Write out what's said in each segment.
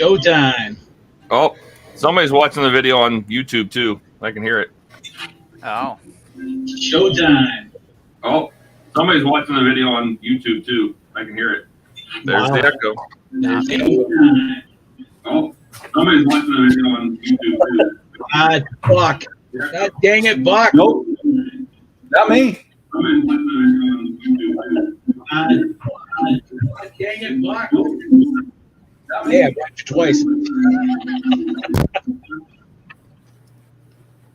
Showtime. Oh, somebody's watching the video on YouTube too. I can hear it. Oh. Showtime. Oh, somebody's watching the video on YouTube too. I can hear it. There's the echo. Showtime. Oh, somebody's watching the video on YouTube too. Buck. God dang it, Buck. Nope. Not me. Somebody's watching the video on YouTube too. God dang it, Buck. Yeah, I brought you twice.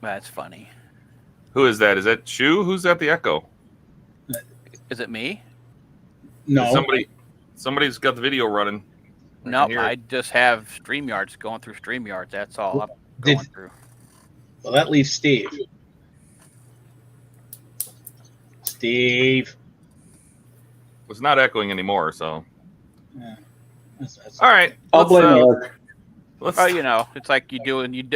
That's funny. Who is that? Is that SCHUH? Who's at the echo? Is it me? No. Somebody's got the video running. No, I just have StreamYards going through StreamYards. That's all I'm going through. Well, that leaves Steve. Steve. It's not echoing anymore, so. Yeah. That's all right. I'll blame Eric. Oh, you know, it's like you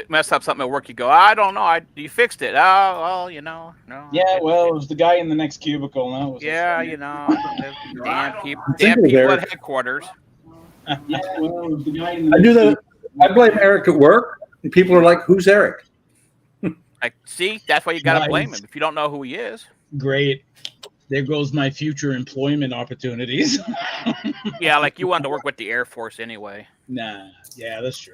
mess up something at work. You go, I don't know. You fixed it. Oh, well, you know, no. Yeah, well, it was the guy in the next cubicle. Now. Yeah, you know, damn people at headquarters. Yeah, well, it was the guy in the I do that. I blame Eric at work, and people are like, "Who's Eric?" Like, see, that's why you got to blame him if you don't know who he is. Great. There goes my future employment opportunities. Yeah, like you wanted to work with the Air Force anyway. Nah, yeah, that's true.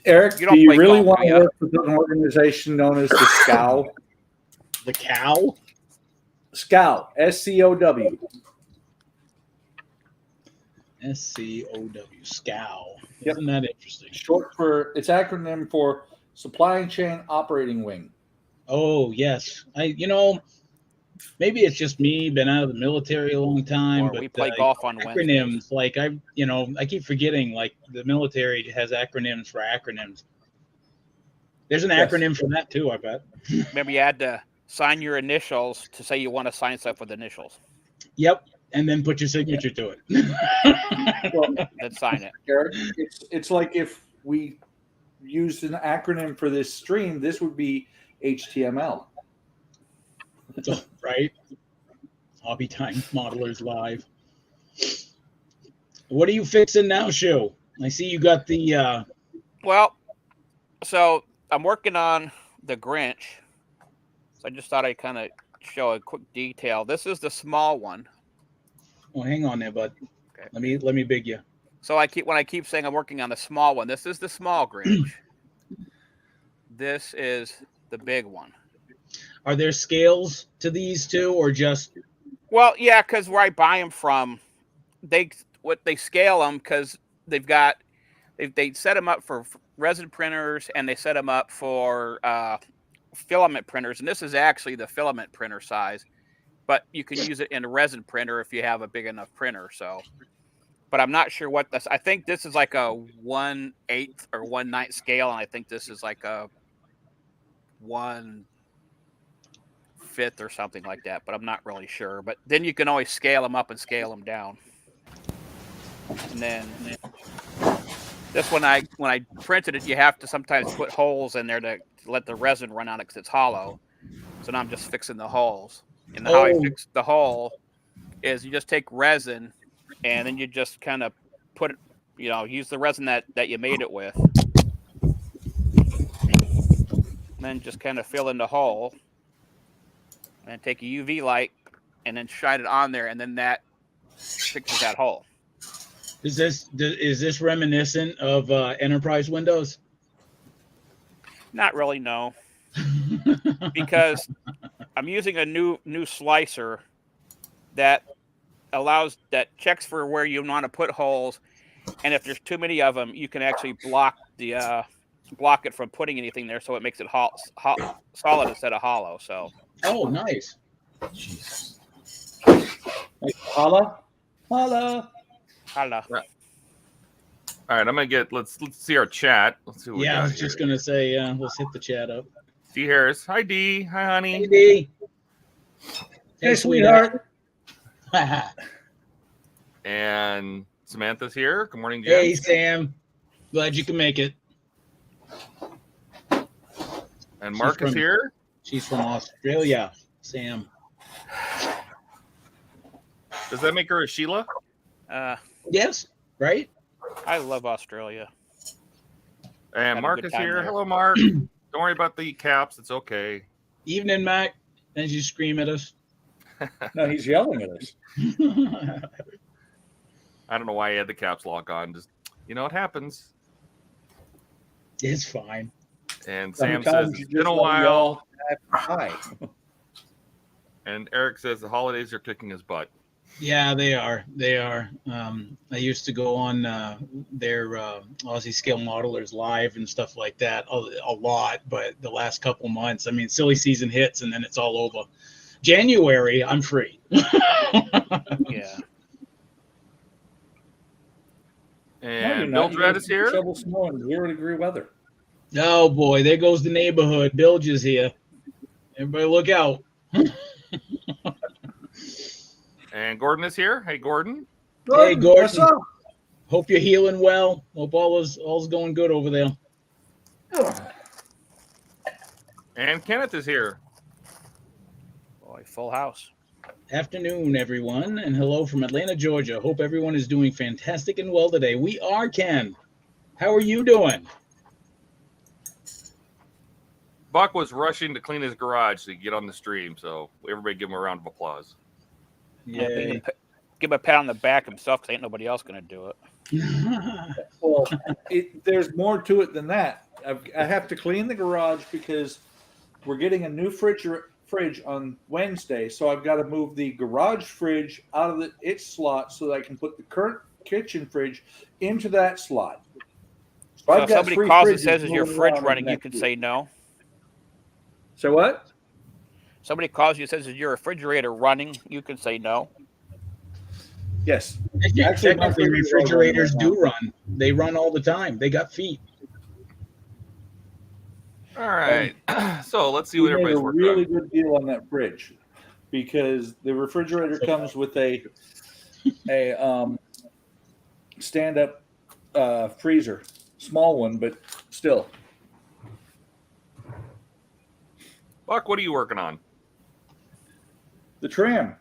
Eric, You do don't you play really golf, want do to ya? work with an organization known as the SCHUH? The cow? SCHUH, SCOW. SCOW, SCOW. Yep. Isn't that interesting? Short for, it's acronym for Supply Chain Operating Wing. Oh, yes. Maybe it's just me, been out of the military a long time. Or but we play golf on Wednesdays. acronyms, like I keep forgetting, like the military has acronyms for acronyms. There's an acronym for that too, I bet. Remember, you had to sign your initials to say you want to sign stuff with initials. Yep, and then put your signature to it. Well, Then sign it. Eric, it's like if we used an acronym for this stream, this would be HTML. Right? Hobby Time Modelers Live. What are you fixing now, Shu? I see you got the Well, so I'm working on the Grinch. So I just thought I'd kind of show a quick detail. This is the small one. Oh, hang on there, bud. Okay. Let me big you. So when I keep saying I'm working on the small one, this is the small Grinch. This is the big one. Are there scales to these two, or just? Well, yeah, because where I buy them from, they scale them because they set them up for resin printers and they set them up for filament printers, and this is actually the filament printer size, but you can use it in a resin printer if you have a big enough printer. So, but I'm not sure what this. I think this is like a 1/8 or 1/9 scale, and I think this is like a 1/5 or something like that, but I'm not really sure. But then you can always scale them up and scale them down. And then this when I printed it, you have to sometimes put holes in there to let the resin run on it because it's hollow. So now I'm just fixing the holes. And how I fix the hole is you just take resin and then you just kind of put it, use the resin that you made it with. And then just kind of fill in the hole. And take a UV light and then shine it on there, and then that fixes that hole. Is this reminiscent of Enterprise Windows? Not really, no. Because I'm using a new slicer that checks for where you want to put holes, and if there's too many of them, you can actually block it from putting anything there, so it makes it solid instead of hollow. So. Oh, nice. Jesus. Holla. Holla. All right, I'm gonna get. Let's see our chat. Let's see what we got I was here. just gonna say, let's hit the chat up. D Harris. Hi D. Hi honey. Hey D. Hey sweetheart. And Samantha's here. Good morning, Jen. Hey Sam. Glad you can make it. And Mark is here. She's from Australia, Sam. Does that make her a Sheila? Yes, right? I love Australia. And Had a Mark good is time here. there. Hello, Mark. Don't worry about the caps. It's okay. Evening, Mac. As you scream at us. No, he's yelling at us. I don't know why he had the caps lock on. Just, you know, it happens. It's fine. And Sam says, Sometimes you it's been a just let while. Hi. And Eric says the holidays are kicking his butt. Yeah, they are. They are. I used to go on their Aussie Scale Modelers live and stuff like that a lot, but the last couple months, I mean, silly season hits and then it's all over. January, I'm free. Yeah. And Bill Dredd is here. Shovel snow in 0-degree weather. Oh boy, there goes the neighborhood. Bilge is here. Everybody look out. And Gordon is here. Hey, Gordon. Hey, Gordon. What's up? Hope you're healing well. Hope all's going good over there. And Kenneth is here. Boy, full house. Afternoon, everyone, and hello from Atlanta, Georgia. Hope everyone is doing fantastic and well today. We are, Ken. How are you doing? Buck was rushing to clean his garage to get on the stream, so everybody give him a round of applause. Yeah. Give him a pat on the back himself, because ain't nobody else going to do it. Well, there's more to it than that. I have to clean the garage because we're getting a new fridge on Wednesday, so I've got to move the garage fridge out of its slot so that I can put the current kitchen fridge into that slot. So I've if got somebody three calls and fridges says, is your moving fridge around running, you next can week. say no. So what? Somebody calls you and says, is your refrigerator running? You can say no. Yes. Actually, my technically, fridge is refrigerators running right do run. They run all the time. They got feet. All right. So let's see We what made everybody's a working really on. good deal on that fridge because the refrigerator comes with a stand-up freezer, small one, but still. Buck, what are you working on? The trim,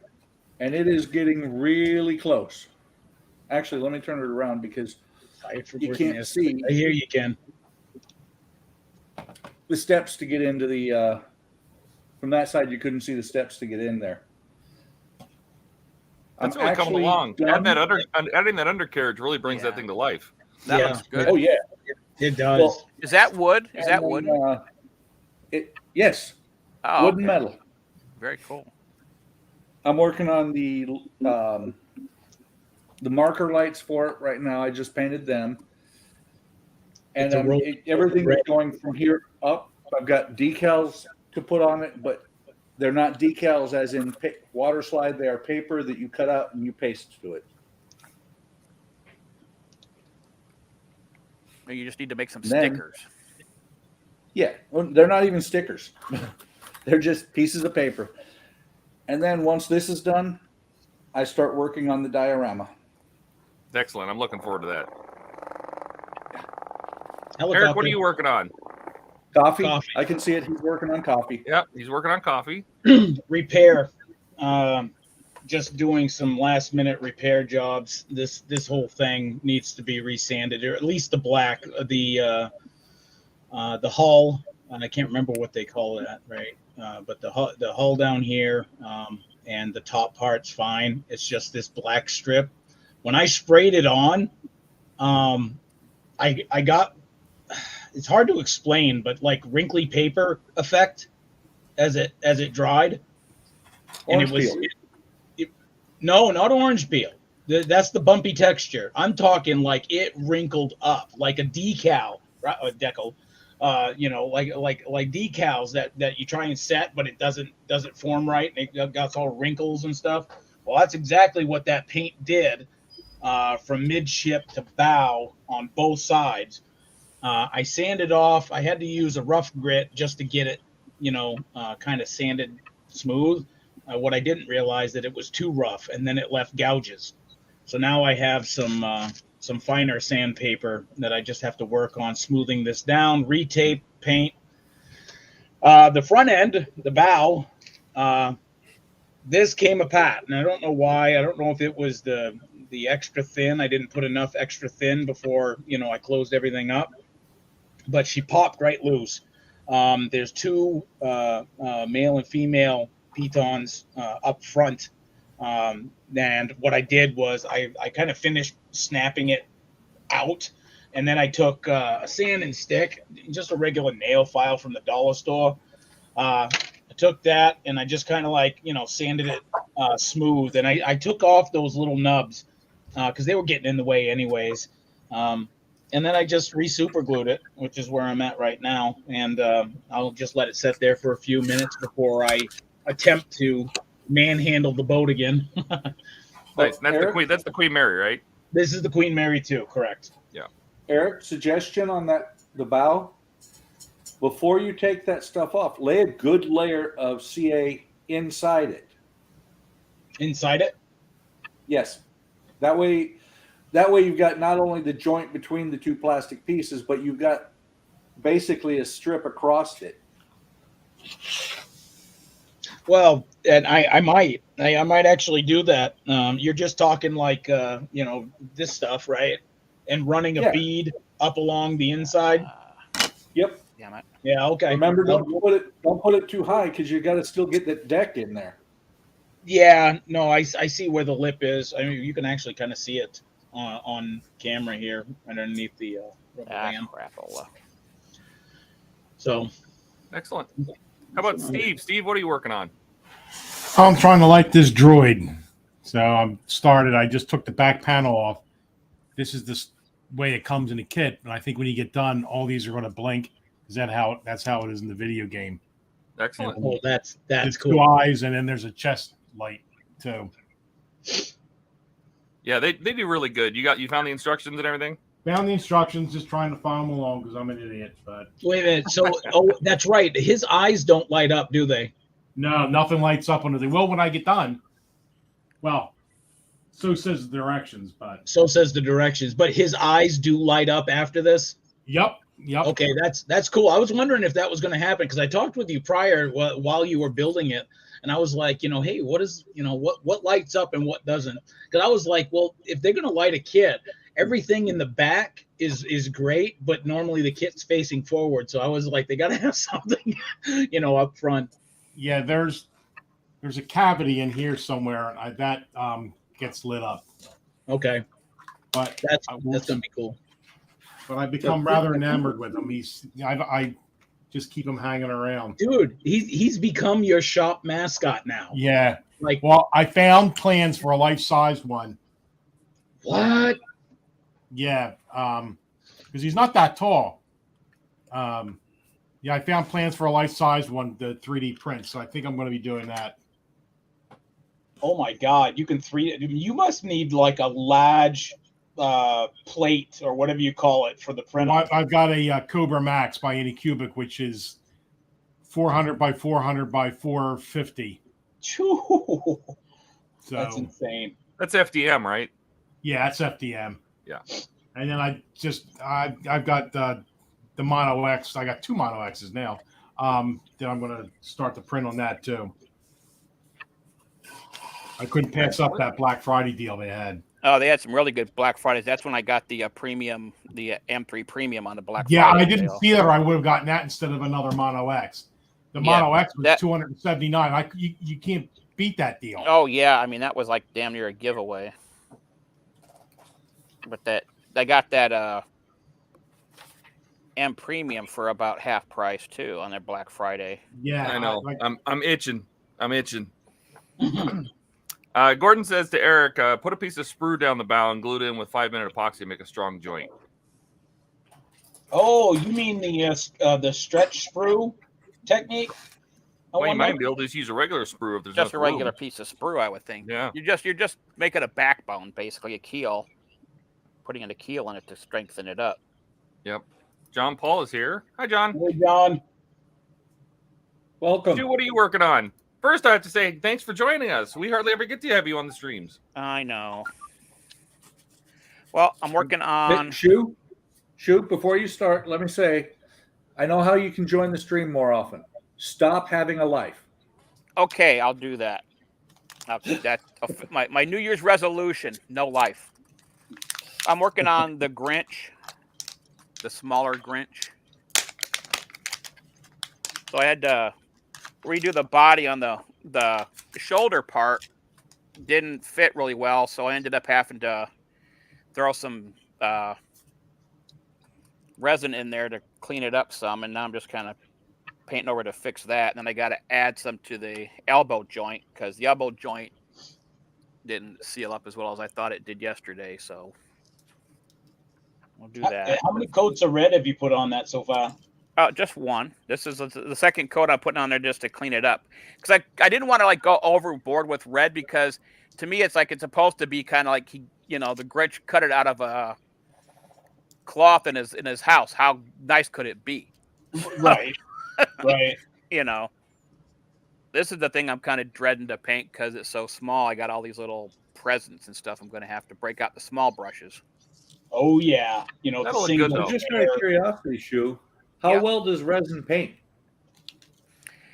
and it is getting really close. Actually, let me turn it around because you can't see. I hear you, Ken. The steps to get into the from that side. You couldn't see the steps to get in there. That's really coming along. Adding that undercarriage really brings that thing to life. That looks good. Oh yeah, it does. Well, Is that wood? Is that wood? Yes, Oh, wood and okay. metal. Very cool. I'm working on the marker lights for it right now. I just painted them, and everything is going from here up. I've got decals to put on it, but they're not decals as in water slide. They are paper that you cut out and you paste to it. You just need to make some Then- stickers. Yeah, well, they're not even stickers. They're just pieces of paper. And then once this is done, I start working on the diorama. Excellent. I'm looking forward to that. Helicopter. Eric, what are you working on? Coffee. I can see it. He's working on coffee. Yep, he's working on coffee. Repair. Just doing some last minute repair jobs. This whole thing needs to be resanded, or at least the black, the hull. And I can't remember what they call it, right? But the hull down here and the top part's fine. It's just this black strip. When I sprayed it on, I got. It's hard to explain, but like wrinkly paper effect as it dried. Orange and it was peel. No, not orange peel. That's the bumpy texture. I'm talking like it wrinkled up like a decal, right? A decal. Like decals that you try and set, but it doesn't form right. And it got all wrinkles and stuff. Well, that's exactly what that paint did from midship to bow on both sides. I sanded off. I had to use a rough grit just to get it, kind of sanded smooth. What I didn't realize that it was too rough, and then it left gouges. So now I have some finer sandpaper that I just have to work on smoothing this down, retape, paint. The front end, the bow, this came apart, and I don't know why. I don't know if it was the the extra thin. I didn't put enough extra thin before, you know, I closed everything up. But she popped right loose. There's two male and female pitons up front. And what I did was I kind of finished snapping it out. And then I took a sanding stick, just a regular nail file from the dollar store. I took that and I just kind of like, you know, sanded it smooth. And I took off those little nubs because they were getting in the way anyways. And then I just re-super glued it, which is where I'm at right now. And I'll just let it sit there for a few minutes before I attempt to manhandle the boat again. Nice. And that's the Queen Mary, right? This is the Queen Mary 2, correct? Yeah. Eric, suggestion on the bow. Before you take that stuff off, lay a good layer of CA inside it. Inside it? Yes. That way you've got not only the joint between the two plastic pieces, but you've got basically a strip across it. Well, and I might actually do that. You're just talking like you know, this stuff, right? And running a bead up along the inside. Yep. Damn it. Yeah. Okay. Remember, don't put it too high because you got to still get that deck in there. Yeah. No, I see where the lip is. I mean, you can actually kind of see it on camera here underneath the rubber band. Crapola. So. Excellent. How about Steve? Steve, what are you working on? I'm trying to light this droid. So I'm started. I just took the back panel off. This is the way it comes in the kit. And I think when you get done, all these are going to blink. That's how it is in the video game. Excellent. Oh, that's There's cool. 2 eyes, and then there's a chest light too. Yeah, they do really good. You found the instructions and everything? Found the instructions, just trying to follow them along because I'm an idiot. But Wait a minute. So, that's right. His eyes don't light up, do they? no, nothing lights up under the. Well, when I get done, well, so says the directions, but So says the directions. But his eyes do light up after this. yep. Okay, that's cool. I was wondering if that was going to happen because I talked with you prior while you were building it, and I was like, you know, hey, what is, you know, what lights up and what doesn't? Because I was like, well, if they're going to light a kit, everything in the back is great, but normally the kit's facing forward. So I was like, they got to have something, you know, up front. Yeah, there's a cavity in here somewhere that gets lit up. Okay, But that's gonna be cool. But I've become rather enamored with him. I just keep him hanging around. Dude, he's become your shop mascot now. Yeah. Like, Well, I found plans for a life-sized one. what? Yeah, because he's not that tall. Yeah, I found plans for a life-sized one, the 3D print. So I think I'm going to be doing that. Oh my God, you can you must need like a large plate or whatever you call it for the print. Well, I've got a Cobra Max by Anycubic, which is 400 by 400 by 450. So that's So insane. That's FDM, right? yeah, that's FDM. Yeah. And then I've got the Mono X. I got 2 Mono X's now. Then I'm going to start the print on that too. I couldn't pass up that Black Friday deal they had. Oh, they had some really good Black Fridays. That's when I got the premium, the M3 premium on the Black Yeah, Friday. I didn't see that, or I would have gotten that instead of another Mono X. The Mono X was $279. You can't beat that deal. Oh yeah, I mean that was like damn near a giveaway. But I got that M premium for about half price too on their Black Friday. Yeah, I know. I'm itching. I'm itching. Gordon says to Eric, put a piece of sprue down the bow and glue it in with 5-minute epoxy to make a strong joint. Oh, you mean the stretch sprue technique? Well, you might be able to just use a regular sprue if there's Just a enough regular room. piece of sprue, I would think. Yeah. You're just making a backbone, basically a keel, putting in a keel in it to strengthen it up. Yep. John Paul is here. Hi, John. Hey, John. Welcome. Stu, what are you working on? First, I have to say thanks for joining us. We hardly ever get to have you on the streams. I know. Well, I'm working on. Shoot, before you start, let me say, I know how you can join the stream more often. Stop having a life. Okay, I'll do that. My New Year's resolution: no life. I'm working on the Grinch, the smaller Grinch. So I had to redo the body on the shoulder part. Didn't fit really well, so I ended up having to throw some resin in there to clean it up some, and now I'm just kind of painting over to fix that. And then I got to add some to the elbow joint because the elbow joint didn't seal up as well as I thought it did yesterday. So we'll do that. How many coats of red have you put on that so far? Just one. This is the second coat I'm putting on there just to clean it up because I didn't want to like go overboard with red because to me it's like it's supposed to be kind of like the Grinch cut it out of a cloth in his house. How nice could it be? Right. Right. This is the thing I'm kind of dreading to paint because it's so small. I got all these little presents and stuff. I'm going to have to break out the small brushes. Oh yeah, That'll look good, though. Just out of curiosity, Schu, how well does resin paint?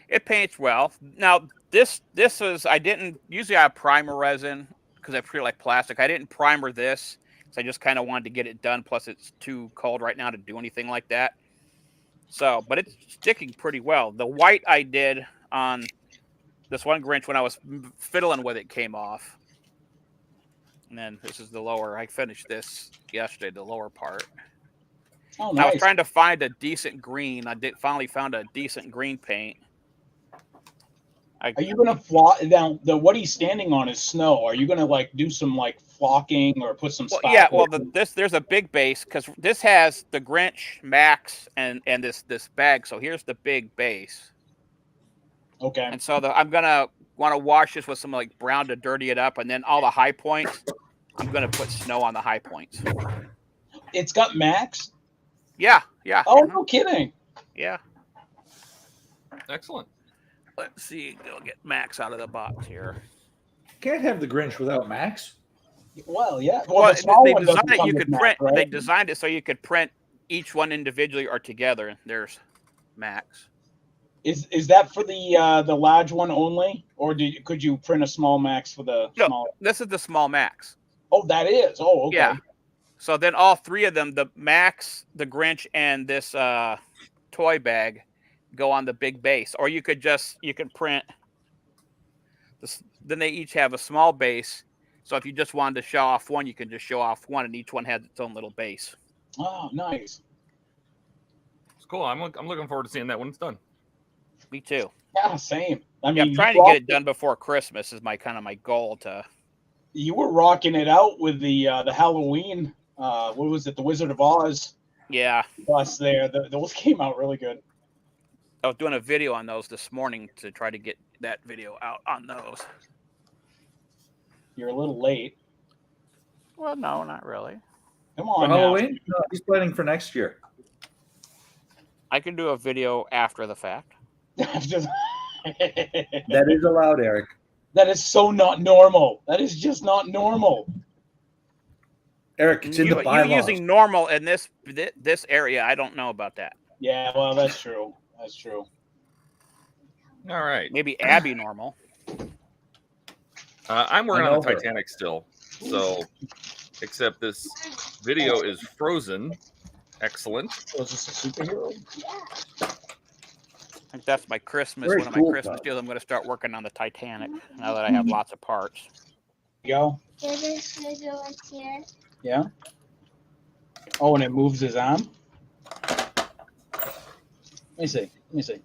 It paints well. Now this is I didn't usually I primer resin because I feel like plastic. I didn't primer this because I just kind of wanted to get it done. Plus it's too cold right now to do anything like that. So, but it's sticking pretty well. The white I did on this one Grinch when I was fiddling with it came off. And then this is the lower. I finished this yesterday, the lower part. Oh, nice. I was trying to find a decent green. I finally found a decent green paint. Are you gonna flock down? What he's standing on is snow. Are you gonna like do some like flocking or put some? Yeah, well, there's a big base because this has the Grinch, Max, and this bag. So here's the big base. Okay. And so I'm gonna want to wash this with some like brown to dirty it up, and then all the high points, I'm gonna put snow on the high points. It's got Max. Yeah. Oh, no kidding. Yeah. Excellent. Let's see. Go get Max out of the box here. Can't have the Grinch without Max. Well, yeah. Well, the small they one designed doesn't it. come You with could Max, print. right? They designed it so you could print each one individually or together. There's Max. Is that for the large one only, or could you print a small Max for the small? This is the small Max. Oh, that is. Oh, okay. Yeah. So then all three of them, the Max, the Grinch, and this toy bag, go on the big base. Or you could print this. Then they each have a small base. So if you just wanted to show off one, you can just show off one, and each one has its own little base. Oh, nice. It's cool. I'm looking forward to seeing that when it's done. Me too. Yeah, same. I mean, I'm trying to get it done before Christmas is my goal to. You were rocking it out with the Halloween. What was it? The Wizard of Oz. Yeah. Bus there. Those came out really good. I was doing a video on those this morning to try to get that video out on those. You're a little late. Well, no, not really. Come For on, Halloween? No, he's planning for next year. I can do a video after the fact. Just... That is allowed, Eric. That is so not normal. That is just not normal. Eric, it's in the bylaws. You using normal in this area, I don't know about that. Yeah, well, that's true. That's true. All right. Maybe Abby normal. I'm working on the Titanic still. So, except this video is frozen. Excellent. Was this a superhero? I think that's my Christmas. Very One of cool, my Christmas deals. I'm going to start working on the Titanic now that I have lots of parts. Go. Yeah. Oh, and it moves his arm. Let me see.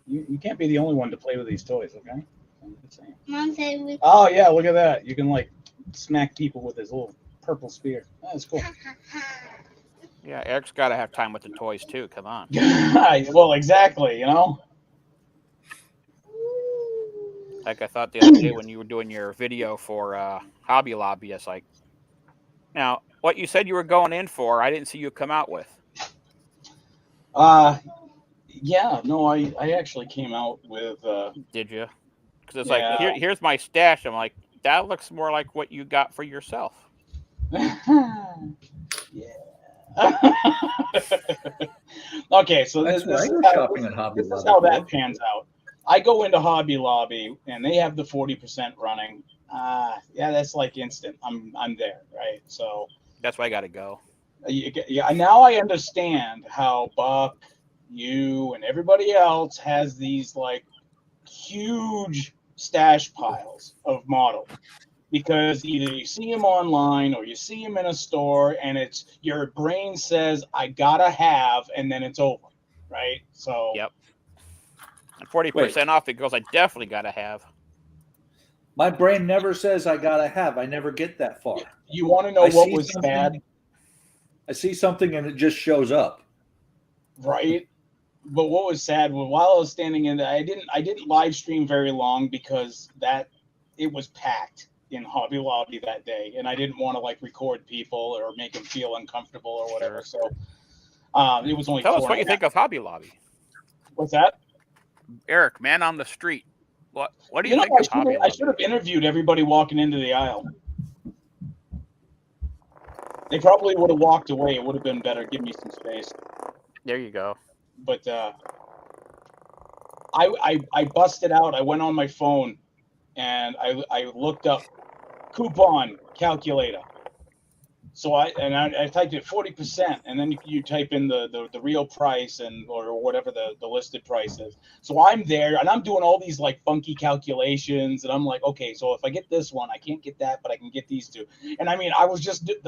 You can't be the only one to play with these toys, okay? Mom said we. Oh yeah, look at that. You can like smack people with his little purple spear. That's cool. Yeah, Eric's got to have time with the toys too. Come on. Well, exactly. Like I thought the other day when you were doing your video for Hobby Lobby, it's like, now what you said you were going in for, I didn't see you come out with. Yeah, no, I actually came out with. Did you? Because it's like here's my stash. I'm like, that looks more like what you got for yourself. Yeah. Okay, so this is shopping at Hobby how that pans out. I go into Hobby Lobby and they have the 40% running. Yeah, that's like instant. I'm there, right? So That's why I got to go. yeah, now I understand how Buck, you, and everybody else has these like huge stash piles of models, because either you see them online or you see them in a store, and it's your brain says I gotta have, and then it's over, right? So Yep. And 40% off because I definitely got to have. My brain never says I gotta have. I never get that far. you want to know I what see was something- sad, I see something and it just shows up. right? But what was sad was while I was standing in I didn't live stream very long because it was packed in Hobby Lobby that day, and I didn't want to like record people or make them feel uncomfortable or whatever. So it was only Tell us what you think of Hobby Lobby. What's that? Eric, man on the street. What do you You know, think of Hobby I Lobby? should have interviewed everybody walking into the aisle. They probably would have walked away. It would have been better. Give me some space. There you go. But I busted out. I went on my phone and I looked up coupon calculator. So I typed it 40%, and then you type in the real price or whatever the listed price is. So I'm there and I'm doing all these like funky calculations, and I'm like, okay, so if I get this one, I can't get that, but I can get these two. And I mean, I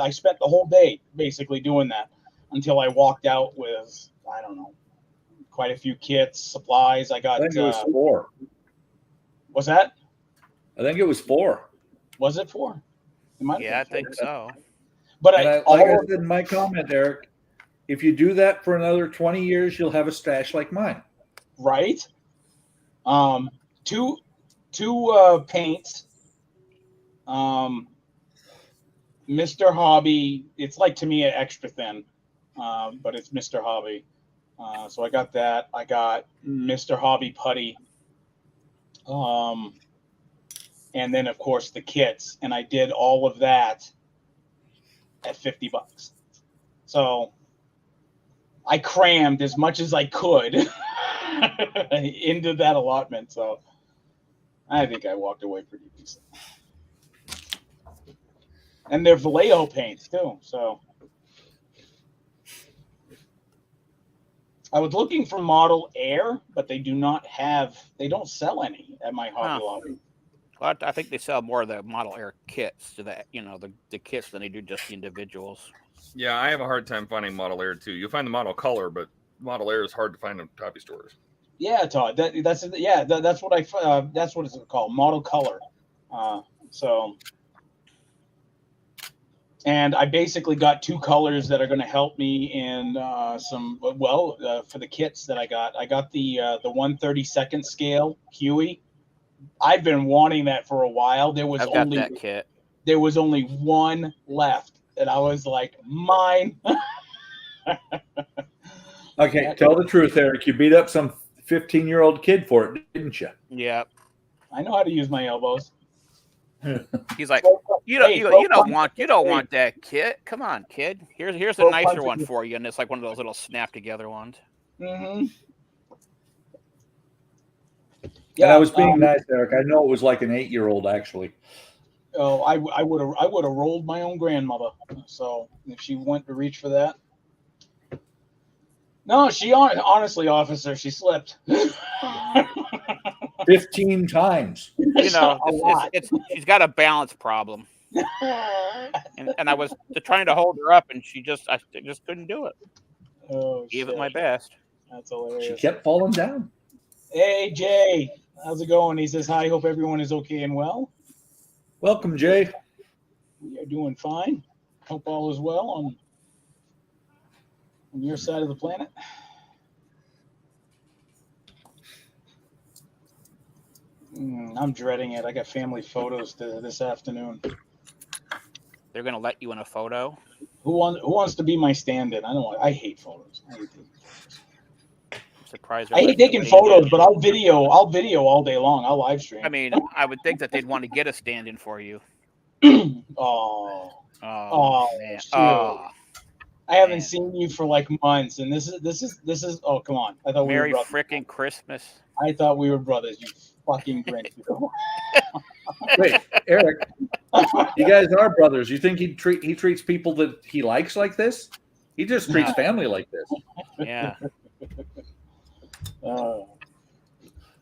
spent the whole day basically doing that until I walked out with, I don't know, quite a few kits, supplies. I got. I think it was 4. What's that? I think it was 4. Was it 4? It might have Yeah, I been 4. think so. But And like I said in my comment, Eric, if you do that for another 20 years, you'll have a stash like mine. Right. Two paints. Mr. Hobby. It's like, to me, an extra thin, but it's Mr. Hobby. So I got that. I got Mr. Hobby putty. And then of course the kits, and I did all of that at $50. So I crammed as much as I could into that allotment. So I think I walked away pretty decent. And they're Vallejo paints too. So I was looking for Model Air, but they don't sell any at my Hobby Lobby. Well, I think they sell more of the Model Air kits to that, the kits than they do just the individuals. Yeah, I have a hard time finding Model Air too. You'll find the Model Color, but Model Air is hard to find in hobby stores. Yeah, Todd. That's what that's what it's called, Model Color. And I basically got 2 colors that are going to help me in for the kits that I got. I got the 1/32 scale Huey. I've been wanting that for a while. I've got that kit. There was only 1 left, and I was like, mine. Okay, tell the truth, Eric. You beat up some 15-year-old kid for it, didn't you? Yeah. I know how to use my elbows. He's like, you don't want that kit. Come on, kid. Here's a nicer one for you, and it's like one of those little snap together ones. Mm-hmm. Yeah, and I was being nice, Eric. I know it was like an 8-year-old actually. Oh, I would have rolled my own grandmother. So if she went to reach for that, no, she honestly, officer, she slipped. 15 times. She's got a balance problem. and I was trying to hold her up, and I just couldn't do it. Oh, gave it my best. That's hilarious. She kept falling down. Hey, Jay, how's it going? He says, hi, hope everyone is okay and well. Welcome, Jay. We are doing fine. Hope all is well on your side of the planet. I'm dreading it. I got family photos this afternoon. They're going to let you in a photo? Who wants to be my stand-in? I hate photos. I hate taking photos. Surprised. I hate taking photos, but I'll video all day long. I'll live stream. I mean, I would think that they'd want to get a stand-in for you. Oh, man. Shoot. Oh, I haven't seen you for like months, and this is. Oh, come on! I thought Merry we were frickin' Christmas. I thought we were brothers. You fucking Grinch. Wait, Eric, you guys are brothers. You think he treats people that he likes like this? He just treats family like this. Yeah.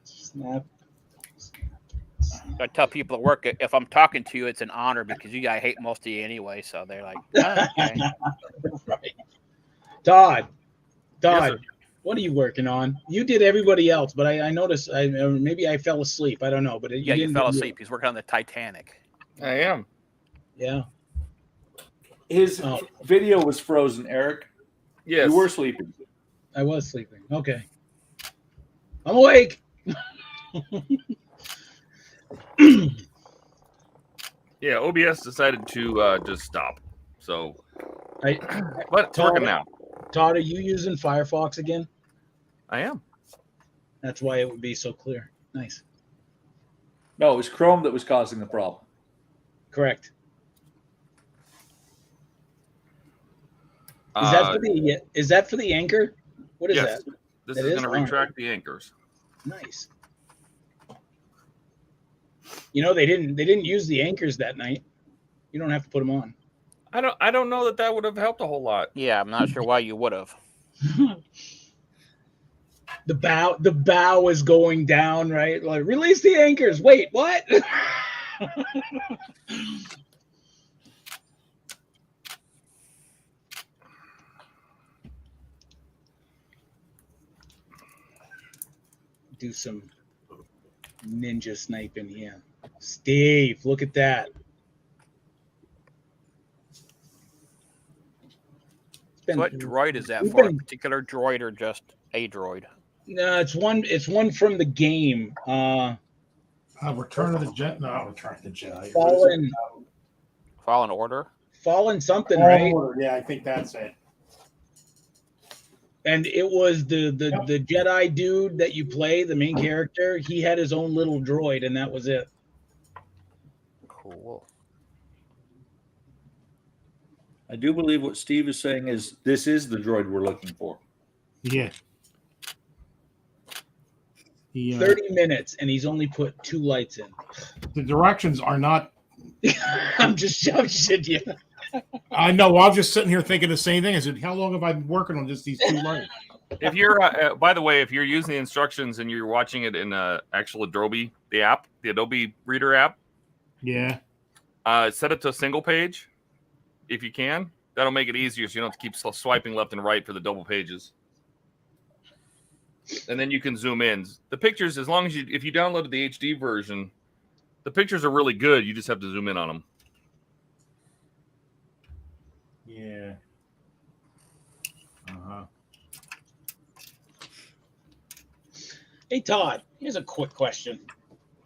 Snap. I tell people at work, if I'm talking to you, it's an honor because I hate most of you anyway. So they're like, oh, okay. Right. Todd, Yes, sir. what are you working on? You did everybody else, but I noticed maybe I fell asleep. I don't know, but You fell asleep. He's working on the Titanic. I am. Yeah. His video was frozen, Eric. Yes. You were sleeping. I was sleeping. Okay. I'm awake. Yeah, OBS decided to just stop. So, but it's Todd, working now. Todd, are you using Firefox again? I am. That's why it would be so clear. Nice. No, it was Chrome that was causing the problem. Correct. Is that for the anchor? What is yes. that? This That is is? going to retract the anchors. Nice. You know, they didn't use the anchors that night. You don't have to put them on. I don't know that would have helped a whole lot. Yeah, I'm not sure why you would have. The bow is going down, right? Like, release the anchors. Wait, what? Do some ninja sniping here. Steve, look at that. So what droid is that for? A particular droid or just a droid? No, it's one from the game. Return of the Jet. No, Return of the Jedi. Fallen Order. Fallen something, right? Yeah, I think that's it. And it was the Jedi dude that you play, the main character. He had his own little droid, and that was it. Cool. I do believe what Steve is saying is this is the droid we're looking for. Yeah. 30 minutes, and he's only put 2 lights in. The directions are not. I'm just shitting you. I know. I was just sitting here thinking the same thing. I said, "How long have I been working on just these 2 lights?" If you're, by the way, if you're using the instructions and you're watching it in actual Adobe, the Adobe Reader app, yeah, set it to a single page if you can. That'll make it easier, so you don't have to keep swiping left and right for the double pages. And then you can zoom in. The pictures, as long as if you downloaded the HD version, the pictures are really good. You just have to zoom in on them. yeah. Hey Todd, here's a quick question.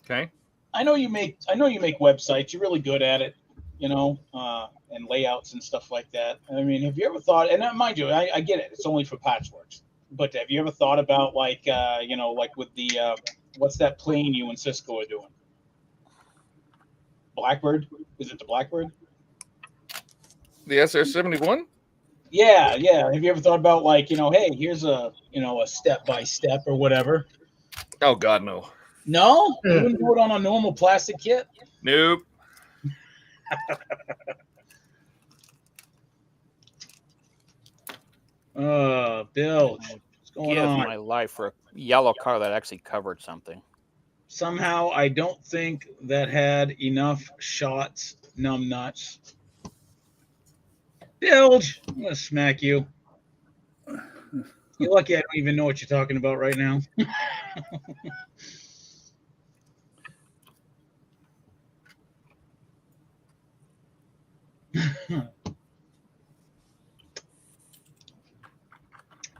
Okay. I know you make websites. You're really good at it, and layouts and stuff like that. I mean, have you ever thought? And mind you, I get it. It's only for Patchworks. But have you ever thought about like with the what's that plane you and Cisco are doing? Blackbird? Is it the Blackbird? The SR-71? Yeah. Have you ever thought about like, hey, here's a step-by-step or whatever? Oh God, no. No? You wouldn't do it on a normal plastic kit? Nope. Bill, what's going Give on? my life for a yellow car that actually covered something. Somehow I don't think that had enough shots, numb nuts. Bilge, I'm gonna smack you. You're lucky I don't even know what you're talking about right now.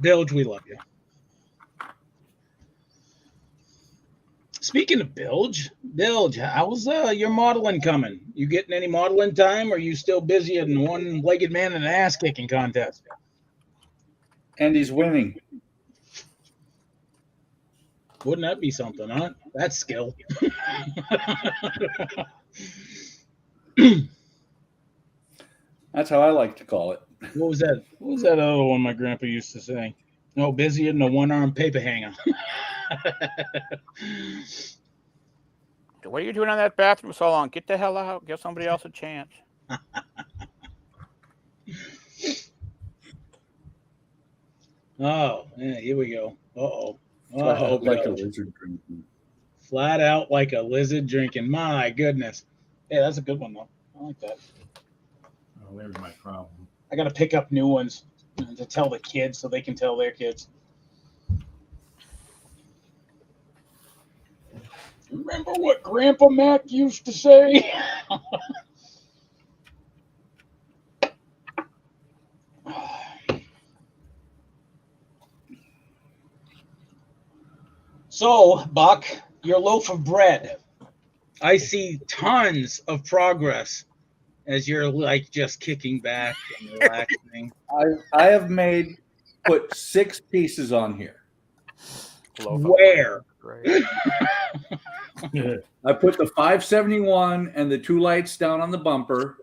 Bilge, we love you. Speaking of Bilge, how's your modeling coming? You getting any modeling time, or are you still busy in one-legged man in an ass-kicking contest? And he's winning. Wouldn't that be something, huh? That's skill. That's how I like to call it. What was that? What was that other one my grandpa used to say? No, busy in the one-arm paper hanger. What are you doing on that bathroom so long? Get the hell out. Give somebody else a chance. Oh, yeah, here we go. Uh-oh. Flat Uh-oh. out like a lizard drinking. Flat out like a lizard drinking. My goodness. Yeah, that's a good one, though. I like that. Oh, there's my problem. I got to pick up new ones to tell the kids so they can tell their kids. Remember what Grandpa Mac used to say? So, Buck, your loaf of bread. I see tons of progress as you're like just kicking back and relaxing. I have put 6 pieces on here. Where? Great. I put the 571 and the 2 lights down on the bumper,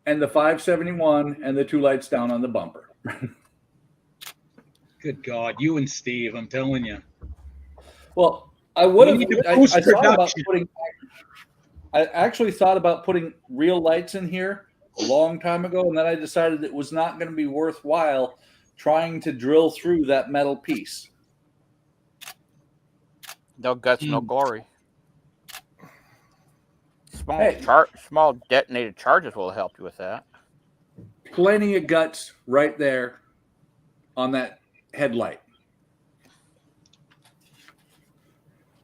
and the 571 and the 2 lights down on the bumper. Good God, you and Steve, I'm telling you. Well, I would have. We need to I boost thought about production. putting. I actually thought about putting real lights in here a long time ago, and then I decided it was not going to be worthwhile trying to drill through that metal piece. No guts, no glory. Small, Hey. small detonated charges will help you with that. Plenty of guts right there on that headlight.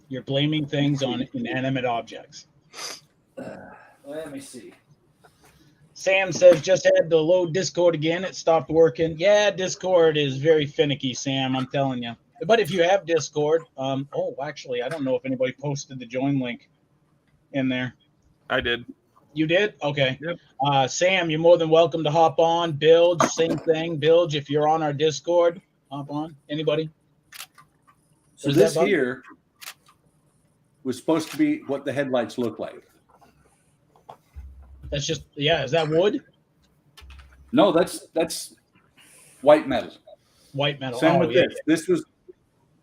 You're blaming things on inanimate objects. Let me see. Sam says, just had to load Discord again. It stopped working. Yeah, Discord is very finicky, Sam, I'm telling you. But if you have Discord, actually, I don't know if anybody posted the join link in there. I did. You did? Okay. Yep. Sam, you're more than welcome to hop on. Bilge, same thing. Bilge, if you're on our Discord, hop on. Anybody? So Is this that bug? here was supposed to be what the headlights look like. That's just, yeah, is that wood? No, that's white metal. White metal. Same Oh, with yeah. this.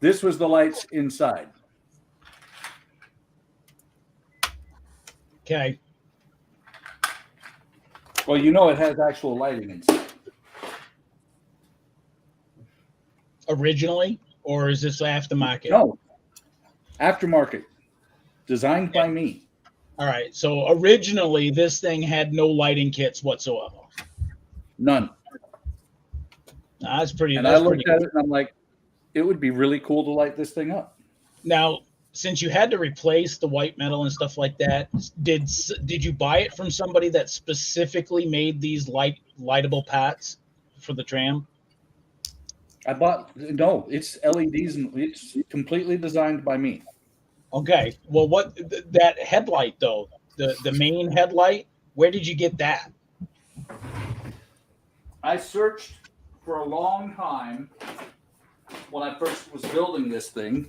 This was the lights inside. Okay. Well, you know it has actual lighting inside. Originally, or is this aftermarket? No, aftermarket, designed by me. All right. So originally, this thing had no lighting kits whatsoever. None. That's pretty. And That's I looked pretty at it and I'm like, it would be really cool to light this thing up. Now, since you had to replace the white metal and stuff like that, did you buy it from somebody that specifically made these lightable pats for the tram? No, it's LEDs and it's completely designed by me. Okay. Well, that headlight though, the main headlight, where did you get that? I searched for a long time when I first was building this thing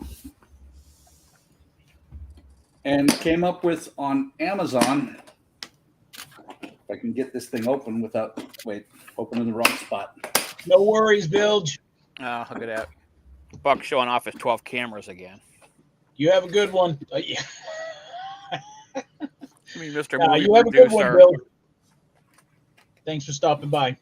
and came up with on Amazon. If I can get this thing open without, opening the wrong spot. No worries, Bilge. Oh, look at that. Buck showing off his 12 cameras again. You have a good one. Yeah. I mean, Mr. Movie You have a good one, Producer. Bill. Thanks for stopping by.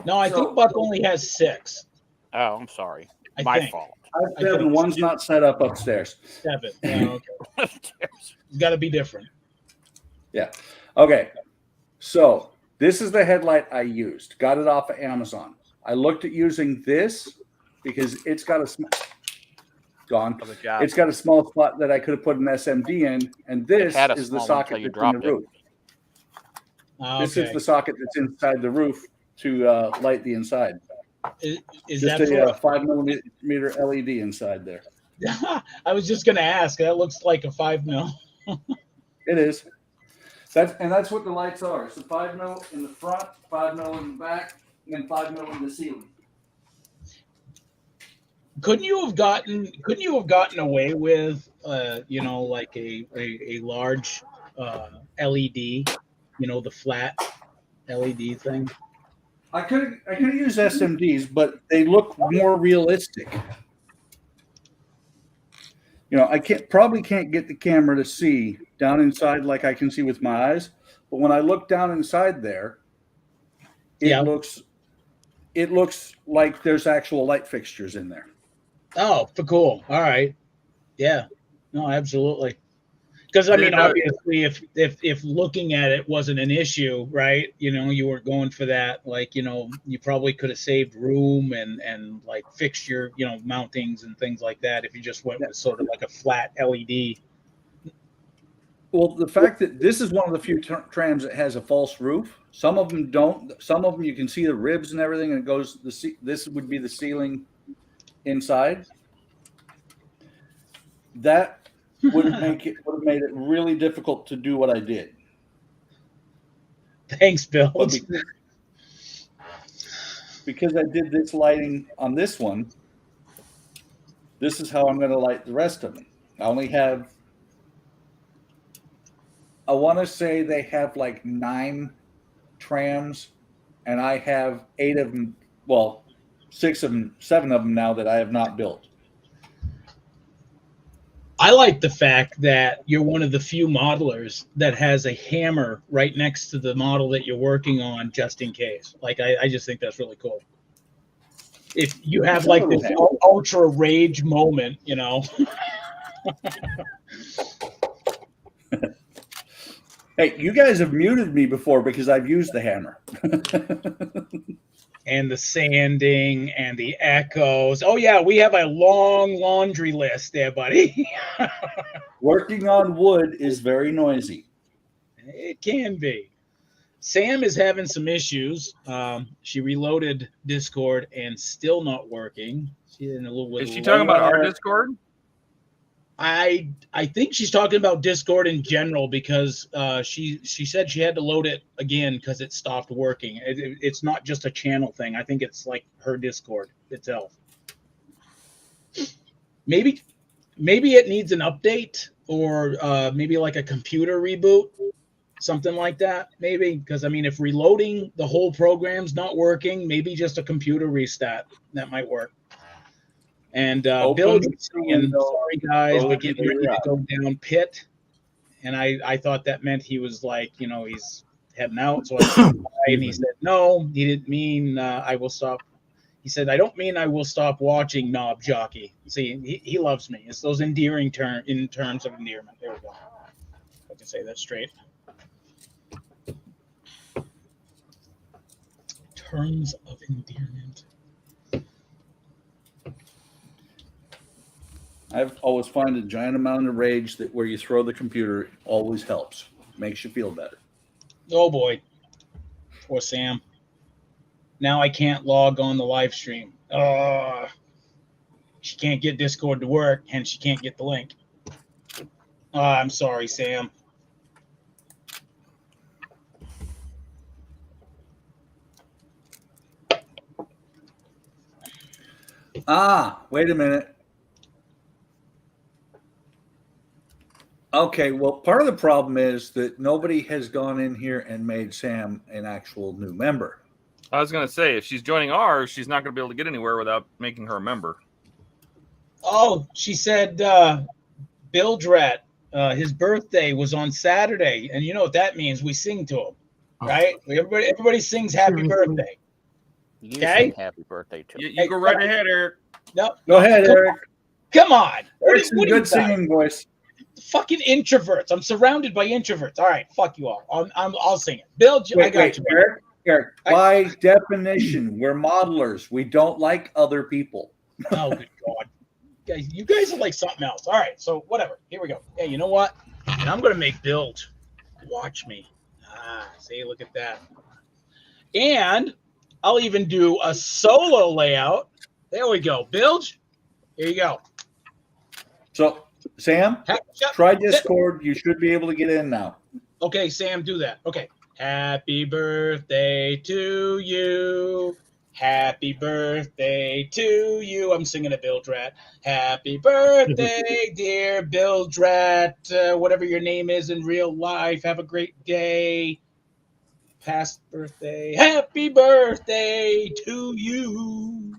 No, I think Buck only has 6. Oh, I'm sorry. I My think. fault. I have 7. One's not set up upstairs. 7. Oh, okay. It's got to be different. Yeah. Okay. So this is the headlight I used. Got it off of Amazon. I looked at using this because it's got a It's got a small spot that I could have put an SMD in, and this is the socket that's in the roof. This is the socket that's inside the roof to light the inside. Is just that a 5mm LED inside there? I was just going to ask. That looks like a 5mm. It is. That's what the lights are. It's a 5mm in the front, 5mm in the back, and 5mm in the ceiling. Couldn't you have gotten away with like a large LED, the flat LED thing? I could use SMDs, but they look more realistic. You know, I probably can't get the camera to see down inside like I can see with my eyes, but when I look down inside there, it looks like there's actual light fixtures in there. Oh, for cool. All right. Yeah. No, absolutely. Because I mean, obviously, if looking at it wasn't an issue, right? You know, you weren't going for that. Like, you know, you probably could have saved room and like fixture, you know, mountings and things like that if you just went with sort of like a flat LED. Well, the fact that this is one of the few trams that has a false roof. Some of them don't. Some of them you can see the ribs and everything, and it goes. This would be the ceiling inside. That would have made it really difficult to do what I did. Thanks, Bill. Because I did this lighting on this one, this is how I'm going to light the rest of them. I only have, I want to say they have like 9 trams, and I have 8 of them, well, 6 of them, 7 of them now that I have not built. I like the fact that you're one of the few modelers that has a hammer right next to the model that you're working on, just in case. Like, I just think that's really cool. If you have like this ultra rage moment, you know. Hey, you guys have muted me before because I've used the hammer. And the sanding and the echoes. Oh, yeah, we have a long laundry list there, buddy. Working on wood is very noisy. It can be. Sam is having some issues. She reloaded Discord and still not working. She's in a little bit. Is she talking about our Discord? I think she's talking about Discord in general, because she said she had to load it again because it stopped working. It's not just a channel thing. I think it's like her Discord itself. Maybe it needs an update, or maybe like a computer reboot, something like that. Maybe, because I mean, if reloading the whole program's not working, maybe just a computer restart that might work. And Bill was saying, sorry guys, we're getting ready to go down pit. And I thought that meant he was like, you know, he's heading out. So I said, and he said, no, he didn't mean I will stop. He said, I don't mean I will stop watching Knob Jockey. See, he loves me. It's those endearing in terms of endearment. There we go. I can say that straight. Terms of endearment. I've always found a giant amount of rage that where you throw the computer always helps. Makes you feel better. Oh boy. Poor Sam. Now I can't log on the live stream. She can't get Discord to work, and she can't get the link. I'm sorry, Sam. Wait a minute. Okay, well, part of the problem is that nobody has gone in here and made Sam an actual new member. I was going to say, if she's joining ours, she's not going to be able to get anywhere without making her a member. Oh, she said Bill Dret, his birthday was on Saturday, and you know what that means. We sing to him, right? Everybody sings happy birthday. Okay? Happy birthday to you. You go right ahead, Eric. No, go ahead, Eric. Come on. What good singing voice. Fucking introverts. I'm surrounded by introverts. All right, fuck you all. I'll sing it. Bill, I got you. Eric, by definition, we're modelers. We don't like other people. Oh, good God. You guys are like something else. All right, so whatever. Here we go. Hey, you know what? And I'm going to make Bilge watch me. See, look at that. And I'll even do a solo layout. There we go. Bilge, here you go. So, Sam, try Discord. You should be able to get in now. Okay, Sam, do that. Okay. Happy birthday to you. Happy birthday to you. I'm singing a Bill Drat. Happy birthday, dear Bill Drat. Whatever your name is in real life. Have a great day. past birthday. Happy birthday to you.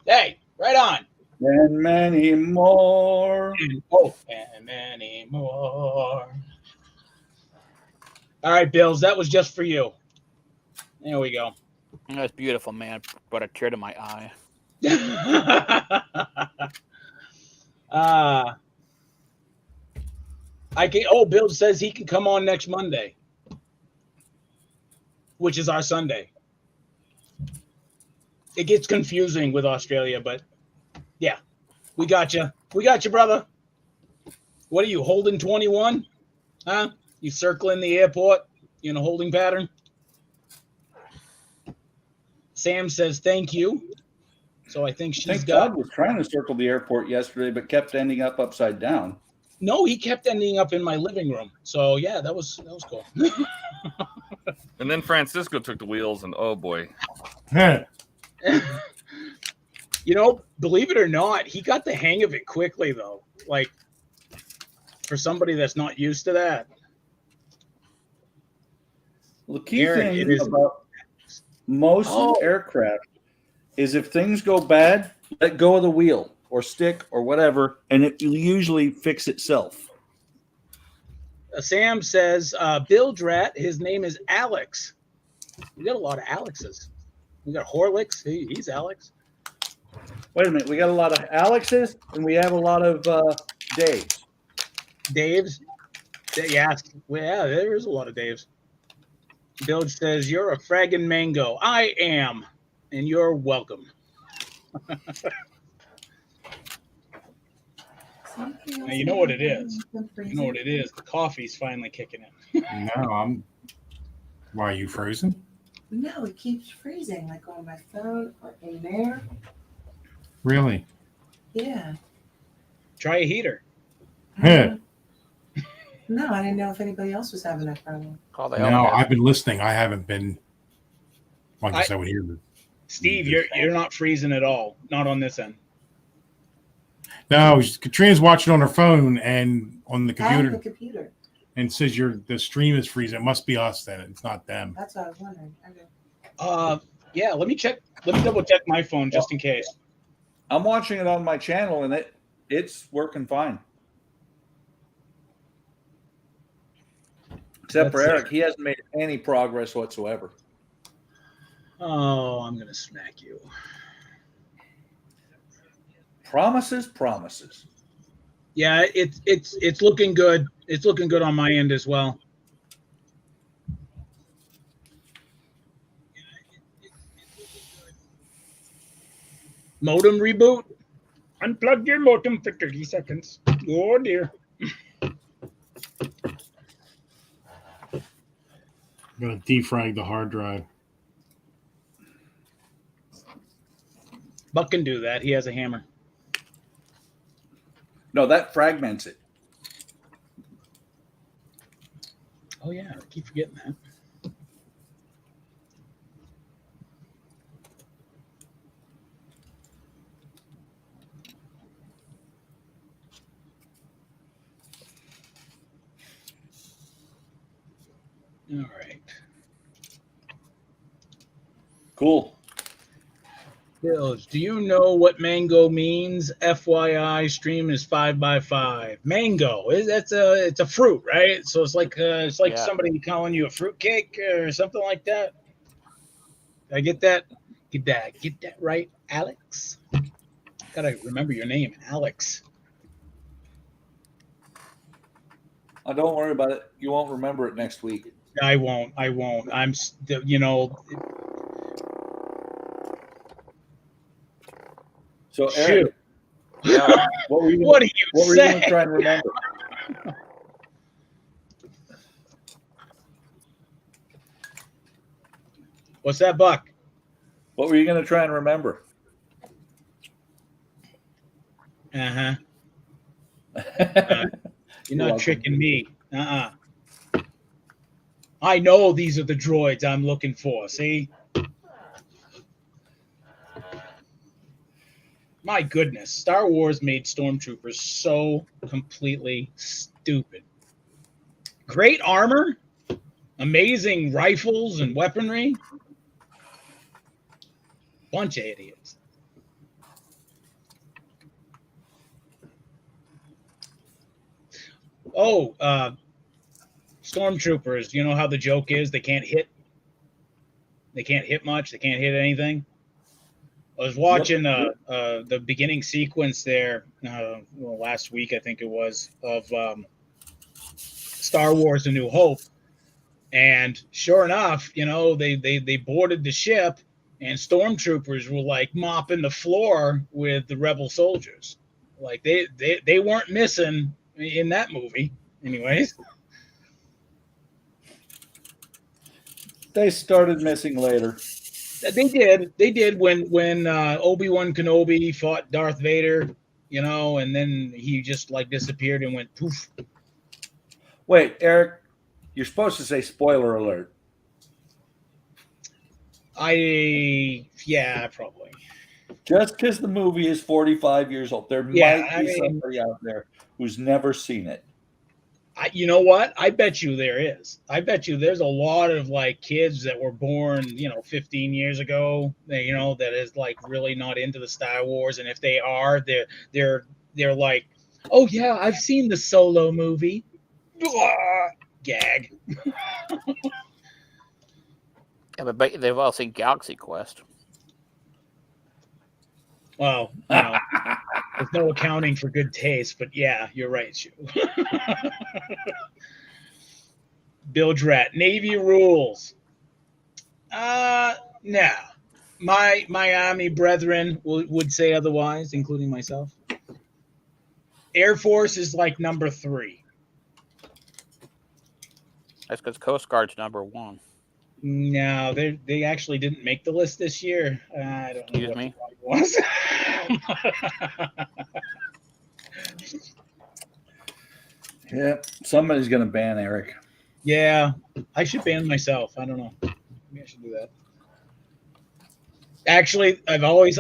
Hey, right on. And many more. And many more. All right, Bills, that was just for you. There we go. That's beautiful, man. Brought a tear to my eye. I can. Oh, Bill says he can come on next Monday, which is our Sunday. It gets confusing with Australia, but yeah, we got you. We got you, brother. What are you holding 21? Huh? You circling the airport in a holding pattern? Sam says thank you. So I think she's got. Todd was trying to circle the airport yesterday, but kept ending up upside down. No, he kept ending up in my living room. So yeah, that was cool. And then Francisco took the wheels, and oh boy. You know, believe it or not, he got the hang of it quickly though. Like for somebody that's not used to that. Well, the key thing about most aircraft is if things go bad, let go of the wheel or stick or whatever, and it will usually fix itself. Sam says, Bill Drat, his name is Alex. We got a lot of Alexes. We got Horlicks. He's Alex. Wait a minute. We got a lot of Alexes, and we have a lot of Daves. Daves? Yeah. Well, yeah, there is a lot of Daves. Bill says, you're a fragging mango. I am, and you're welcome. Now, you know what it is. You know what it is. The coffee's finally kicking in. No, Why, are you frozen? No, it keeps freezing, like on my phone or in there. Really? Yeah. Try a heater. Yeah. No, I didn't know if anybody else was having that problem. No, I've been listening. I haven't been. Well, I guess I would hear it. Steve, you're not freezing at all. Not on this end. No, Katrina's watching on her phone and on the computer. And the computer. And says the stream is freezing. It must be us then. It's not them. That's what I was wondering. Okay. Yeah, let me check. Let me double check my phone just in case. I'm watching it on my channel, and it's working fine. Except for Eric, he hasn't made any progress whatsoever. Oh, I'm gonna smack you. Promises. Yeah, it's looking good. It's looking good on my end as well. Modem reboot. Unplug your modem for 30 seconds. Oh dear. I'm going to defrag the hard drive. Buck can do that. He has a hammer. No, that fragments it. Oh, yeah. I keep forgetting that. All right. Cool. Bills, do you know what mango means? FYI, stream is 5x5. Mango, it's a fruit, right? So it's like somebody calling you a fruitcake or something like that. Did I get that? Get that right, Alex? Gotta remember your name, Alex. Oh, don't worry about it. You won't remember it next week. I won't. I'm, you know. So, Eric, yeah. what were you going to try and remember? What's that, Buck? What were you going to try and remember? You're not tricking me. I know these are the droids I'm looking for. See? My goodness, Star Wars made stormtroopers so completely stupid. Great armor, Amazing rifles and weaponry. Bunch of idiots. Oh, stormtroopers. You know how the joke is they can't hit. They can't hit much. They can't hit anything. I was watching the beginning sequence there last week, I think it was, of Star Wars: A New Hope, and sure enough, you know, they boarded the ship, and stormtroopers were like mopping the floor with the rebel soldiers. Like they weren't missing in that movie, anyways. They started missing later. They did when Obi-Wan Kenobi fought Darth Vader, you know, and then he just like disappeared and went poof. Wait, Eric, you're supposed to say spoiler alert. Yeah, probably. Just because the movie is 45 years old, there might be somebody out there who's never seen it. You know what? I bet you there is. I bet you there's a lot of like kids that were born, you know, 15 years ago, you know, that is like really not into the Star Wars, and if they are, they're like, oh yeah, I've seen the Solo movie. Gag. Yeah, but they've all seen Galaxy Quest. Well, you know, there's no accounting for good taste, but yeah, you're right, Shu. Bill Drat, Navy rules. No. My Army brethren would say otherwise, including myself. Air Force is like number 3. That's because Coast Guard's number 1. No, they actually didn't make the list this year. I don't know. Excuse me? Was. Yeah, somebody's going to ban Eric. Yeah, I should ban myself. I don't know. Maybe I should do that. Actually, I've always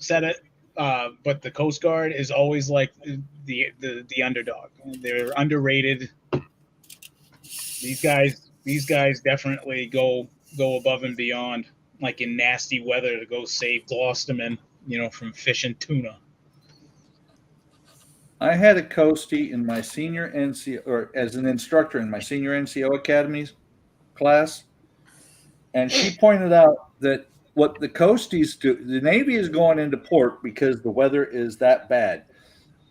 said it, but the Coast Guard is always like the underdog. They're underrated. These guys definitely go above and beyond, like in nasty weather, to go save Gloucestermen, you know, from fishing tuna. I had a Coastie in my senior NCO, or as an instructor in my senior NCO Academies class, and she pointed out that what the Coasties do, the Navy is going into port because the weather is that bad.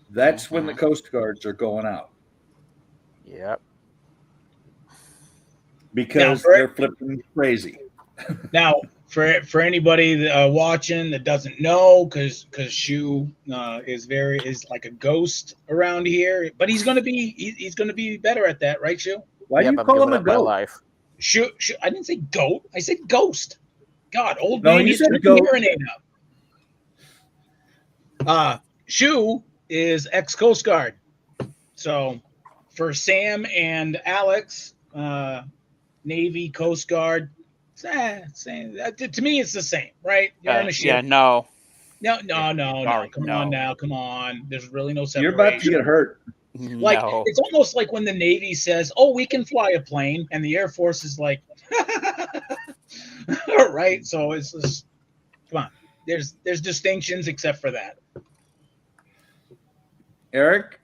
That's when the Coast Guards are going out. Yep. Because they're flipping crazy. Now, for anybody watching that doesn't know, because Shu is like a ghost around here, but he's gonna be better at that, right, Shu? Why do you call him a goat? Shu, I didn't say goat. I said ghost. God, old no, man, you said goat. Hearing aid up. Shu is ex-Coast Guard, so for Sam and Alex. Navy, Coast Guard, same. To me, it's the same, right? You're on a ship. Yeah, no. No. Come on now. Come on. There's really no separation. You're about to get hurt. Like, it's almost like when the Navy says, oh, we can fly a plane, and the Air Force is like, right? So it's just, come on. There's distinctions except for that. Eric,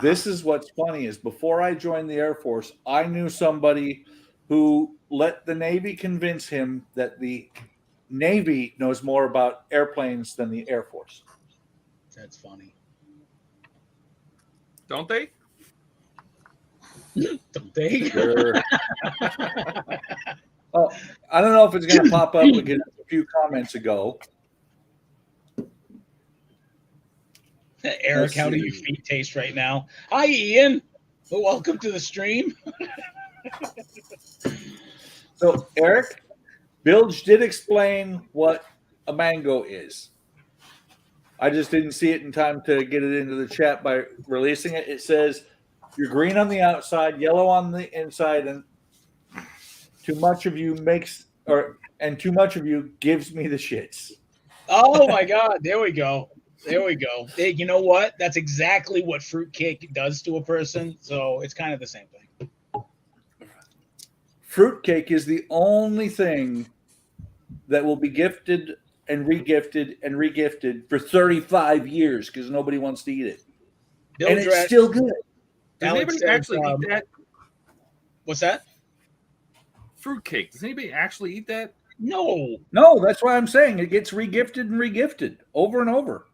this is what's funny is before I joined the Air Force, I knew somebody who let the Navy convince him that the Navy knows more about airplanes than the Air Force. That's funny. Don't they? Don't they? Sure. Oh, I don't know if it's going to pop up because a few comments ago. Eric, how do your feet taste right now? Hi, Ian. Well, welcome to the stream. So, Eric, Bilge did explain what a mango is. I just didn't see it in time to get it into the chat by releasing it. It says you're green on the outside, yellow on the inside, and too much of you too much of you gives me the shits. Oh my God! There we go. There we go. Hey, you know what? That's exactly what fruitcake does to a person. So it's kind of the same thing. fruitcake is the only thing that will be gifted and regifted and regifted for 35 years because nobody wants to eat it. Bill And it's Dredd- still good. Does Alex anybody says, actually eat that? What's that? Fruitcake. Does anybody actually eat that? No. No, that's why I'm saying it gets regifted and regifted over and over.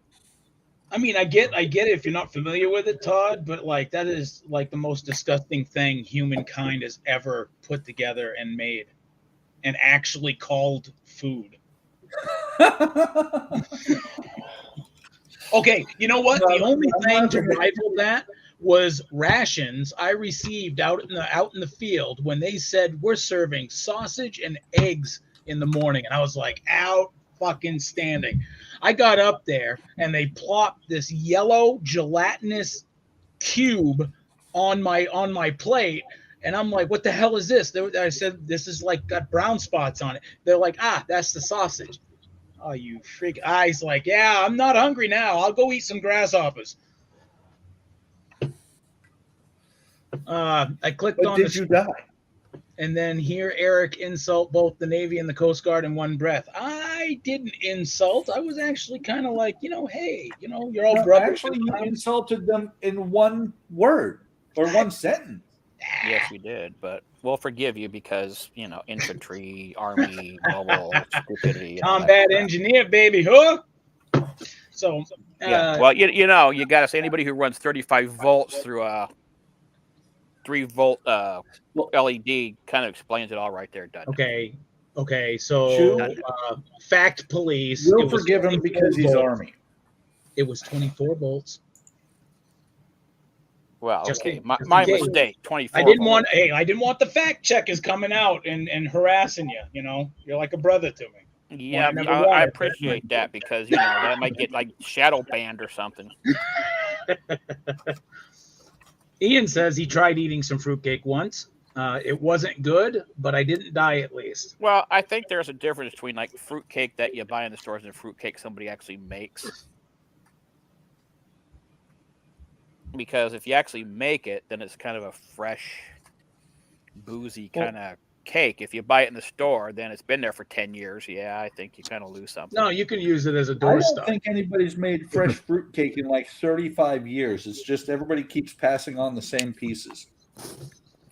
I mean, I get it if you're not familiar with it, Todd, but like that is like the most disgusting thing humankind has ever put together and made and actually called food. Okay, you know what? The only thing to rival that was rations I received out in the field when they said we're serving sausage and eggs in the morning, and I was like, out fucking standing. I got up there and they plopped this yellow gelatinous cube on my plate, and I'm like, what the hell is this? I said, this is like got brown spots on it. They're like, that's the sausage. Oh, you freak. I's like, yeah, I'm not hungry now. I'll go eat some grasshoppers. I clicked But on did you die? and then hear Eric insult both the Navy and the Coast Guard in one breath. I didn't insult. I was actually kind of like, hey, you're all brothers. Actually, you insulted them in one word or one sentence. Yes, you did, but we'll forgive you because infantry, army, mobile, stupidity, and all that Combat crap. engineer, baby, huh? So Yeah, well, you got to say anybody who runs 35 volts through a 3-volt LED kind of explains it all right there, doesn't it? Okay. So Chew. fact police. We'll it was forgive him 24 because he's volts. Army. It was 24 volts. Well, Just okay, in- my just in case. mistake. 24. I didn't volts. I didn't want the fact checkers coming out and harassing you. You're like a brother to me. Yeah, I never I wanted. appreciate that because that might get like shadow banned or something. Ian says he tried eating some fruitcake once. It wasn't good, but I didn't die at least. Well, I think there's a difference between like fruitcake that you buy in the stores and fruitcake somebody actually makes. Because if you actually make it, then it's kind of a fresh, boozy kind of cake. If you buy it in the store, then it's been there for 10 years. Yeah, I think you kind of lose something. No, you can use it as a I door don't stop. think anybody's made fresh fruitcake in like 35 years. It's just everybody keeps passing on the same pieces.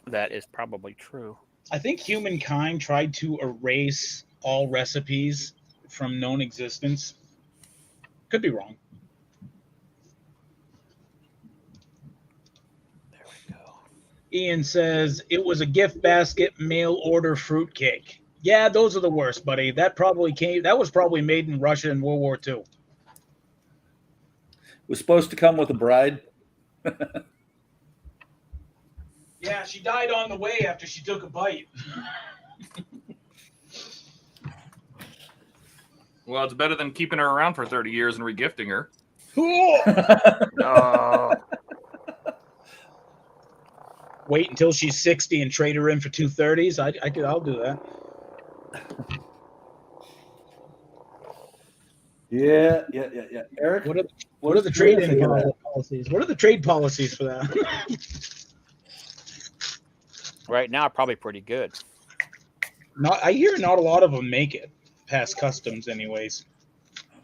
That is probably true. I think humankind tried to erase all recipes from known existence. Could be wrong. There we go. Ian says it was a gift basket mail order fruitcake. Yeah, those are the worst, buddy. That was probably made in Russia in World War II. Was supposed to come with a bride. Yeah, she died on the way after she took a bite. Well, it's better than keeping her around for 30 years and regifting her. Wait until she's 60 and trade her in for 230s. I'll do that. Yeah. Eric, What are the trade-in policies? What are the trade policies for that? Right now, probably pretty good. I hear not a lot of them make it past customs, anyways.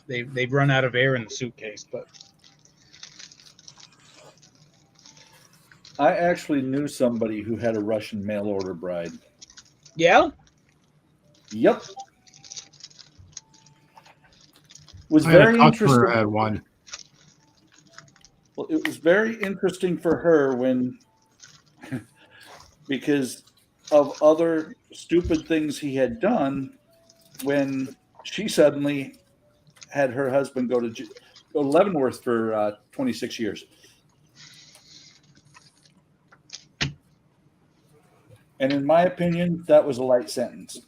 They've run out of air in the suitcase, but I actually knew somebody who had a Russian mail order bride. yeah. Yep. Was I had very a customer interesting. had one. Well, it was very interesting for her when, because of other stupid things he had done, when she suddenly had her husband go to Leavenworth for 26 years. And in my opinion, that was a light sentence.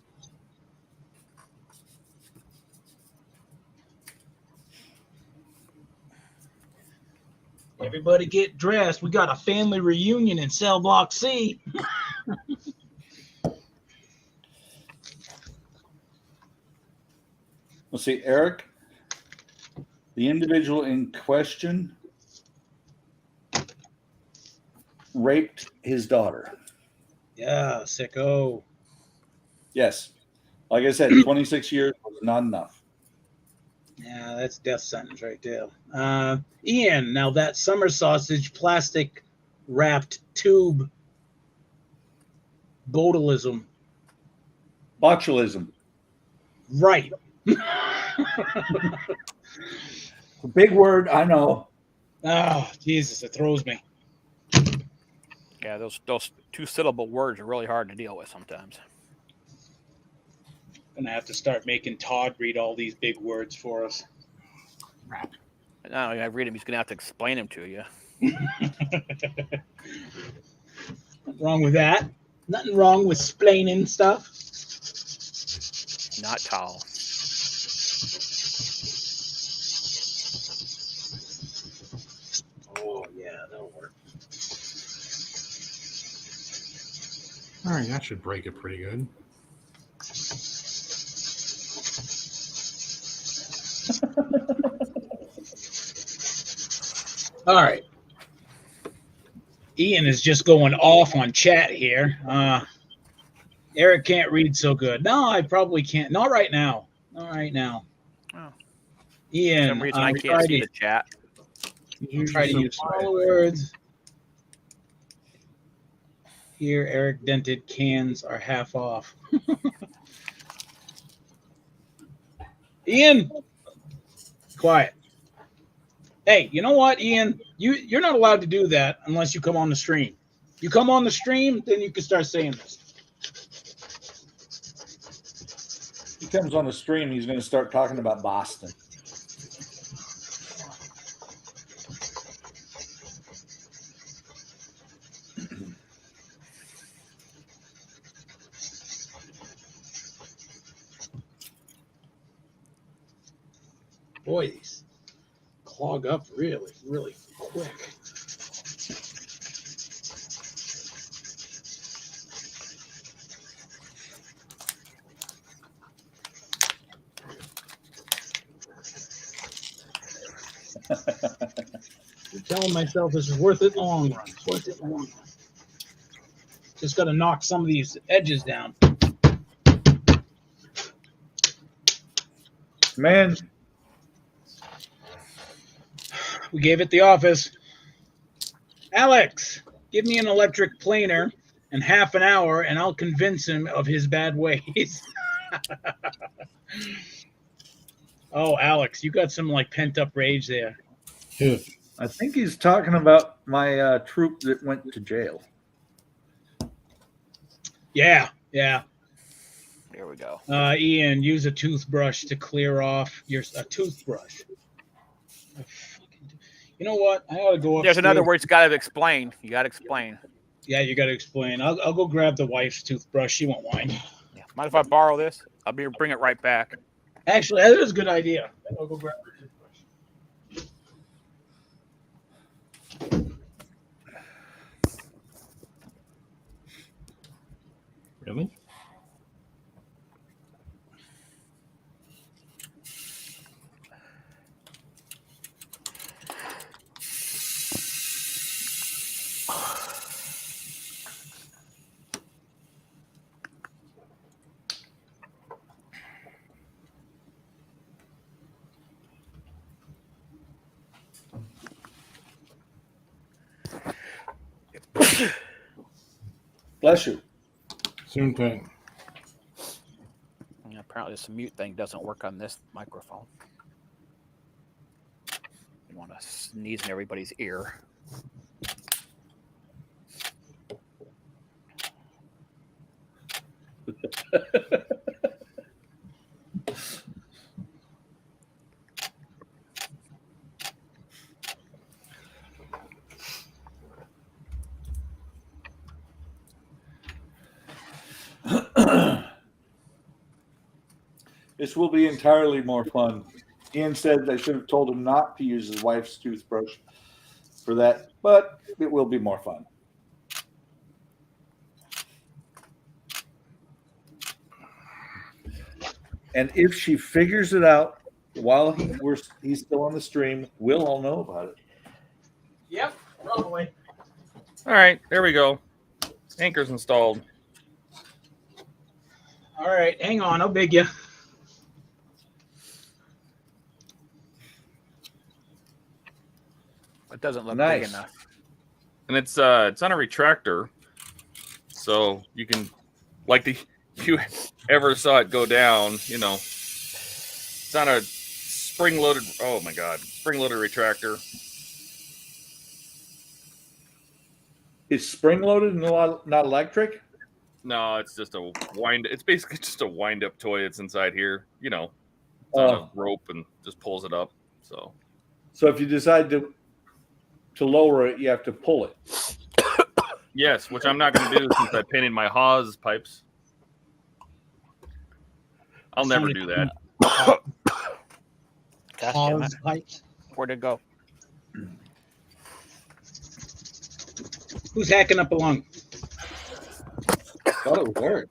Everybody get dressed. We got a family reunion in Cell Block C. Let's see, Eric, the individual in question raped his daughter. Yeah, sicko. Yes. Like I said, 26 years was not enough. Yeah, that's death sentence right there. Ian, now that summer sausage plastic wrapped tube botulism. Botulism. Right. A big word, I know. Oh, Jesus, it throws me. Yeah, those 2-syllable words are really hard to deal with sometimes. Gonna have to start making Todd read all these big words for us. No, I read him. He's gonna have to explain them to you. Nothing wrong with that. Nothing wrong with splaining stuff. Not tall. Oh yeah, that'll work. All right, that should break it pretty good. All right. Ian is just going off on chat here. Eric can't read so good. No, I probably can't. Not right now. Not right now. Oh. Ian, For some reason I can't see the chat. Try to use smaller words. Here, Eric dented cans are half off. Ian, quiet. Hey, you know what, Ian? You're not allowed to do that unless you come on the stream. You come on the stream, then you can start saying this. He comes on the stream, he's going to start talking about Boston. Boy, these clog up really, really quick. I'm telling myself this is worth it in the long run. It's worth it in the long run. Just got to knock some of these edges down. Man, we gave it the office. Alex, give me an electric planer in half an hour, and I'll convince him of his bad ways. Oh, Alex, you got some like pent up rage there. Yeah. I think he's talking about my troop that went to jail. Yeah, yeah. There we go. Ian, use a toothbrush to clear off a toothbrush. You know what? I ought to go upstairs. There's another word you got to explain. You got to explain. Yeah, you got to explain. I'll go grab the wife's toothbrush. She won't mind. Yeah. Mind if I borrow this? I'll bring it right back. Actually, that is a good idea. I'll go grab her toothbrush. Really? Bless you. Soon thing. Yeah, apparently this mute thing doesn't work on this microphone. You want to sneeze in everybody's ear. This will be entirely more fun. Ian said I should have told him not to use his wife's toothbrush for that, but it will be more fun. And if she figures it out while he's still on the stream, we'll all know about it. Yep, probably. All right, there we go. Anchor's installed. All right, hang on. I'll big you. It doesn't look Nice. big enough. And it's on a retractor, so you can, you ever saw it go down, you know. It's on a spring-loaded. Oh my God, spring-loaded retractor. Is spring loaded and not electric? No, it's just a wind. It's basically just a wind-up toy that's inside here. You know, it's on a rope and just pulls it up. So if you decide to lower it, you have to pull it. yes, which I'm not going to do since I painted my hawse pipes. I'll never do that. Gosh, damn it. Pipes. Where'd it go? Who's hacking up a lung? Thought it was Eric.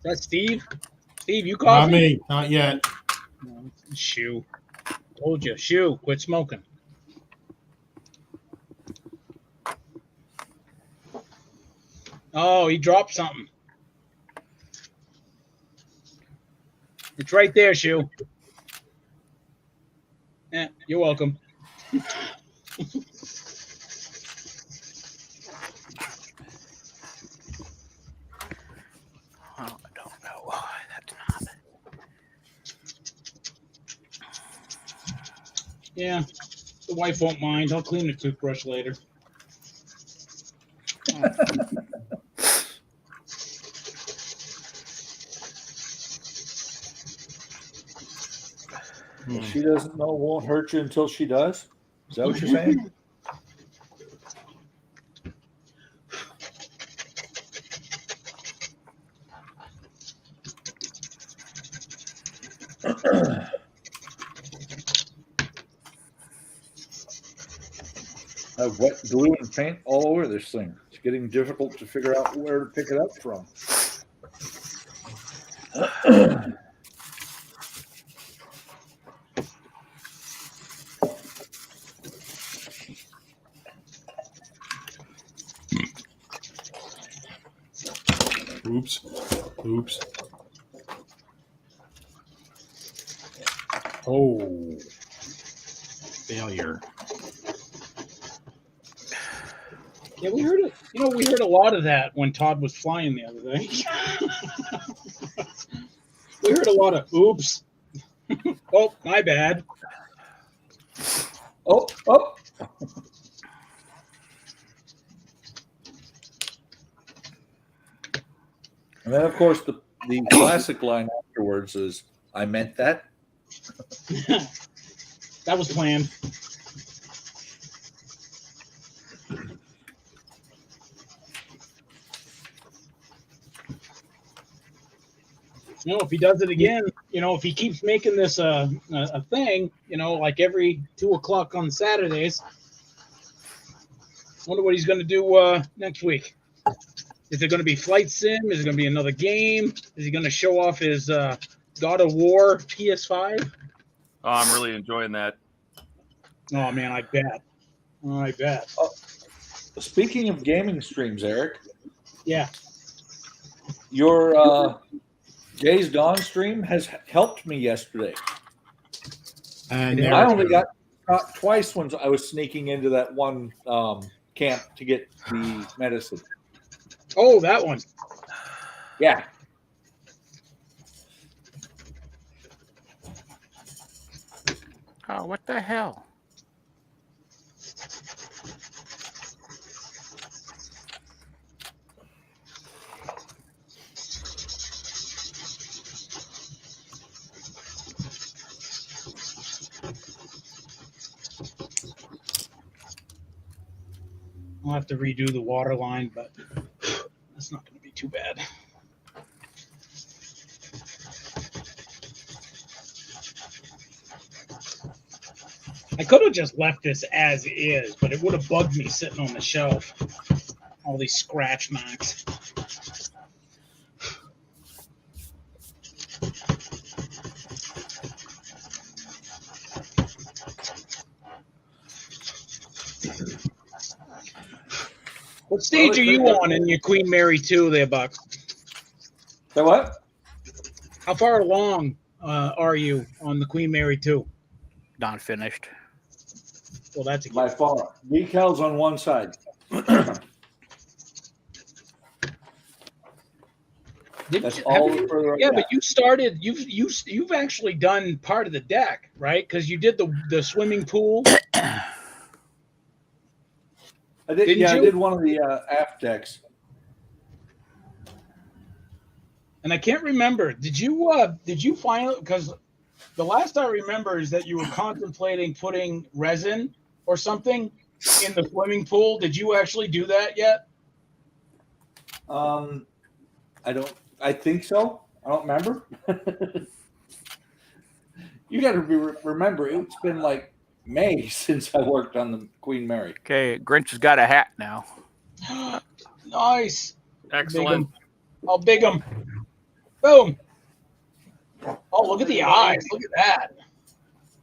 That's Steve. Steve, you Not coughing? me. Not yet. No, Shoe. Told you. Shoe. Quit smoking. Oh, he dropped something. It's right there, Shoe. Yeah, you're welcome. Oh, I don't know why that's not. Yeah, the wife won't mind. I'll clean the toothbrush later. If she doesn't know, it won't hurt you until she does. Is that what you're saying? I have wet glue and paint all over this thing. It's getting difficult to figure out where to pick it up from. Oops. Oops. Oh. Failure. Yeah, we heard it. You know, we heard a lot of that when Todd was flying the other day. We heard a lot of oops. Oh, my bad. Oh. And then, of course, the classic line afterwards is, I meant that. That was planned. You know, if he does it again, you know, if he keeps making this a thing, you know, like every 2 o'clock on Saturdays, wonder what he's going to do next week. Is it going to be Flight Sim? Is it going to be another game? Is he going to show off his God of War PS5? Oh, I'm really enjoying that. Oh, man, I bet. Oh, I bet. Speaking of gaming streams, Eric, Yeah. your Jay's Dawn stream has helped me yesterday. And Yeah, I only got caught twice when I was sneaking into that one camp to get the medicine. Oh, that one. Yeah. Oh, what the hell? I'll have to redo the water line, but that's not going to be too bad. I could have just left this as is, but it would have bugged me sitting on the shelf. All these scratch marks. What stage are you on in your Queen Mary 2 there, Buck? So what? How far along are you on the Queen Mary 2? Not finished. Well, that's a By far. Decals on one side. That's all the further I yeah, got. but you started. You've actually done part of the deck, right? Because you did the swimming pool. I did. Didn't Yeah, you? I did one of the aft decks. And I can't remember. Did you finally? Because the last I remember is that you were contemplating putting resin or something in the swimming pool. Did you actually do that yet? I don't. I think so. I don't remember. You got to remember. It's been like May since I worked on the Queen Mary. Okay, Grinch has got a hat now. Nice. Excellent. I'll big 'em. Boom. Oh, look at the eyes. Look at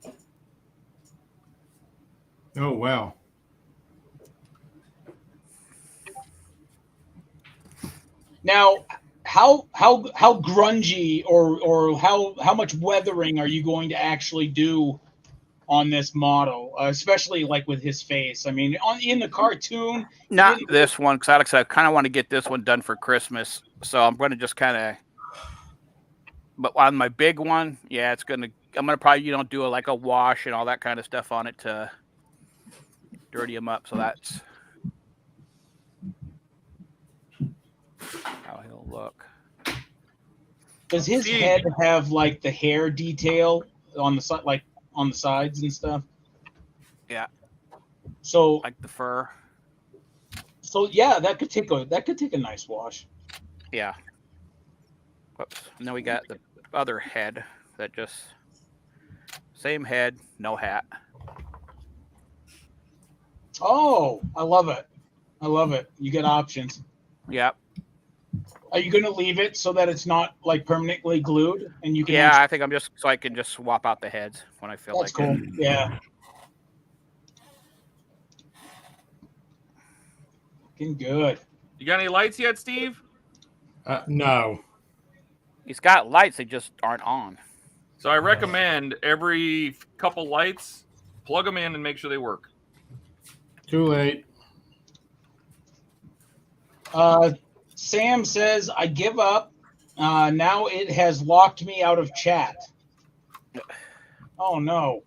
that. Oh wow. Now, how grungy or how much weathering are you going to actually do on this model, especially like with his face? I mean, in the cartoon, Not this one, because Alex, I kind of want to get this one done for Christmas, so I'm going to just kind of. But on my big one, yeah, I'm gonna probably do like a wash and all that kind of stuff on it to dirty him up. So that's how he'll look. Does his head have like the hair detail on the side, like on the sides and stuff? Yeah. So like the fur. So yeah, that could take a nice wash. Yeah. Whoops. And then we got the other head that just same head, no hat. Oh, I love it. I love it. You get options. Yep. Are you going to leave it so that it's not like permanently glued and you can? Yeah, I think I'm just so I can just swap out the heads when I feel That's like cool. it. Yeah. Looking good. You got any lights yet, Steve? No. He's got lights, they just aren't on. So I recommend every couple lights, plug them in and make sure they work. Too late. Sam says, I give up. Now it has locked me out of chat. Oh, no.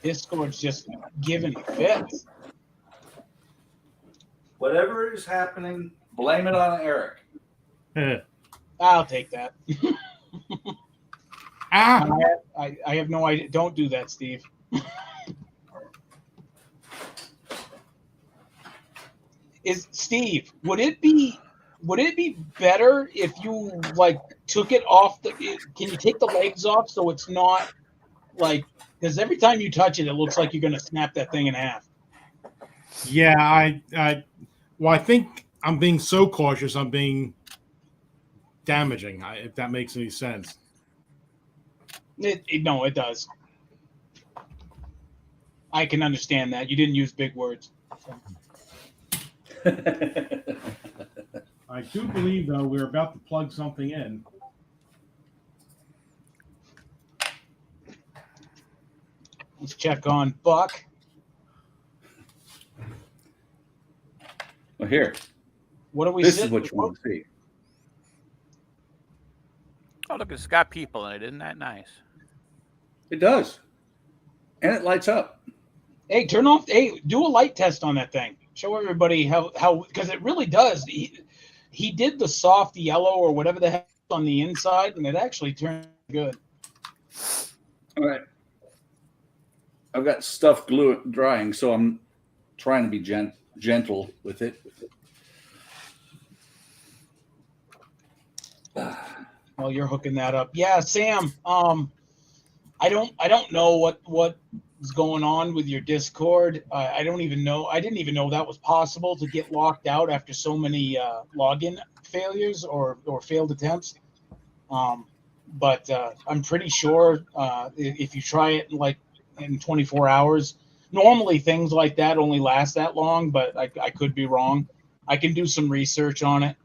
Discord's just giving fits. Whatever is happening, blame it on Eric. I'll take that. Ah! I have no idea. Don't do that, Steve. Steve, would it be better if you like took it off can you take the legs off so it's not like, because every time you touch it, it looks like you're going to snap that thing in half. Yeah, I think I'm being so cautious. I'm being damaging, if that makes any sense. No, it does. I can understand that. You didn't use big words. So. I do believe, though, we're about to plug something in. Let's check on Buck. Well, here. What do we? This is what you want to see. Oh, look, it's got people in it. Isn't that nice? It does, and it lights up. Hey, turn off. Hey, do a light test on that thing. Show everybody how because it really does. He did the soft yellow or whatever the heck on the inside, and it actually turned good. All right. I've got stuff drying, so I'm trying to be gentle with it. While you're hooking that up, yeah, Sam. I don't know what is going on with your Discord. I don't even know. I didn't even know that was possible to get locked out after so many login failures or failed attempts. But I'm pretty sure if you try it in 24 hours, normally things like that only last that long. But I could be wrong. I can do some research on it.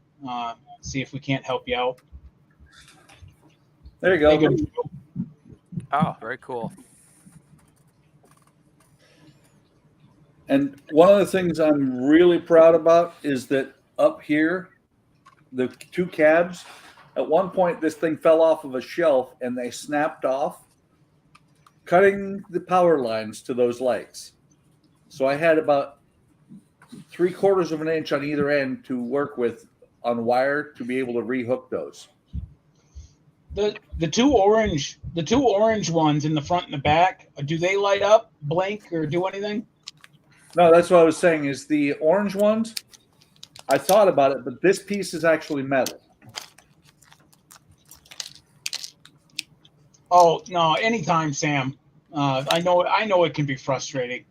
see if we can't help you out. There you go. Hey, good. Oh, very cool. And one of the things I'm really proud about is that up here, the two cabs, at one point this thing fell off of a shelf and they snapped off, cutting the power lines to those lights. So I had about 3/4 of an inch on either end to work with on wire to be able to rehook those. The two orange ones in the front and the back, do they light up, blink, or do anything? No, that's what I was saying is the orange ones, I thought about it, but this piece is actually metal. Oh no, anytime, Sam. I know it can be frustrating.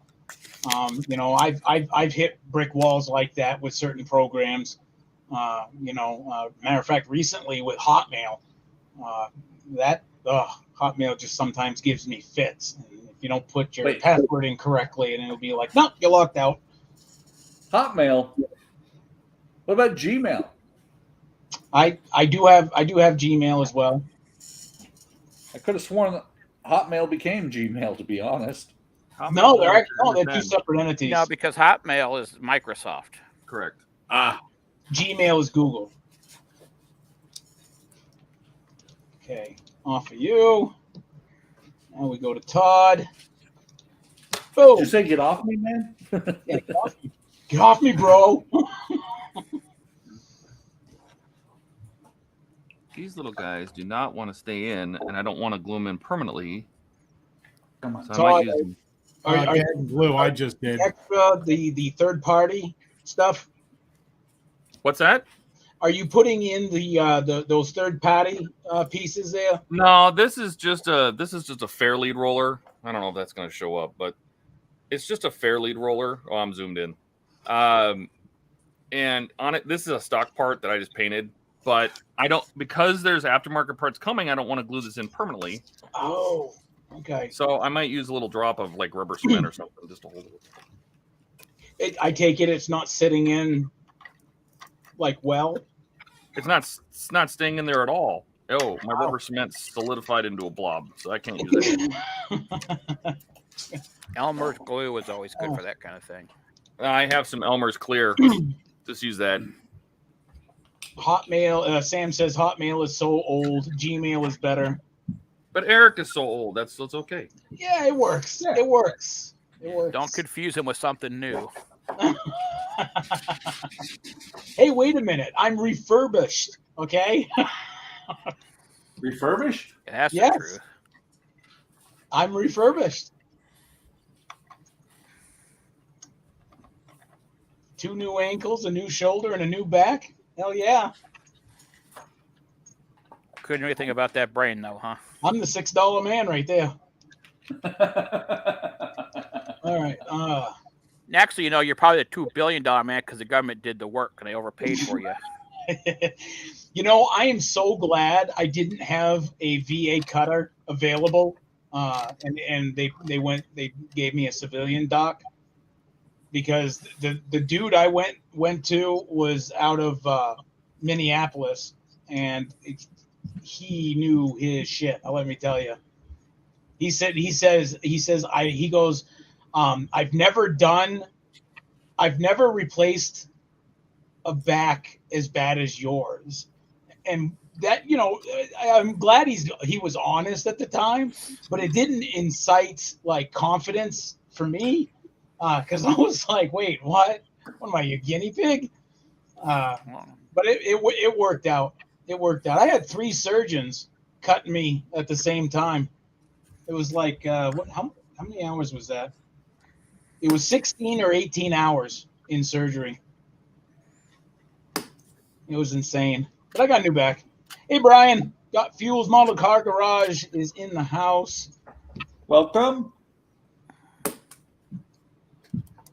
You know, I've hit brick walls like that with certain programs. You know, matter of fact, recently with Hotmail, Hotmail just sometimes gives me fits. And if you don't put your password in correctly, and it'll be like, nope, you're locked out. Hotmail. What about Gmail? I do have Gmail as well. I could have sworn that Hotmail became Gmail, to be honest. No, they're two separate entities. No, because Hotmail is Microsoft. Correct. Gmail is Google. Okay, off of you. Now we go to Todd. Boom. Did you say get off me, man? Yeah, get off me, bro. These little guys do not want to stay in, and I don't want to glue them in permanently. Come on. So I might use them. Are glue, I just did. Extra the third party stuff. What's that? Are you putting in the those third party pieces there? No, this is just a fair lead roller. I don't know if that's going to show up, but it's just a fair lead roller. Oh, I'm zoomed in. And on it, this is a stock part that I just painted, but I don't, because there's aftermarket parts coming, I don't want to glue this in permanently. Oh, okay. So I might use a little drop of like rubber cement or something just to hold it. I take it it's not sitting in like well. It's not staying in there at all. Oh, my rubber cement's solidified into a blob, so I can't use it. Elmer's glue is always good for that kind of thing. I have some Elmer's clear. Just use that. Hotmail. Sam says Hotmail is so old. Gmail is better. But Eric is so old. That's okay. Yeah, it works. Yeah. It works. It works. Don't confuse him with something new. Hey, wait a minute. I'm refurbished. Okay. Refurbished? That's yes. the truth. I'm refurbished. 2 new ankles, a new shoulder, and a new back. Hell yeah. Couldn't do anything about that brain, though, huh? I'm the $6 man right there. All right. Next, you know, you're probably the $2 billion man because the government did the work and they overpaid for you. You know, I am so glad I didn't have a VA cutter available, and they gave me a civilian doc, because the dude I went to was out of Minneapolis, and he knew his shit. Let me tell you. He says I've never replaced a back as bad as yours. And that, you know, I'm glad he was honest at the time, but it didn't incite like confidence for me. Cause I was like, wait, what am I, a guinea pig? But it worked out. It worked out. I had 3 surgeons cutting me at the same time. It was like, how many hours was that? It was 16 or 18 hours in surgery. It was insane. But I got a new back. Hey, Brian, got Fuels Model Car Garage is in the house. Welcome.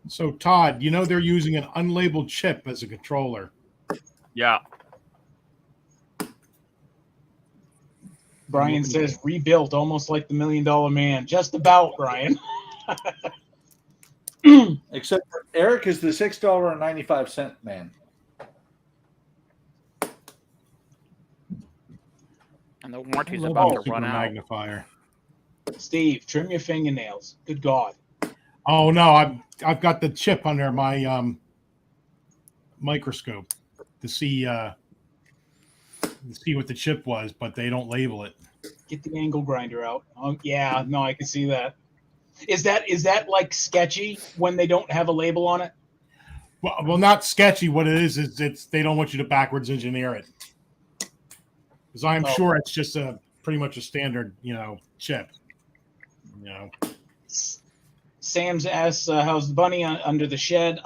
So, Todd, you know they're using an unlabeled chip as a controller. Yeah. Brian says rebuilt, almost like the $1 Million Man. Just about, Brian. Except for Eric is the $6.95 man. And the warranty's I love about that to run super out. magnifier. Steve, trim your fingernails. Good God. Oh no, I've got the chip under my microscope to see what the chip was, but they don't label it. Get the angle grinder out. Oh yeah, no, I can see that. Is that like sketchy when they don't have a label on it? Well, not sketchy. What it is it's they don't want you to backwards engineer it, because I'm sure it's just a pretty much a standard, chip. Sam's asks, how's the bunny under the shed?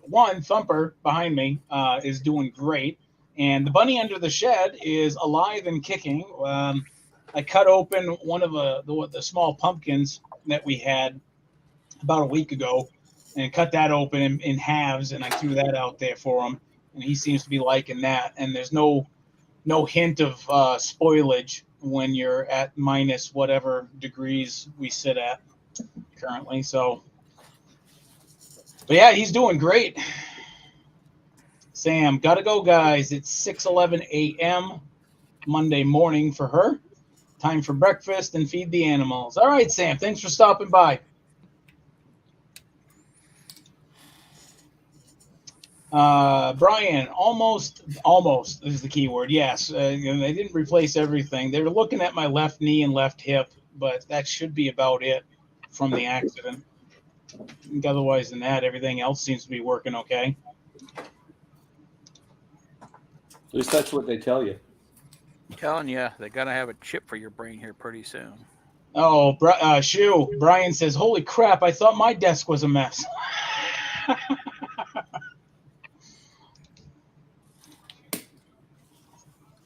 One Thumper behind me is doing great, and the bunny under the shed is alive and kicking. I cut open one of the small pumpkins that we had about a week ago, and cut that open in halves, and I threw that out there for him, and he seems to be liking that. And there's no hint of spoilage when you're at minus whatever degrees we sit at currently. So, but yeah, he's doing great. Sam, gotta go, guys. It's 6:11 a.m. Monday morning for her. Time for breakfast and feed the animals. All right, Sam, thanks for stopping by. Brian, almost is the key word. Yes, they didn't replace everything. They're looking at my left knee and left hip, but that should be about it from the accident. Otherwise than that, everything else seems to be working okay. At least that's what they tell you. I'm telling you, they're gonna have a chip for your brain here pretty soon. Oh, Shu, Brian says, holy crap, I thought my desk was a mess.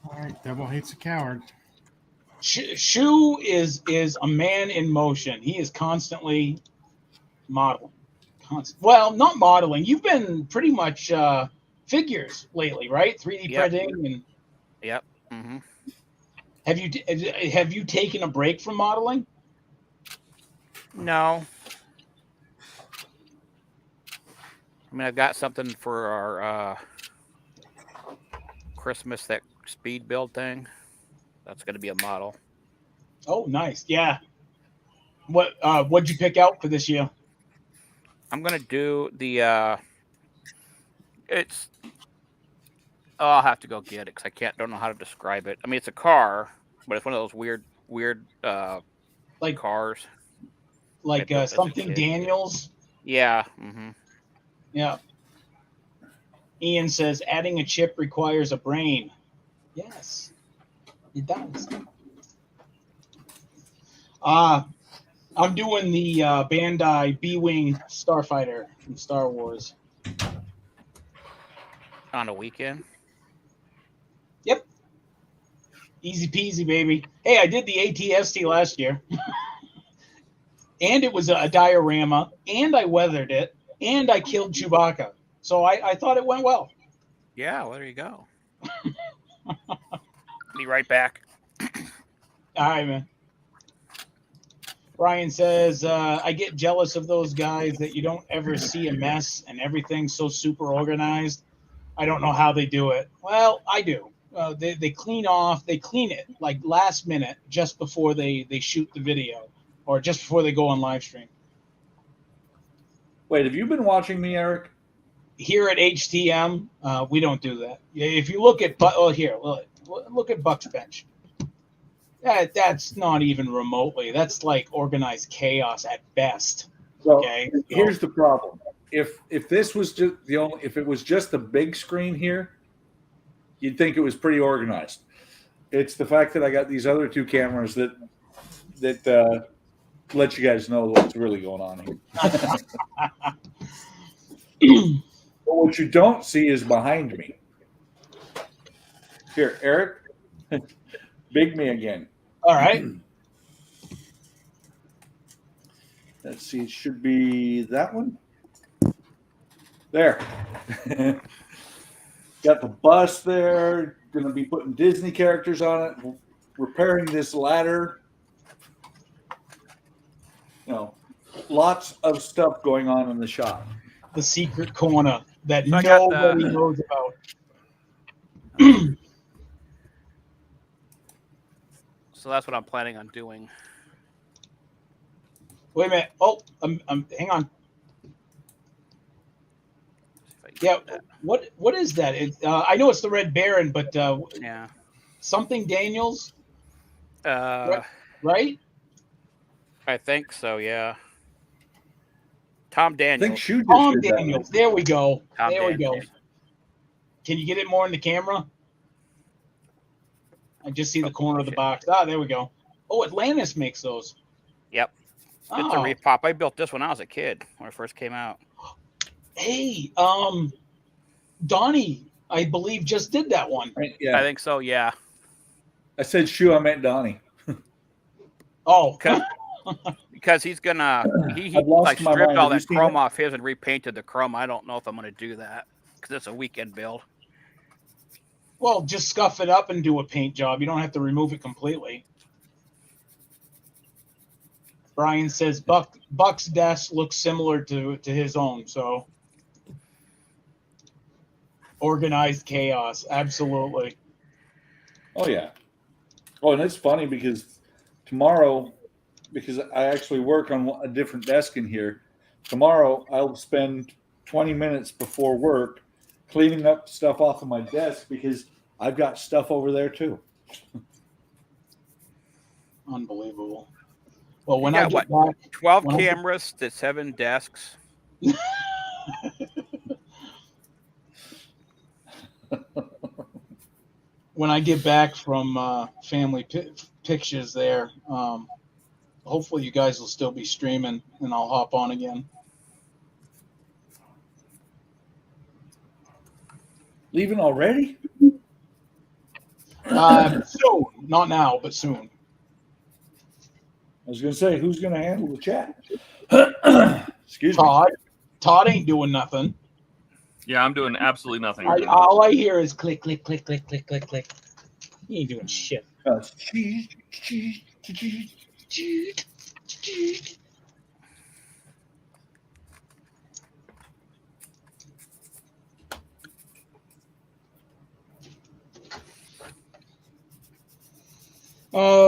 All right, devil hates a coward. Shu is a man in motion. He is constantly modeling. Well, not modeling. You've been pretty much figures lately, right? 3D printing and. Yep. Mm-hmm. Have you taken a break from modeling? No. I mean, I've got something for our Christmas, that speed build thing. That's going to be a model. Oh, nice. Yeah. What'd you pick out for this year? I'm going to do the I'll have to go get it because don't know how to describe it. I mean, it's a car, but it's one of those weird like cars. Like something Daniels? Yeah. Mm-hmm. Yeah. Ian says, adding a chip requires a brain. Yes, it does. I'm doing the Bandai B-Wing Starfighter from Star Wars. On a weekend? Yep. Easy peasy, baby. Hey, I did the ATST last year. And it was a diorama, and I weathered it, and I killed Chewbacca. So I thought it went well. Yeah, well, there you go. Be right back. All right, man. Brian says, I get jealous of those guys that you don't ever see a mess and everything's so super organized. I don't know how they do it. Well, I do. They clean it like last minute just before they shoot the video or just before they go on live stream. Wait, have you been watching me, Eric? Here at HTM, we don't do that. If you look at look at Buck's bench. That's not even remotely. That's like organized chaos at best. So okay. Here's the problem. If this was just if it was just the big screen here, you'd think it was pretty organized. It's the fact that I got these other two cameras that let you guys know what's really going on here. But what you don't see is behind me. Here, Eric, big me again. All right. Let's see. It should be that one. There. Got the bus there. Going to be putting Disney characters on it. Repairing this ladder. Lots of stuff going on in the shop. The secret corner that So nobody knows about. So that's what I'm planning on doing. Wait a minute. Oh, hang on. Yeah, what is that? I know it's the Red Baron, but Yeah. something Daniels, right? I think so. Yeah. Tom I think Daniels. SCHUH just Tom did that Daniels. one. There we go. Tom There we go. Daniels. Can you get it more in the camera? I just see the corner of the box. Ah, there we go. Oh, Atlantis makes those. Yep. It's a Oh, repop. I built this when I was a kid when it first came out. hey, Donnie, I believe just did that one. Right, yeah. I think so. Yeah. I said SCHUH, I meant Donnie. Oh, Because he's gonna he I've lost like my stripped mind. all Have you that seen chrome it? off his and repainted the chrome. I don't know if I'm gonna do that because it's a weekend build. well, just scuff it up and do a paint job. You don't have to remove it completely. Brian says Buck's desk looks similar to his own, so organized chaos, absolutely. Oh yeah. Oh, and it's funny because tomorrow, because I actually work on a different desk in here, tomorrow I'll spend 20 minutes before work cleaning up stuff off of my desk because I've got stuff over there too. Unbelievable. Well, when You I got get what, back, 12 when I get- cameras to 7 desks. when I get back from family pictures there, hopefully you guys will still be streaming and I'll hop on again. Leaving already? Soon, not now, but soon. I was going to say, who's going to handle the chat? Excuse me. Todd ain't doing nothing. Yeah, I'm doing absolutely nothing. Right now. All I hear is click, click, click, click, click, click, click. He ain't doing shit.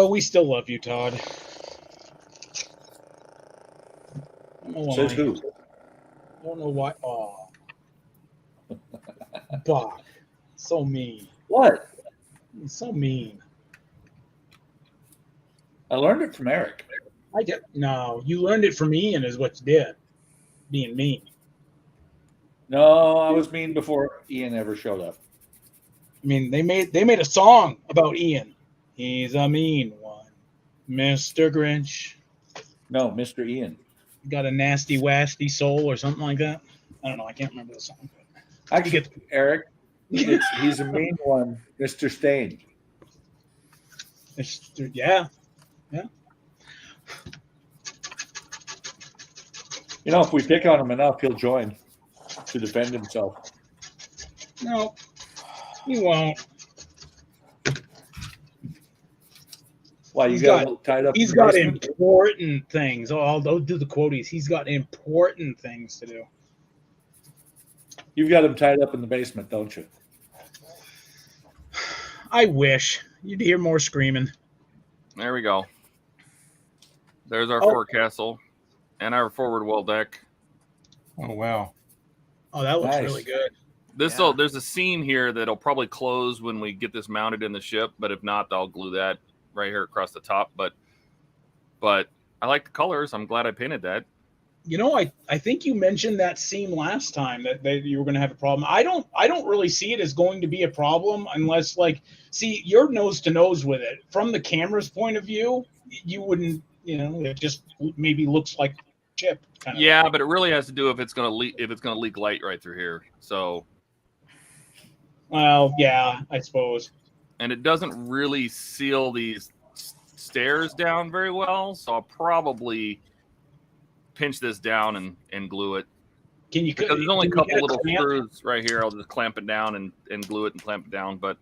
We still love you, Todd. I don't know why. Says who? I don't know why. Oh, Buck, so mean. What? He's so mean. I learned it from Eric. I did. No, you learned it from Ian, is what you did. Being mean. No, I was mean before Ian ever showed up. I mean, they made a song about Ian. He's a mean one, Mr. Grinch. No, Mr. Ian. Got a nasty, wasty soul or something like that. I don't know. I can't remember the song. Actually, Eric, he's a mean one, Mr. Stain. Yeah. You know, if we pick on him enough, he'll join to defend himself. No, he won't. Why, you He's got got- him tied up? He's in the got basement? important things. Oh, I'll do the quoties. He's got important things to do. You've got him tied up in the basement, don't you? I wish you'd hear more screaming. There we go. There's our Oh. forecastle and our forward wall deck. Oh wow. Oh, that looks Nice. really good. There's a seam here that'll probably close when we get this mounted in the ship, but if not, I'll glue that right here across the top. But I like the colors. I'm glad I painted that. You know, I think you mentioned that seam last time that you were going to have a problem. I don't really see it as going to be a problem unless, like, see, you're nose to nose with it. From the camera's point of view, you wouldn't, it just maybe looks like chip. Kind of. Yeah, but it really has to do if it's gonna leak light right through here. So, Well, yeah, I suppose. and it doesn't really seal these stairs down very well. So I'll probably pinch this down and glue it. Can you? Because there's only a can you couple get little clamp? screws right here. I'll just clamp it down and glue it and clamp it down. But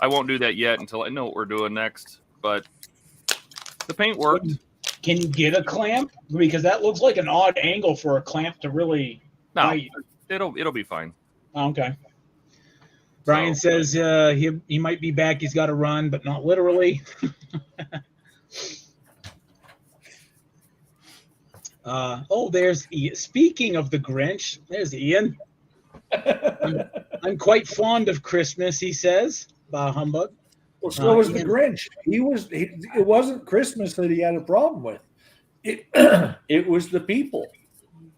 I won't do that yet until I know what we're doing next. But the paint worked. Can you get a clamp? Because that looks like an odd angle for a clamp to really. No, bite. it'll be fine. Okay. Brian So- says he might be back. He's got to run, but not literally. There's Ian. Speaking of the Grinch, there's Ian. I'm quite fond of Christmas, he says. Bah humbug. Well, so was the Ian. Grinch. It wasn't Christmas that he had a problem with. It was the people.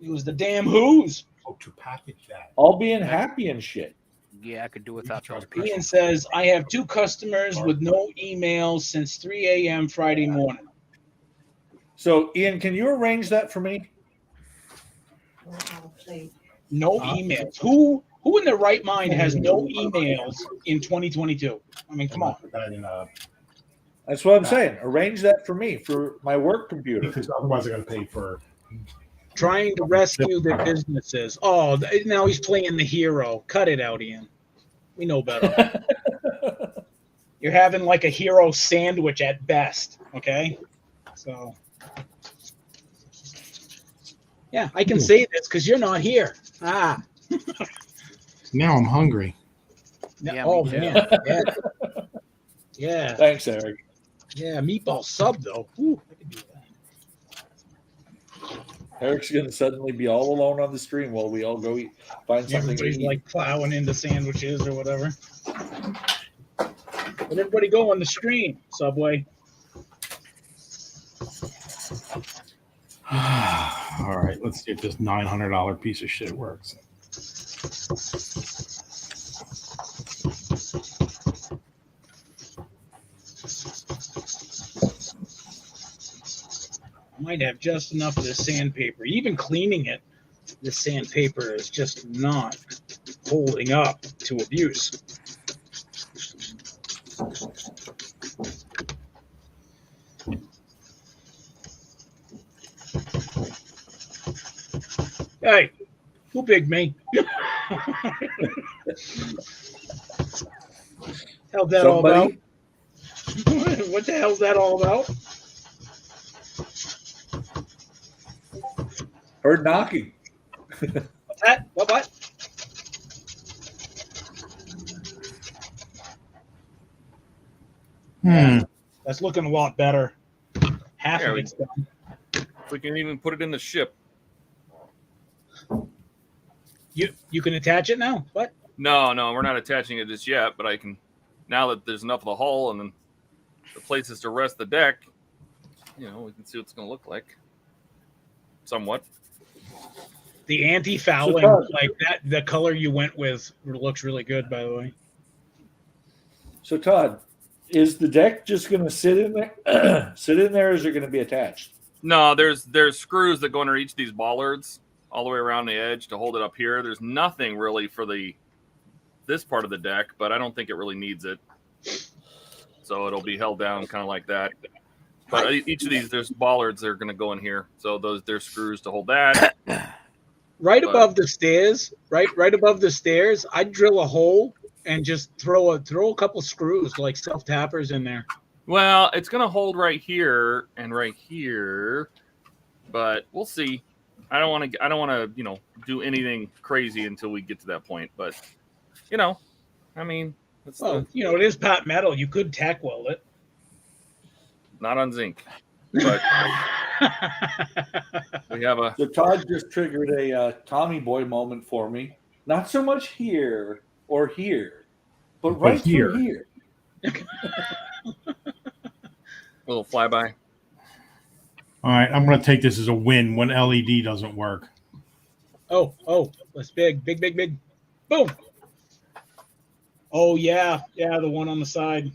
It was the damn Who's. Oh, to package that. All being happy and shit. Yeah, I could do without those people. Ian says, I have 2 customers with no emails since 3 a.m. Friday morning. So, Ian, can you arrange that for me? No emails. Who in their right mind has no emails in 2022? I mean, come on. That's what I'm saying. Arrange that for me for my work computer. Because otherwise, they're going to pay for. Trying to rescue their businesses. Oh, now he's playing the hero. Cut it out, Ian. We know better. You're having like a hero sandwich at best, okay? So, yeah, I can say this because you're not here. Ah. Now I'm hungry. Yeah, Oh, me too. man. Yeah. Yeah. Thanks, Eric. Yeah, meatball sub, though. Ooh, I could do that. Eric's going to suddenly be all alone on the stream while we all go find something to Everybody's eat. like plowing into sandwiches or whatever. Let everybody go on the stream, Subway. All right, let's see if this $900 piece of shit works. I might have just enough of this sandpaper. Even cleaning it, this sandpaper is just not holding up to abuse. Hey, who big me? How's that all about? What the hell's that all about? Heard knocking. What's that? What? That's looking a lot better. Half There of we it's done. We can even put it in the ship. You can attach it now? What? No, we're not attaching it just yet, but I can, now that there's enough of the hull and then the places to rest the deck, we can see what it's going to look like. Somewhat. The anti-fouling, like that, the color you went with looks really good, by the way. So, Todd, is the deck just going to sit in there? Or is it going to be attached? No, there's screws that go under each of these bollards all the way around the edge to hold it up here. There's nothing really for this part of the deck, but I don't think it really needs it. So it'll be held down kind of like that. But each of these, there's bollards that are going to go in here. So there's screws to hold that. Right above the stairs, right above the stairs, I'd drill a hole and just throw a couple screws like self-tappers in there. Well, it's going to hold right here and right here, but we'll see. I don't want to, do anything crazy until we get to that point. But, I mean, it is pot metal. You could tack weld it. Not on zinc. But we have a. So Todd just triggered a Tommy Boy moment for me. Not so much here or here, but right here. Through here. Little flyby. All right, I'm going to take this as a win when LED doesn't work. Oh, that's big. Boom. Oh, yeah, the one on the side.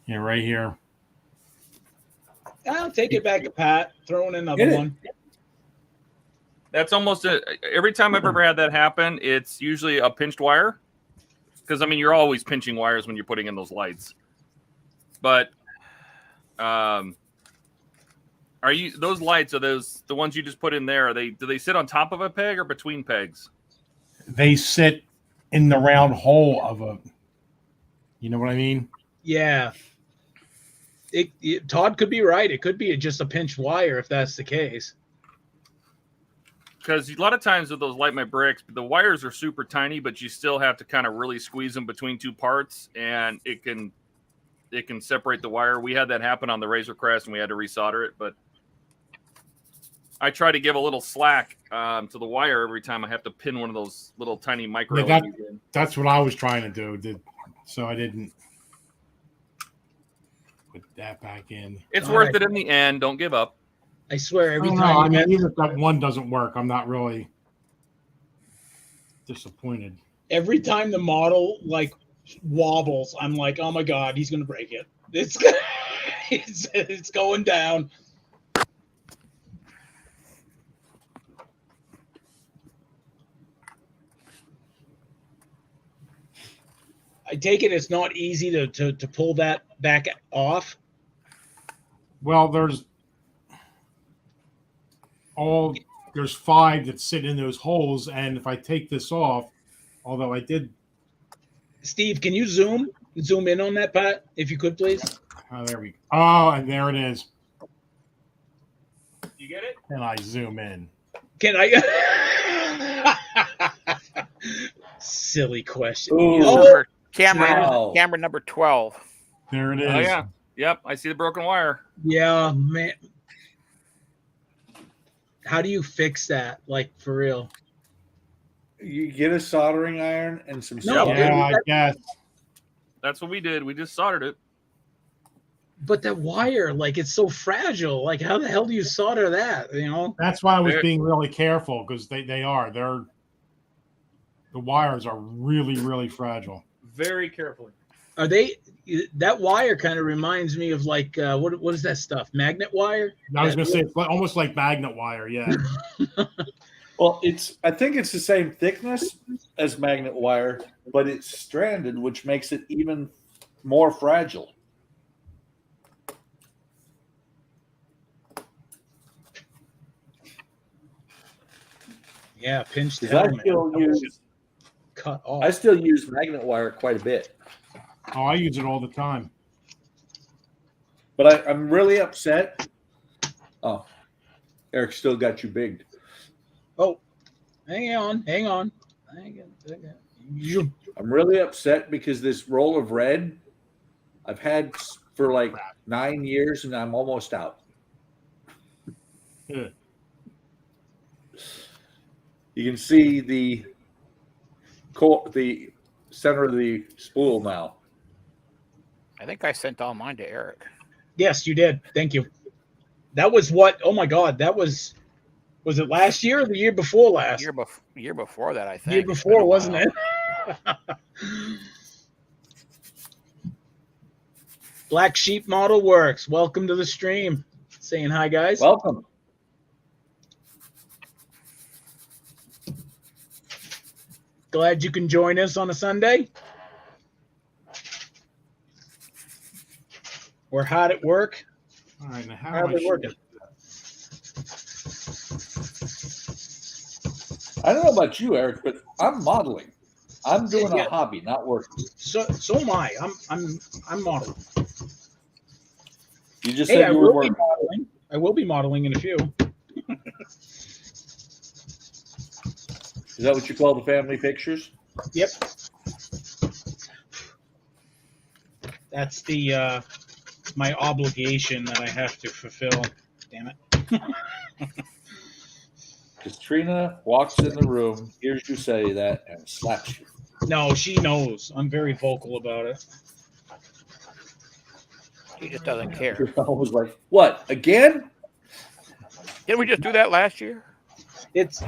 Yeah, right here. I'll take it back to Pat. Throw in another one. That's almost every time I've ever had that happen, it's usually a pinched wire. Because, you're always pinching wires when you're putting in those lights. But those lights, are those the ones you just put in there? Do they sit on top of a peg or between pegs? They sit in the round hole of a, you know what I mean? Yeah. Todd could be right. It could be just a pinched wire if that's the case. Because a lot of times with those Light My Bricks, the wires are super tiny, but you still have to kind of really squeeze them between two parts, and it can it can separate the wire. We had that happen on the Razor Crest, and we had to resolder it. But I try to give a little slack to the wire every time I have to pin one of those little tiny micro Yeah, LEDs in. that's what I was trying to do. So I didn't put that back in. It's worth it in the end. Don't give up. I swear, every I time. mean, even if that one doesn't work, I'm not really disappointed. Every time the model like wobbles, I'm like, oh my god, he's gonna break it. It's going down. I take it it's not easy to pull that back off. Well, there's 5 that sit in those holes, and if I take this off, although I did. Steve, can you zoom in on that part, if you could, please? Oh, there we go. Oh, and there it is. You get it? And I zoom in. Can I? Silly question. Ooh. Camera number 12. There it is. Oh yeah. Yep. I see the broken wire. Yeah, man. How do you fix that? Like, for real? You get a soldering iron and some No, stuff. Yeah, I guess. That's what we did. We just soldered it. But that wire, like, it's so fragile. Like, how the hell do you solder that? You know? That's why I was being really careful, because the wires are really, really fragile. Very carefully. Are they? That wire kind of reminds me of like what is that stuff? Magnet wire? I was going to say it's almost like magnet wire. Yeah. Well, I think it's the same thickness as magnet wire, but it's stranded, which makes it even more fragile. Yeah, pinched I helmet. Cut off. I still use magnet wire quite a bit. Oh, I use it all the time. But I'm really upset. Oh, Eric still got you bigged. Oh, hang on. I'm really upset because this roll of red I've had for like 9 years and I'm almost out. Yeah. You can see the center of the spool now. I think I sent all mine to Eric. Yes, you did. Thank you. That was what? Oh my God, that was it last year or the year before last? Year before that, I think. Year before, wasn't it? Black Sheep Model Works. Welcome to the stream. Saying hi, guys. Welcome. Glad you can join us on a Sunday. We're hot at work. All right, now How are they working? I don't know about you, Eric, but I'm modeling. I'm doing a hobby, not working. So am I. I'm modeling. You just Hey, said you were working. I will be modeling in a few. Is that what you call the family pictures? Yep. That's the my obligation that I have to fulfill. Damn it. Katrina walks in the room, hears you say that, and slaps you. No, she knows. I'm very vocal about it. He just doesn't care. I was like, "What again?" Didn't we just do that last year? It's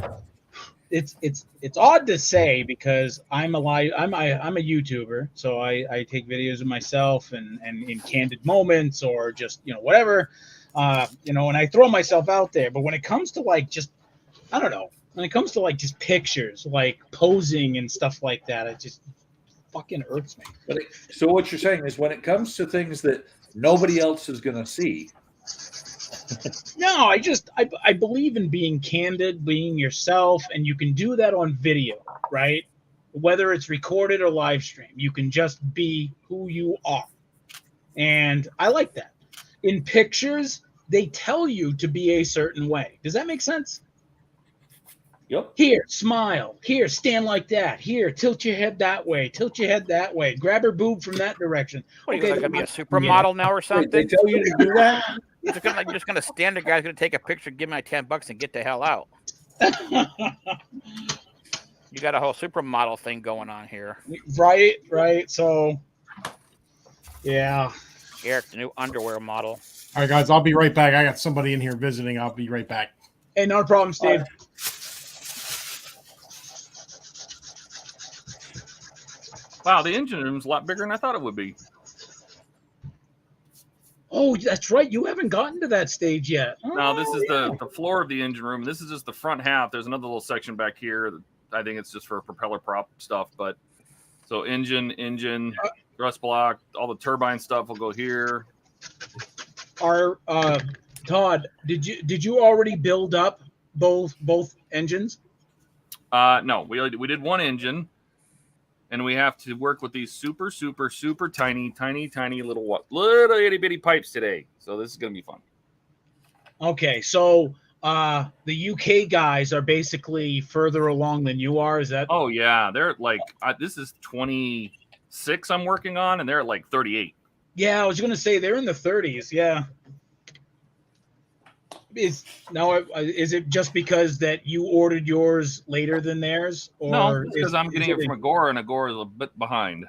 odd to say because I'm a YouTuber, so I take videos of myself and in candid moments or just whatever, and I throw myself out there. But when it comes to like just I don't know, when it comes to like just pictures, like posing and stuff like that, it just fucking irks me. So what you're saying is when it comes to things that nobody else is going to see. No, I believe in being candid, being yourself, and you can do that on video, right? Whether it's recorded or live stream, you can just be who you are. And I like that. In pictures, they tell you to be a certain way. Does that make sense? Yep. Here, smile. Here, stand like that. Here, tilt your head that way. Tilt your head that way. Grab her boob from that direction. What, Okay, are you going to be a supermodel now or Wait, something? they tell you to do that? You're just gonna stand there, guy's gonna take a picture, give me my $10 and get the hell out. You got a whole supermodel thing going on here. Right. So, yeah. Eric, the new underwear model. All right, guys, I'll be right back. I got somebody in here visiting. I'll be right back. Hey, no problem, Steve. Wow, the engine room's a lot bigger than I thought it would be. Oh, that's right. You haven't gotten to that stage yet. No, this is the floor of the engine room. This is just the front half. There's another little section back here. I think it's just for propeller prop stuff. But so engine, thrust block, all the turbine stuff will go here. Our Todd, did you already build up both engines? No, we did one engine, and we have to work with these super tiny little itty bitty pipes today. So this is gonna be fun. Okay, so the UK guys are basically further along than you are. Is that? Oh yeah, they're like this is 26 I'm working on, and they're at like 38. Yeah, I was gonna say they're in the 30s. Yeah. Is it just because that you ordered yours later than theirs, or no? Because I'm getting it from Agora, and Agora is a bit behind.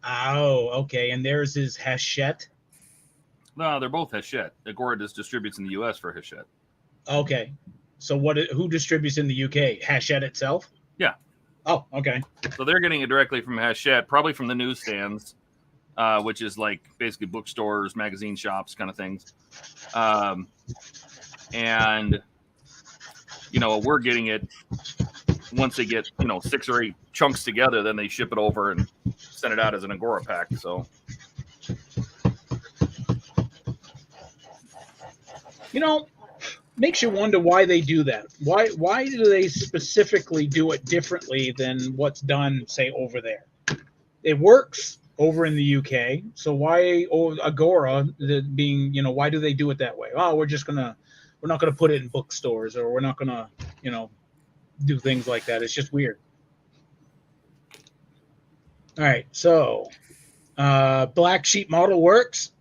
Oh, okay, and theirs is Hachette. No, they're both Hachette. Agora just distributes in the U.S. for Hachette. Okay, so who distributes in the UK? Hachette itself? Yeah. Oh, okay. So they're getting it directly from Hachette, probably from the newsstands, which is like basically bookstores, magazine shops, kind of things. And we're getting it once they get 6 or 8 chunks together, then they ship it over and send it out as an Agora pack. So makes you wonder why they do that. Why do they specifically do it differently than what's done, say, over there? It works over in the UK, so why Agora being why do they do it that way? Oh, we're not gonna put it in bookstores, or we're not gonna do things like that. It's just weird. All right, so Black Sheep Model Works.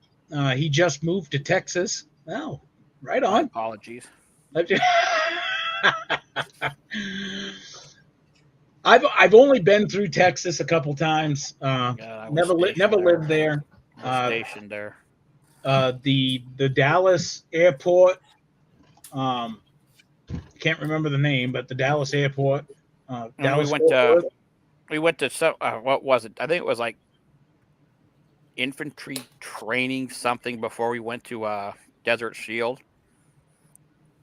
He just moved to Texas. Oh, right on. Apologies. I've only been through Texas a couple times. Never lived there. Stationed there. The Dallas airport. Can't remember the name, but the Dallas airport. Dallas we went to some. What was it? I think it was like infantry training something before we went to Desert Shield,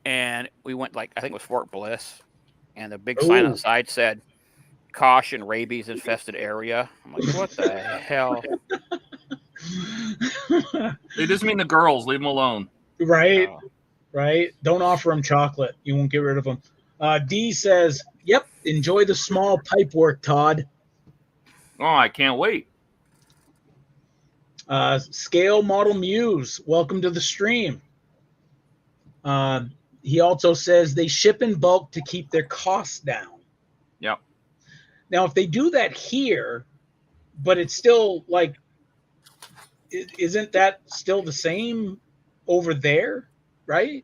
and we went I think it was Fort Bliss, and the big sign on the side said, "Caution, rabies infested area." I'm like, what the hell? they just mean the girls. Leave them alone. Right. Right. Don't offer them chocolate. You won't get rid of them. D says, "Yep. Enjoy the small pipe work, Todd." Oh, I can't wait. Scale Model Muse, welcome to the stream. He also says they ship in bulk to keep their costs down. Yep. Now, if they do that here, but it's still isn't that still the same over there, right?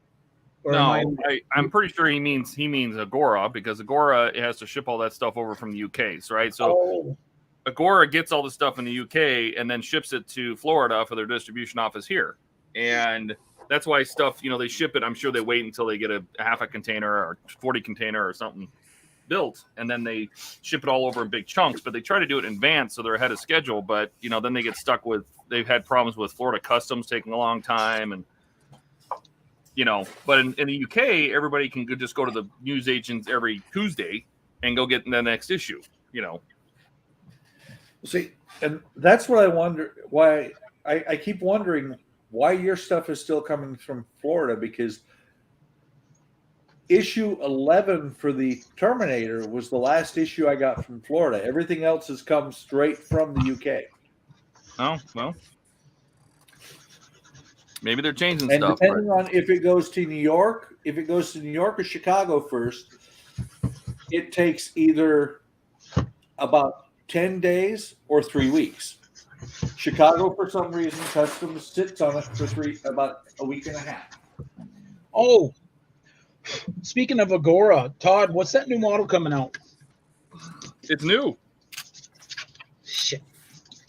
Or no, I'm pretty sure he means Agora, because Agora has to ship all that stuff over from the UK, right? So Agora gets all the stuff in the UK and then ships it to Florida for their distribution office here. And that's why stuff, they ship it. I'm sure they wait until they get a half a container or 40 container or something built, and then they ship it all over in big chunks. But they try to do it in advance, so they're ahead of schedule. But, then they get stuck with, they've had problems with Florida customs taking a long time. And, but in the UK, everybody can just go to the news agents every Tuesday and go get the next issue, See, and that's what I wonder, why I keep wondering why your stuff is still coming from Florida, because issue 11 for the Terminator was the last issue I got from Florida. Everything else has come straight from the UK. Oh, well. Maybe they're changing and stuff. Depending on if it goes to New York or Chicago first, it takes either about 10 days or 3 weeks. Chicago, for some reason, Customs sits on it for about a week and a half. Oh, speaking of Agora, Todd, what's that new model coming out? It's new. Shit.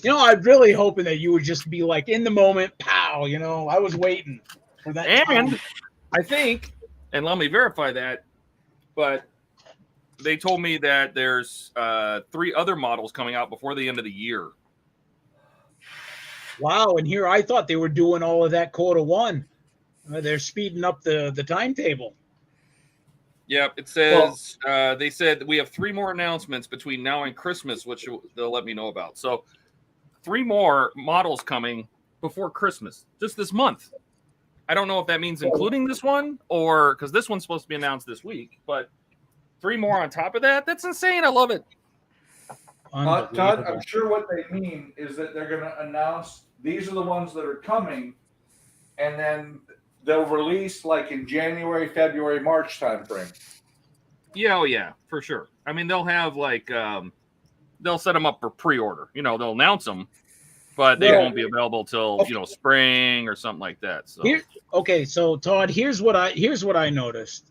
You know, I'm really hoping that you would just be like in the moment, pow. You know, I was waiting for that. And time. I think, and let me verify that, but they told me that there's 3 other models coming out before the end of the year. Wow, and here I thought they were doing all of that Q1. They're speeding up the timetable. Yep, it says they said we have 3 more announcements between now and Christmas, which they'll let me know about. So 3 more models coming before Christmas, just this month. I don't know if that means including this one or because this one's supposed to be announced this week, but 3 more on top of that. That's insane. I love it. Todd, I'm sure what they mean is that they're going to announce these are the ones that are coming, and then they'll release like in January, February, March timeframe. Yeah, oh yeah, for sure. I mean, they'll have like they'll set them up for pre-order. You know, they'll announce them, but they won't be available till spring or something like that. So okay, so Todd, here's what I noticed,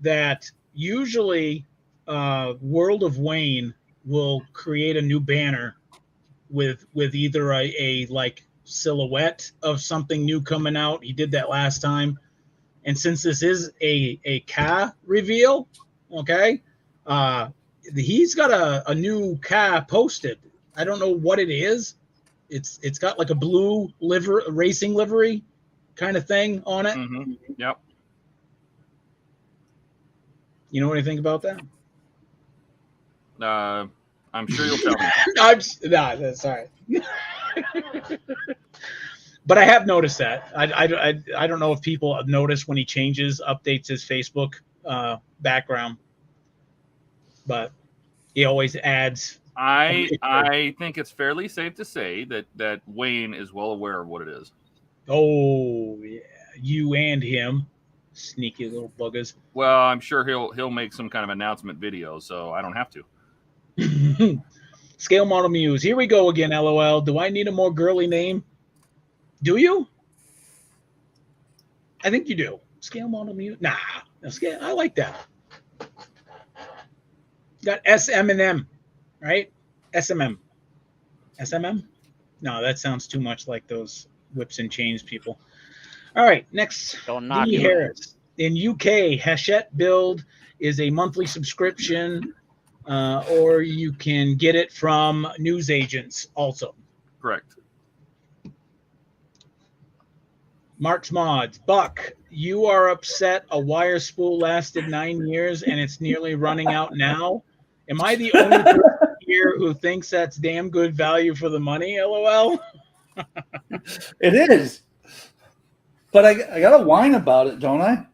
that usually World of Wayne will create a new banner with either a like silhouette of something new coming out. He did that last time, and since this is a car reveal, okay, he's got a new car posted. I don't know what it is. It's got like a blue racing livery kind of thing on it. Mm-hmm. Yep. You know anything about that? I'm sure you'll tell me. No, sorry. But I have noticed that. I don't know if people have noticed when he updates his Facebook background, but he always adds. I think it's fairly safe to say that Wayne is well aware of what it is. Oh yeah, you and him, sneaky little buggers. Well, I'm sure he'll make some kind of announcement video, so I don't have to. Scale Model Muse. Here we go again, LOL. Do I need a more girly name? Do you? I think you do. Scale Model Muse. Nah. I like that. Got SMM, right? SMM. SMM? No, that sounds too much like those whips and chains people. All right, next. D. Harris. In UK, Hachette Build is a monthly subscription. Or you can get it from news agents also. Correct. Mark's Mods. Buck, you are upset a wire spool lasted 9 years and it's nearly running out now. Am I the only person here who thinks that's damn good value for the money, LOL? It is. But I got to whine about it, don't I?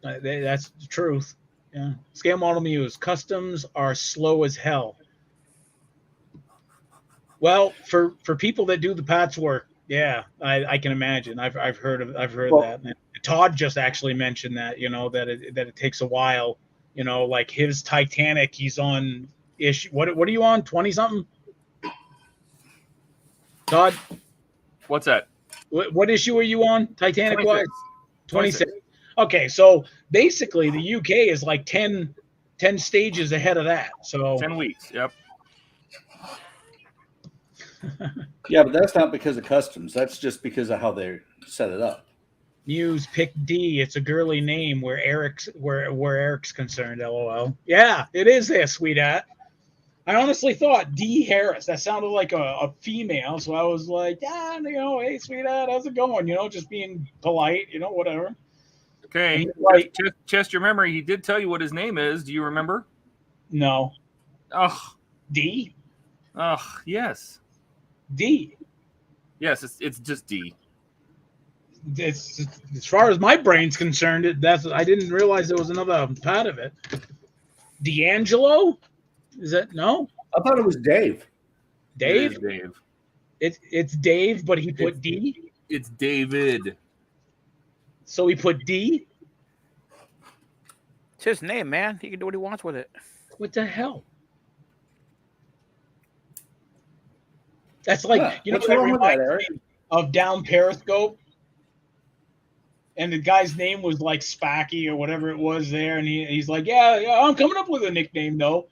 That's the truth. Yeah. Scale Model Muse. Customs are slow as hell. Well, for people that do the patchwork, yeah, I can imagine. I've heard that. And Todd just actually mentioned that, you know, that it takes a while. You know, like his Titanic, he's on issue. What are you on? 20 something? Todd, what's that? What issue are you on? Titanic wise? 26. Okay, so basically the UK is like 10 stages ahead of that. So 10 weeks. Yep. Yeah, but that's not because of customs. That's just because of how they set it up. Muse pick D. It's a girly name where Eric's concerned. LOL. Yeah, it is there, sweetheart. I honestly thought D. Harris. That sounded like a female, so I was like, yeah, you know, hey, sweetheart, how's it going? You know, just being polite, you know, whatever. Okay, like, test your memory. He did tell you what his name is. Do you remember? No. Oh, D. Oh, yes. D. Yes, it's just D. It's as far as my brain's concerned. I didn't realize there was another part of it. D'Angelo? Is that no? I thought it was Dave. Dave? It is Dave. It's Dave, but he put D. It's David. So he put D. It's his name, man. He can do what he wants with it. What the hell? That's like, Huh, you know, what's that wrong with that, reminds Eric? me of Down Periscope. And the guy's name was like Spacky or whatever it was there. And he's like, yeah, I'm coming up with a nickname, though.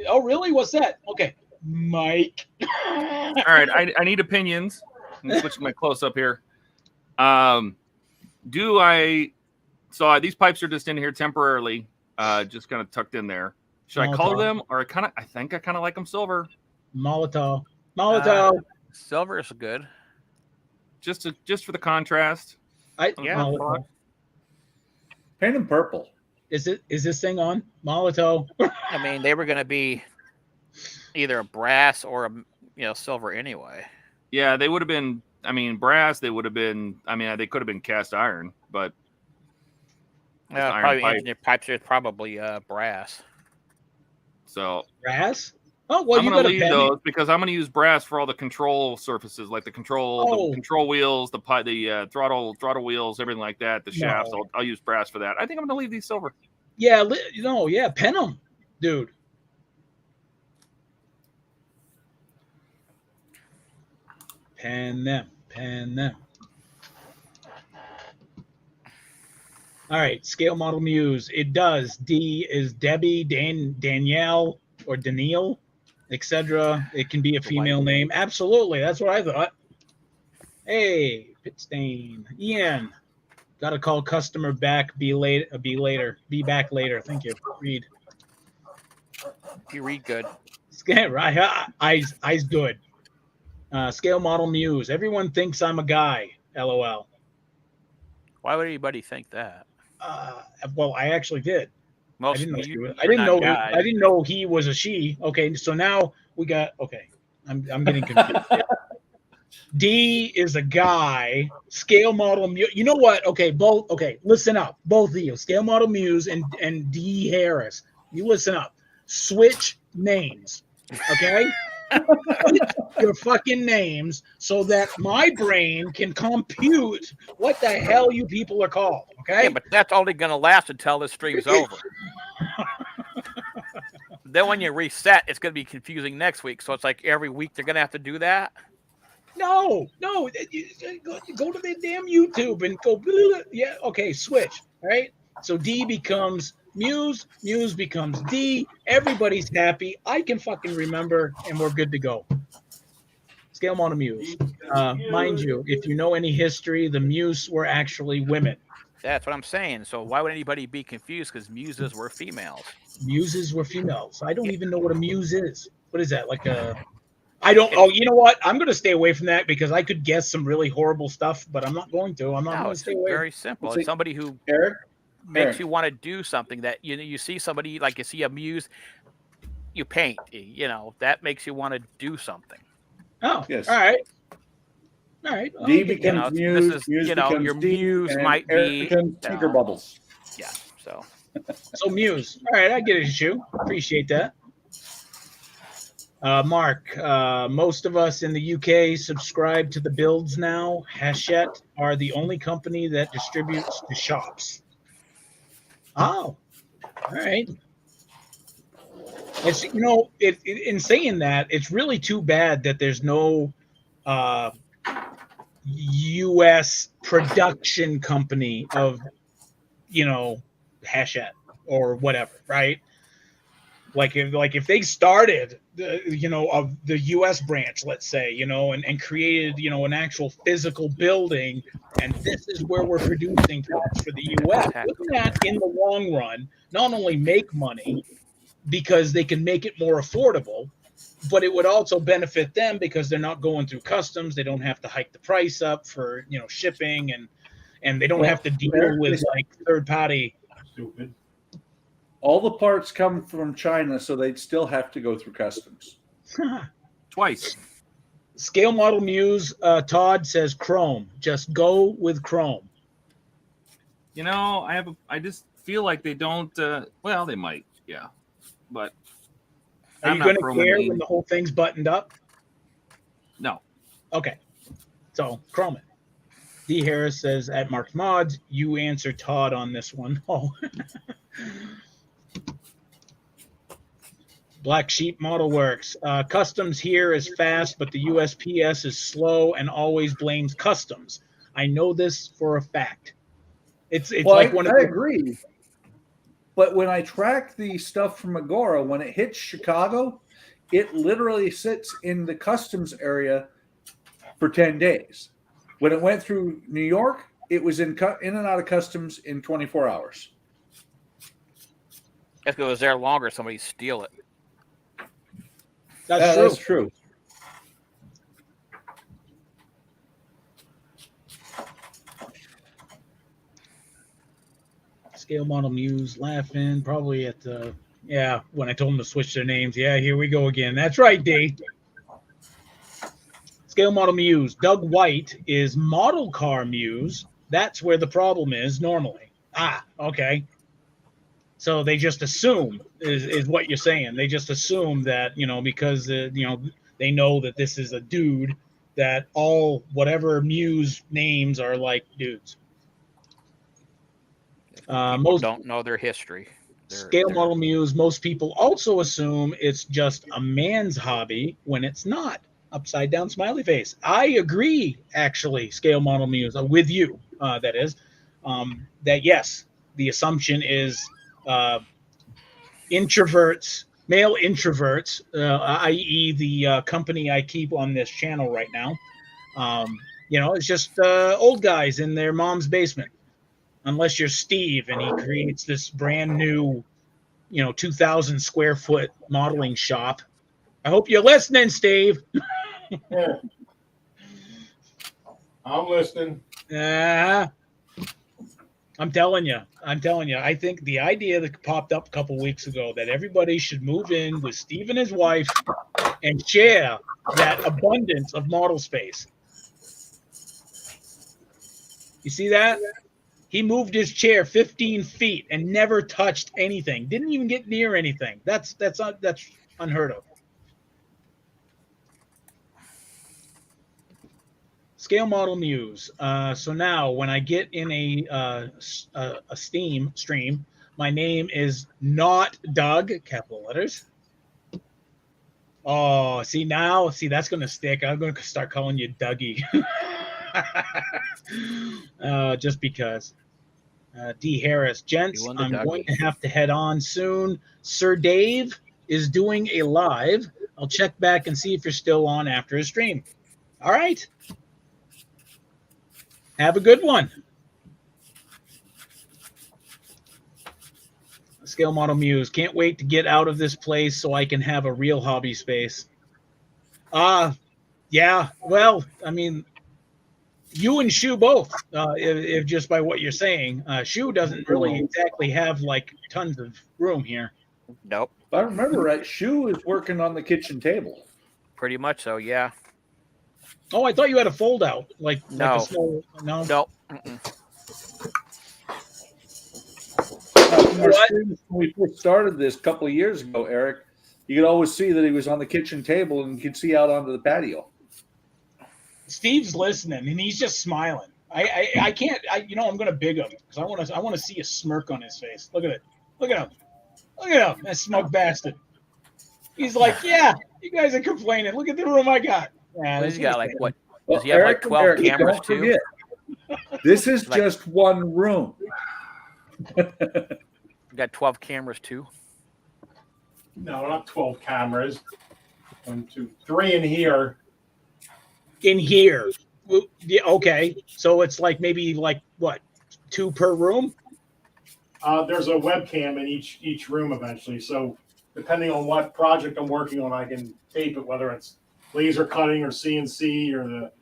Oh, really? What's that? Okay. Mike. All right, I need opinions. I'm switching my close up here. Do I? So these pipes are just in here temporarily, just kind of tucked in there. Should I color them, or I think I kind of like them silver. Molotov. Silver is good. Just for the contrast. Yeah. Molotov. Paint them purple. Is this thing on? Molotov. I mean, they were going to be either a brass or a silver anyway. Yeah, they would have been. I mean, brass. They would have been. I mean, they could have been cast iron, but probably pipe. engineered pipes are probably brass. So Brass? Oh, well, I'm you going got to a leave pen. those because I'm going to use brass for all the control surfaces, like the control wheels, the throttle wheels, everything like that. The shafts. I'll use brass for that. I think I'm going to leave these silver. Yeah, pen them, dude. Pen them. All right, scale model muse. It does. D is Debbie, Danielle, or Danielle, etc. It can be a female name. Absolutely, that's what I thought. Hey, PITSTAIN. Ian, got to call customer back. Be back later. Thank you. Read. You read good. Right. Eyes good. Scale model muse. Everyone thinks I'm a guy. LOL. Why would anybody think that? Well, I actually did. Most I didn't know of you I didn't know he was a she. Okay, so now we got. Okay, I'm getting confused. D is a guy. Scale model muse. You know what? Okay, both. Okay, listen up, both of you. Scale model muse and D Harris. You listen up. Switch names. Okay. Your fucking names so that my brain can compute what the hell you people are called. Okay. Yeah, but that's only going to last until the stream's over. Then when you reset, it's going to be confusing next week. So it's like every week they're going to have to do that. No. Go to the damn YouTube and go. Yeah. Okay. Switch. All right. So D becomes Muse becomes D. Everybody's happy. I can fucking remember, and we're good to go. Scale model Muse. Mind you, if you know any history, the Muse were actually women. That's what I'm saying. So why would anybody be confused? Because muses were females. Muses were females. I don't even know what a muse is. What is that? Like a... I don't... Oh, you know what? I'm going to stay away from that because I could guess some really horrible stuff, but I'm not going to. I'm not going to stay away. Very simple. It's somebody who... Eric, you want to do something that you see somebody, like you see a muse, you paint, that makes you want to do something. Oh, yes. All right. D becomes Muse. Your Muse might be Tinker Bubbles. Yeah. So Muse. All right, I get it, Shu. Appreciate that. Mark, most of us in the UK subscribe to the builds now. Hachette are the only company that distributes to shops. Oh, all right. It's in saying that, it's really too bad that there's no U.S. production company of Hachette or whatever, right? Like if they started of the U.S. branch, let's say, and created an actual physical building, and this is where we're producing parts for the U.S. Wouldn't that, in the long run, not only make money because they can make it more affordable, but it would also benefit them because they're not going through customs. They don't have to hike the price up for shipping, and they don't have to deal with like third party. Stupid. All the parts come from China, so they'd still have to go through customs. Twice. Scale model Muse, Todd says Chrome. Just go with Chrome. I just feel like they don't. Well, they might, yeah, but are you going to care when the whole thing's buttoned up? No. Okay, so Chrome it. D Harris says at Mark's Mods, you answer Todd on this one. Oh. Black Sheep Model Works. Customs here is fast, but the USPS is slow and always blames customs. I know this for a fact. It's Well, like one of I the, agree. But when I track the stuff from Agora, when it hits Chicago, it literally sits in the customs area for 10 days. When it went through New York, it was in and out of customs in 24 hours. If it was there longer, somebody steal it. That's true. That's true. Scale Model Muse laughing probably at the when I told them to switch their names. Yeah, here we go again. That's right, D. Scale Model Muse. Doug White is Model Car Muse. That's where the problem is normally. Okay. So they just assume is what you're saying. They just assume that, because, they know that this is a dude, that all whatever Muse names are like dudes. Most don't know their history. Scale Model Muse, most people also assume it's just a man's hobby when it's not. Upside down smiley face. I agree, actually, Scale Model Muse, with you, that is, that yes, the assumption is introverts, male introverts, i.e. the company I keep on this channel right now, it's just old guys in their mom's basement. Unless you're Steve and he creates this brand new, 2,000 square foot modeling shop. I hope you're listening, Steve. Yeah. I'm listening. I'm telling you. I think the idea that popped up a couple weeks ago that everybody should move in with Steve and his wife and share that abundance of model space. You see that? He moved his chair 15 feet and never touched anything. Didn't even get near anything. That's unheard of. Scale Model Muse. So now when I get in a Steam stream, my name is not Doug, capital letters. Oh, see, that's going to stick. I'm going to start calling you Dougie. Just because. D. Harris. Gents, I'm going to have to head on soon. Sir Dave is doing a live. I'll check back and see if you're still on after his stream. All right. Have a good one. Scale Model Muse. Can't wait to get out of this place so I can have a real hobby space. Yeah. Well, I mean, you and SCHUH both, if just by what you're saying. SCHUH doesn't really exactly have like tons of room here. Nope. If I remember right, SCHUH is working on the kitchen table. Pretty much so, yeah. Oh, I thought you had a fold out. Like a small, no. No. When we first started this a couple of years ago, Eric, you could always see that he was on the kitchen table and you could see out onto the patio. Steve's listening and he's just smiling. I can't. I'm going to big him because I want to see a smirk on his face. Look at it. Look at him. That smug bastard. He's like, yeah, you guys are complaining. Look at the room I got. Yeah, he's got like what? Well, Does he have Eric, like 12 Eric, cameras don't too? forget, this is just one room. You got 12 cameras too? No, not 12 cameras. 1, 2, 3 in here. In here. Yeah, okay. So it's like maybe like what? 2 per room? There's a webcam in each room eventually. So depending on what project I'm working on, I can tape it, whether it's laser cutting or CNC or the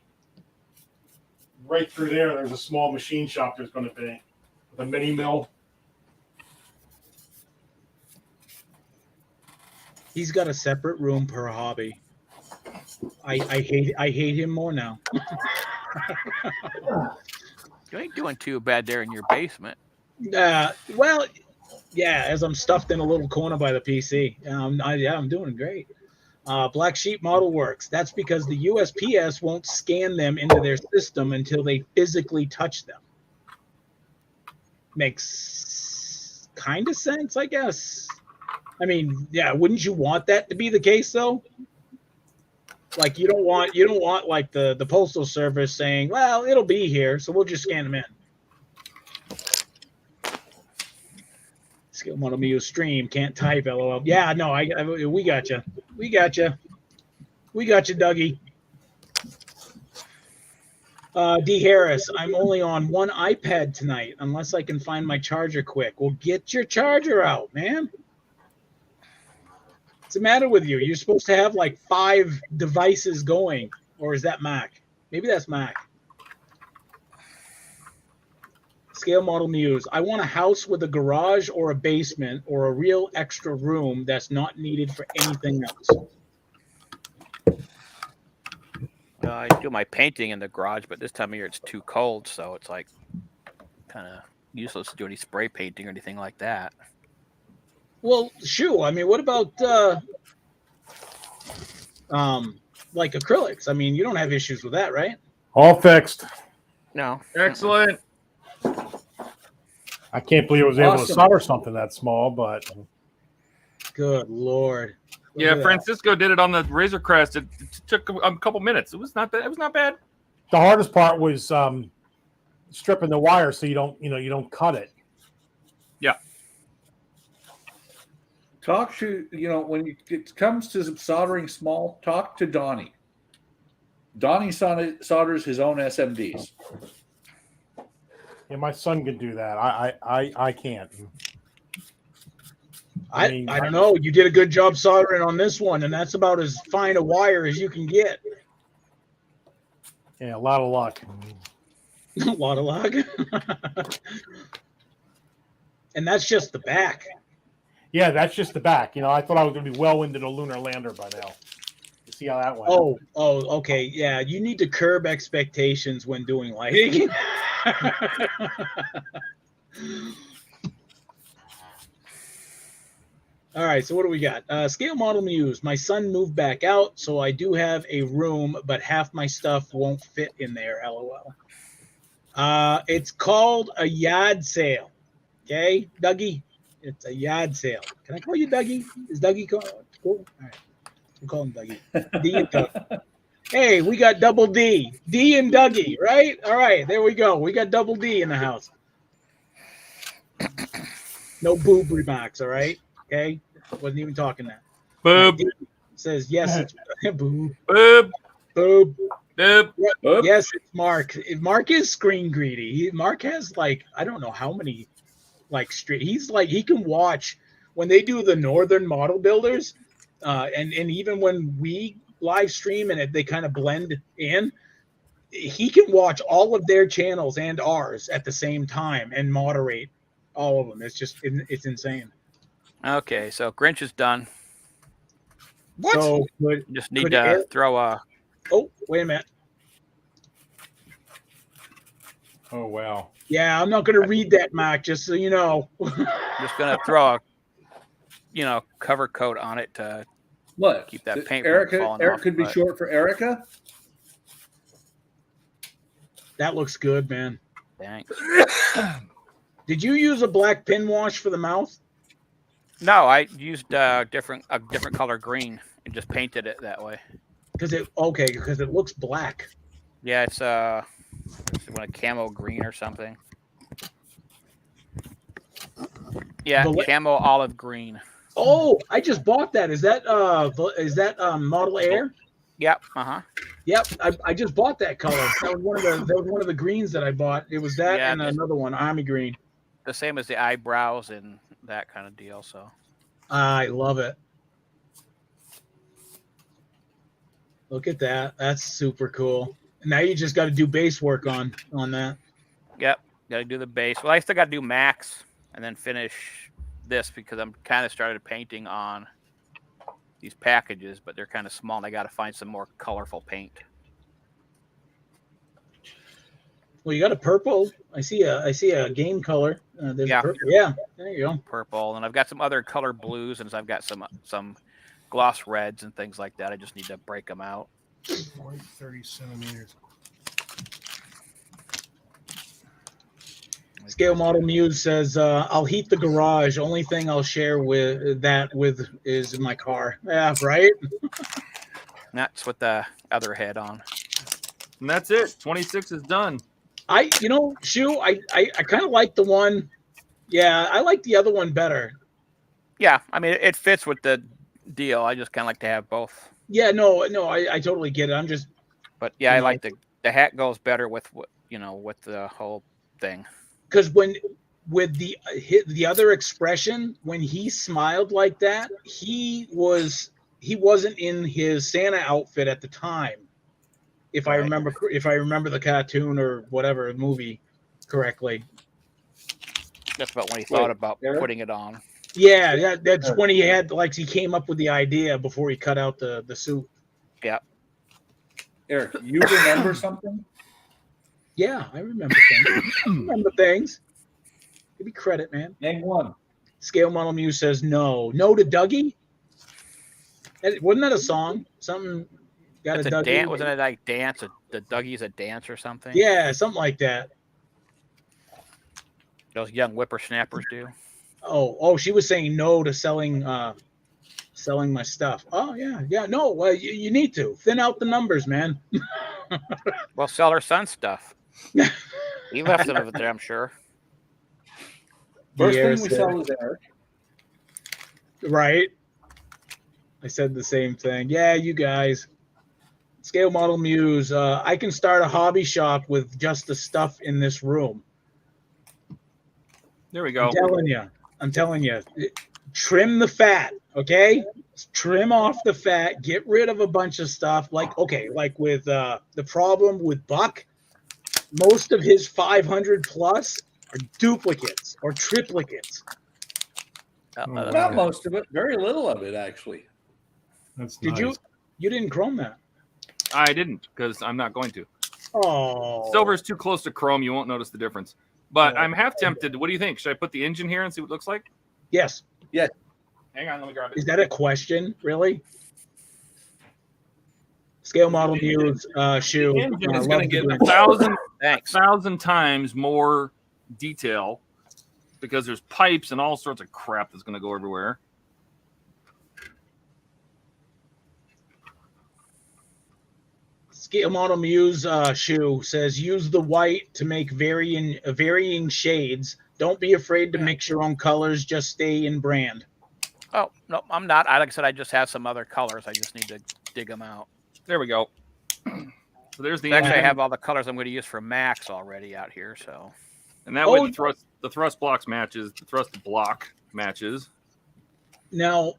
right through there. There's a small machine shop there's going to be with a mini mill. He's got a separate room per hobby. I hate him more now. You ain't doing too bad there in your basement. Well, yeah, as I'm stuffed in a little corner by the PC. I'm doing great. Black Sheep Model Works. That's because the USPS won't scan them into their system until they physically touch them. Makes kind of sense, I guess. I mean, yeah, wouldn't you want that to be the case though? Like you don't want like the postal service saying, well, it'll be here, so we'll just scan them in. Skill model me use stream, can't type, LOL. Yeah, no, we got you. We got you, Dougie. D Harris, I'm only on one iPad tonight unless I can find my charger quick. Well, get your charger out, man. What's the matter with you? You're supposed to have like 5 devices going, or is that Mac? Maybe that's Mac. Scale model muse. I want a house with a garage or a basement or a real extra room that's not needed for anything else. I do my painting in the garage, but this time of year it's too cold, so it's like kind of useless to do any spray painting or anything like that. Well, SCHUH, I mean, what about like acrylics? I mean, you don't have issues with that, right? All fixed. No. Excellent. I can't believe I was able to Awesome. solder something that small, but Good Lord. Look Yeah, at that. Francisco did it on the Razor Crest. It took a couple minutes. It was not bad. It was not bad. the hardest part was stripping the wire so you don't cut it. Talk to, when it comes to soldering small, talk to Donnie. Donnie solders his own SMDs. Yeah, my son could do that. I can't. I don't know. You did a good job soldering on this one, and that's about as fine a wire as you can get. Yeah, a lot of luck. A lot of luck. And that's just the back. Yeah, that's just the back. I thought I was going to be well into the lunar lander by now. You see how that went? Oh, okay. Yeah, you need to curb expectations when doing lighting. All right, so what do we got? Scale model muse. My son moved back out, so I do have a room, but half my stuff won't fit in there, LOL. It's called a yard sale. Okay, Dougie? It's a yard sale. Can I call you Dougie? Is Dougie cool? All right. We'll call him Dougie. D and Dougie. Hey, we got double D. D and Dougie, right? All right, there we go. We got double D in the house. No boob remarks, all right? Okay? Wasn't even talking that. Boob. Says, yes, it's boob. Boob. Boob. Boob. Yes, it's Mark. Mark is screen greedy. Mark has like, I don't know how many he's like, he can watch when they do the northern model builders, and even when we live stream and they kind of blend in, he can watch all of their channels and ours at the same time and moderate all of them. It's insane. Okay, so Grinch is done. What? So Just need to throw a. Oh, wait a minute. Oh, wow. Yeah, I'm not going to read that, Mac, just so you know. Just going to throw a, cover coat on it to What? keep that paint Erica, from falling Eric off, could be but- short for Erica. That looks good, man. Thanks. Did you use a black pin wash for the mouth? No, I used a different color green and just painted it that way. Because it looks black. Yeah, it's a camo green or something. Yeah, camo olive green. Oh, I just bought that. Is that Model Air? Yep. Uh-huh. Yep. I just bought that color. That was one of the greens that I bought. It was that and another one, Army Green. The same as the eyebrows and that kind of deal. So I love it. Look at that. That's super cool. Now you just got to do base work on that. Yep. Got to do the base. Well, I still got to do max and then finish this because I'm kind of started painting on these packages, but they're kind of small and I got to find some more colorful paint. Well, you got a purple. I see a game color. There's Yeah. a purple. Yeah, there you go. Purple, and I've got some other color blues, and I've got some gloss reds and things like that. I just need to break them out. 30 centimeters. Scale Model Muse says, I'll heat the garage. Only thing I'll share with is my car. Yeah, right? That's with the other head on. And that's it. 26 is done. Shu, I kind of like the one. Yeah, I like the other one better. Yeah, I mean, it fits with the deal. I just kind of like to have both. Yeah, no, I totally get it. I'm just. But yeah, I like the hat goes better with with the whole thing. Because with the other expression, when he smiled like that, he wasn't in his Santa outfit at the time. If I remember the cartoon or whatever movie correctly. That's about when he thought about putting it on. Yeah, that's when he he came up with the idea before he cut out the suit. Yeah. Eric, you remember something? Yeah, I remember things. Give me credit, man. Name one. Scale Model Muse says no. No to Dougie? Wasn't that a song? Something got it's a Dougie? dance, wasn't it like dance? The Dougie's a dance or something? Yeah, something like that. Those young whippersnappers do. Oh, she was saying no to selling my stuff. Oh, yeah. No, well, you need to thin out the numbers, man. Well, sell her son's stuff. He left some of it there, I'm sure. First thing we sell is Eric. Right. I said the same thing. Yeah, you guys. Scale Model Muse. I can start a hobby shop with just the stuff in this room. There we go. I'm telling you. Trim the fat, okay? Trim off the fat. Get rid of a bunch of stuff. Like with the problem with Buck, most of his 500 plus are duplicates or triplicates. Not most of it. Very little of it, actually. That's Did nice. you didn't chrome that? I didn't, because I'm not going to. Oh, Silver is too close to chrome. You won't notice the difference. But I'm half tempted. What do you think? Should I put the engine here and see what it looks like? Yes. Yes. Hang on, let me grab it. Is that a question, really? Scale Model Muse, Shoe. The engine is going to get Thanks. 1,000 times more detail because there's pipes and all sorts of crap that's going to go everywhere. Scale Model Muse, Shoe says use the white to make varying shades. Don't be afraid to mix your own colors. Just stay in brand. Oh, no, I'm not. Like I said, I just have some other colors. I just need to dig them out. There we go. So there's the Actually, engine. I have all the colors I'm going to use for Max already out here. So, And that way the thrust blocks matches, the thrust block matches. Now,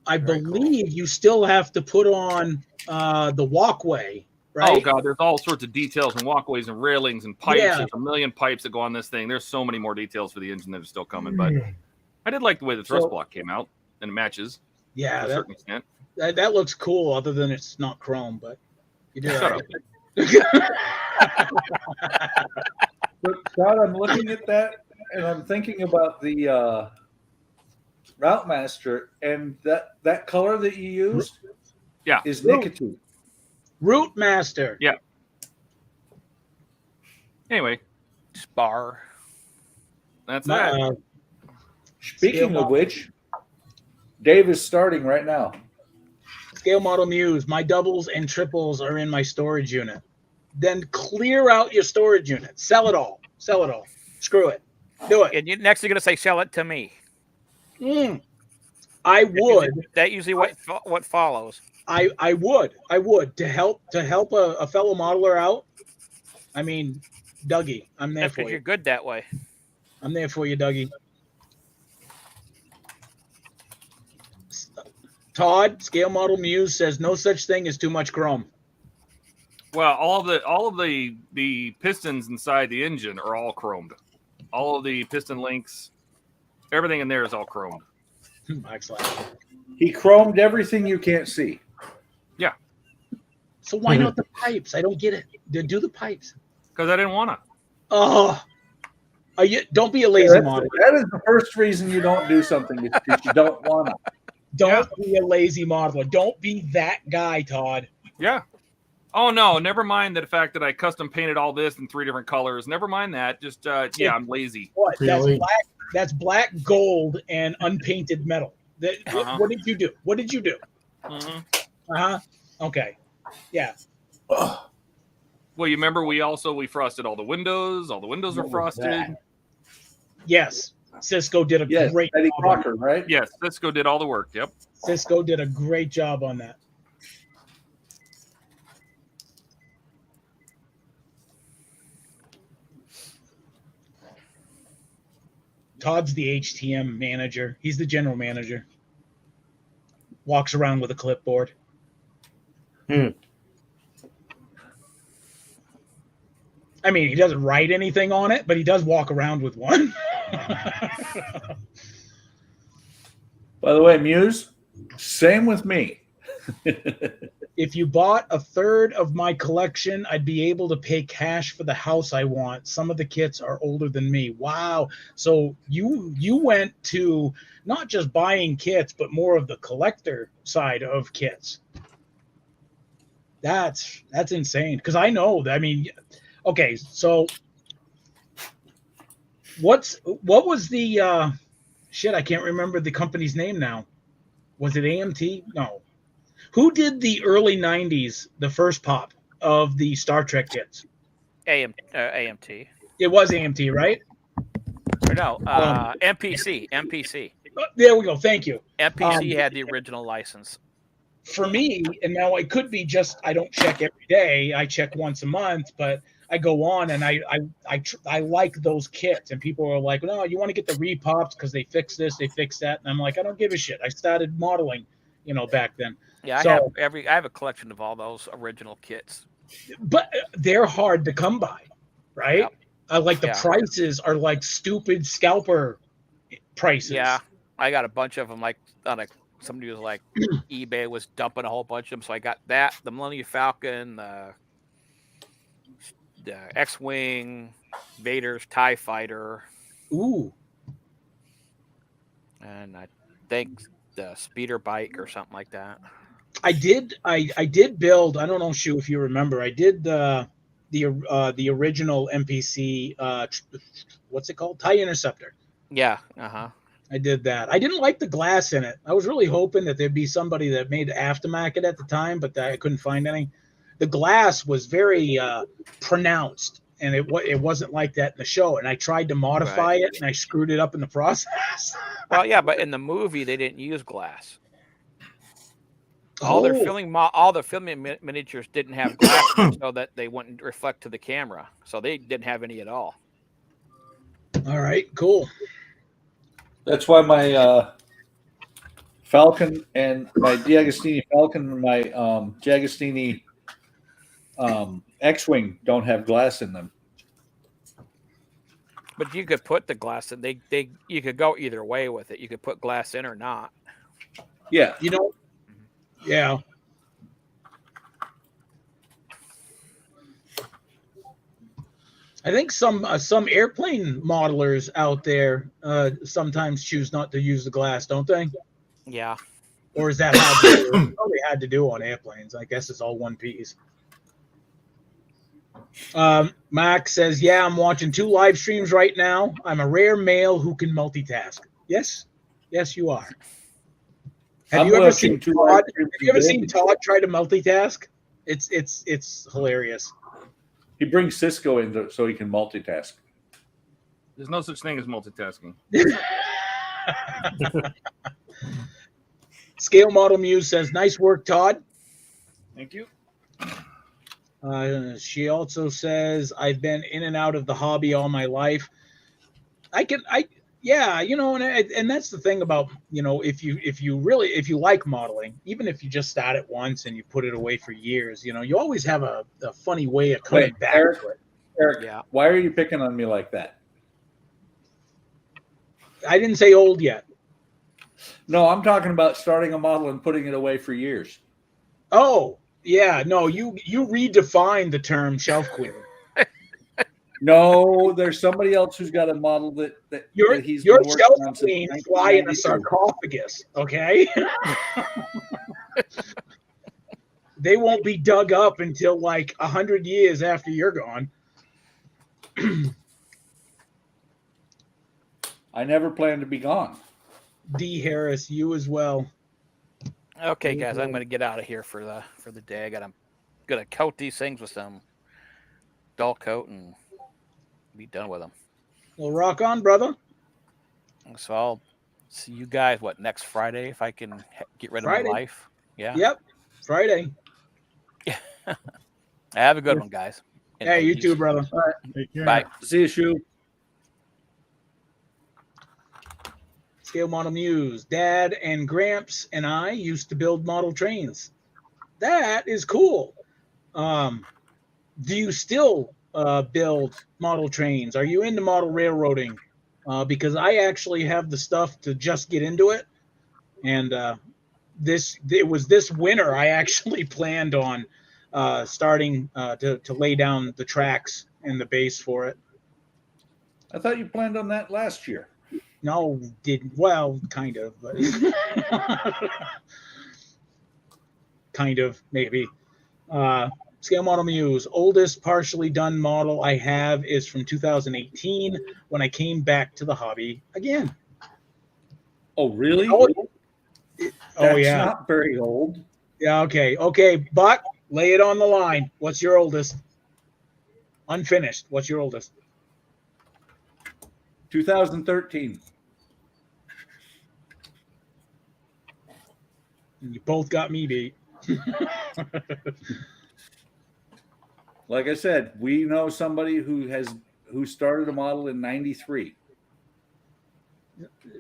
I believe you still have to put on the walkway, right? Oh god, there's all sorts of details and walkways and railings and pipes. Yeah. There's a million pipes that go on this thing. There's so many more details for the engine that are still coming, but I did like the way the thrust block came out and it matches Yeah, to a certain extent. that looks cool. Other than it's not chrome, but you did. Shut right. But Scott, I'm looking at that and I'm thinking about the Route Master, and that color that you used is nicotine. Root Master. Yeah. Anyway, Spar. that's that. Speaking of which, Dave is starting right now. Scale Model Muse. My doubles and triples are in my storage unit. Then clear out your storage unit. Sell it all. Sell it all. Screw it. Do it. And next you're going to say, sell it to me. I would. That usually what follows. I would to help a fellow modeler out. I mean, Dougie, I'm there That's for because you. you're good that way. I'm there for you, Dougie. Todd, Scale Model Muse says no such thing as too much chrome. Well, all of the pistons inside the engine are all chromed. All of the piston links, everything in there is all chromed. He chromed everything you can't see. Yeah. So why not the pipes? I don't get it. Do the pipes. Because I didn't want to. Oh, don't be a lazy modeler. That is the first reason you don't do something, is because you don't want to. Don't be a lazy modeler. Don't be that guy, Todd. Yeah. Oh no, never mind the fact that I custom painted all this in 3 different colors. Never mind that. Just yeah, I'm lazy. What? Really? That's black, gold, and unpainted metal. What did you do? What did you do? Okay. Yeah. Well, you remember we frosted all the windows. All the windows were frosted. Yes. Cisco did a great Eddie job. Crocker, right? Yes, Cisco did all the work. Yep. Cisco did a great job on that. Todd's the HTM manager. He's the general manager. Walks around with a clipboard. I mean, he doesn't write anything on it, but he does walk around with one. By the way, Muse, same with me. If you bought a third of my collection, I'd be able to pay cash for the house I want. Some of the kits are older than me. Wow. So you went to not just buying kits, but more of the collector side of kits. That's insane. Because I know that, I mean, okay, so what was the shit, I can't remember the company's name now. Was it AMT? No. Who did the early 90s, the first pop of the Star Trek kits? AMT. It was AMT, right? Or no, MPC. There we go. Thank you. MPC had the original license. For me, and now it could be just I don't check every day. I check once a month, but I go on and I like those kits. And people are like, no, you want to get the repops because they fix this, they fix that. And I'm like, I don't give a shit. I started modeling, back then. Yeah, So, I have a collection of all those original kits. But they're hard to come by, right? Yep. Like the prices are like stupid scalper prices. Yeah, I got a bunch of them. Like somebody was like, eBay was dumping a whole bunch of them, so I got that, the Millennium Falcon, the X-wing, Vader's TIE Fighter. Ooh. And I think the speeder bike or something like that. I did build. I don't know, Shu, if you remember. I did the original MPC. What's it called? TIE Interceptor. Yeah. I did that. I didn't like the glass in it. I was really hoping that there'd be somebody that made aftermarket at the time, but I couldn't find any. The glass was very pronounced, and it wasn't like that in the show. And I tried to modify it, and I screwed it up in the process. Well, yeah, but in the movie they didn't use glass. All the filming miniatures didn't have glass, so that they wouldn't reflect to the camera. So they didn't have any at all. All right, cool. That's why my Falcon and my D'Agostini Falcon and my D'Agostini X-wing don't have glass in them. But you could put the glass in. You could go either way with it. You could put glass in or not. Yeah. Yeah. I think some airplane modelers out there sometimes choose not to use the glass, don't they? Yeah. Or is that how they probably had to do on airplanes? I guess it's all one piece. Max says, yeah, I'm watching 2 live streams right now. I'm a rare male who can multitask. Yes, you are. Have you ever seen Todd try to multitask? It's hilarious. He brings Cisco in so he can multitask. There's no such thing as multitasking. Scale Model Muse says, nice work, Todd. Thank you. She also says, I've been in and out of the hobby all my life. Yeah, and that's the thing about, if you like modeling, even if you just start it once and you put it away for years, you always have a funny way of coming back to it. Eric, Yeah. Why are you picking on me like that? I didn't say old yet. No, I'm talking about starting a model and putting it away for years. Oh, yeah, no, you redefined the term shelf queen. No, there's somebody else who's got a model that he's your been working shelf on since queen fly in a 1992. sarcophagus, okay? they won't be dug up until like 100 years after you're gone. I never plan to be gone. D. Harris, you as well. Okay, guys, I'm going to get out of here for the day. I gotta coat these things with some dull coat and be done with them. Well, rock on, brother. So I'll see you guys next Friday if I can get rid of Friday. my life. Yeah. Yep. Friday. Have a good one, guys. And Hey, you ladies. too, brother. All right. Take care. Bye. See you, Shu. Scale Model Muse. Dad and Gramps and I used to build model trains. That is cool. Do you still build model trains? Are you into model railroading? Because I actually have the stuff to just get into it. And it was this winter I actually planned on starting to lay down the tracks and the base for it. I thought you planned on that last year. No, didn't. Well, kind of, but kind of, maybe. Scale Model Muse. Oldest partially done model I have is from 2018 when I came back to the hobby again. Oh, really? Oh, That's yeah. not very old. Yeah, okay. Okay, Buck, lay it on the line. What's your oldest? Unfinished. What's your oldest? 2013. You both got me beat. Like I said, we know somebody who started a model in 93.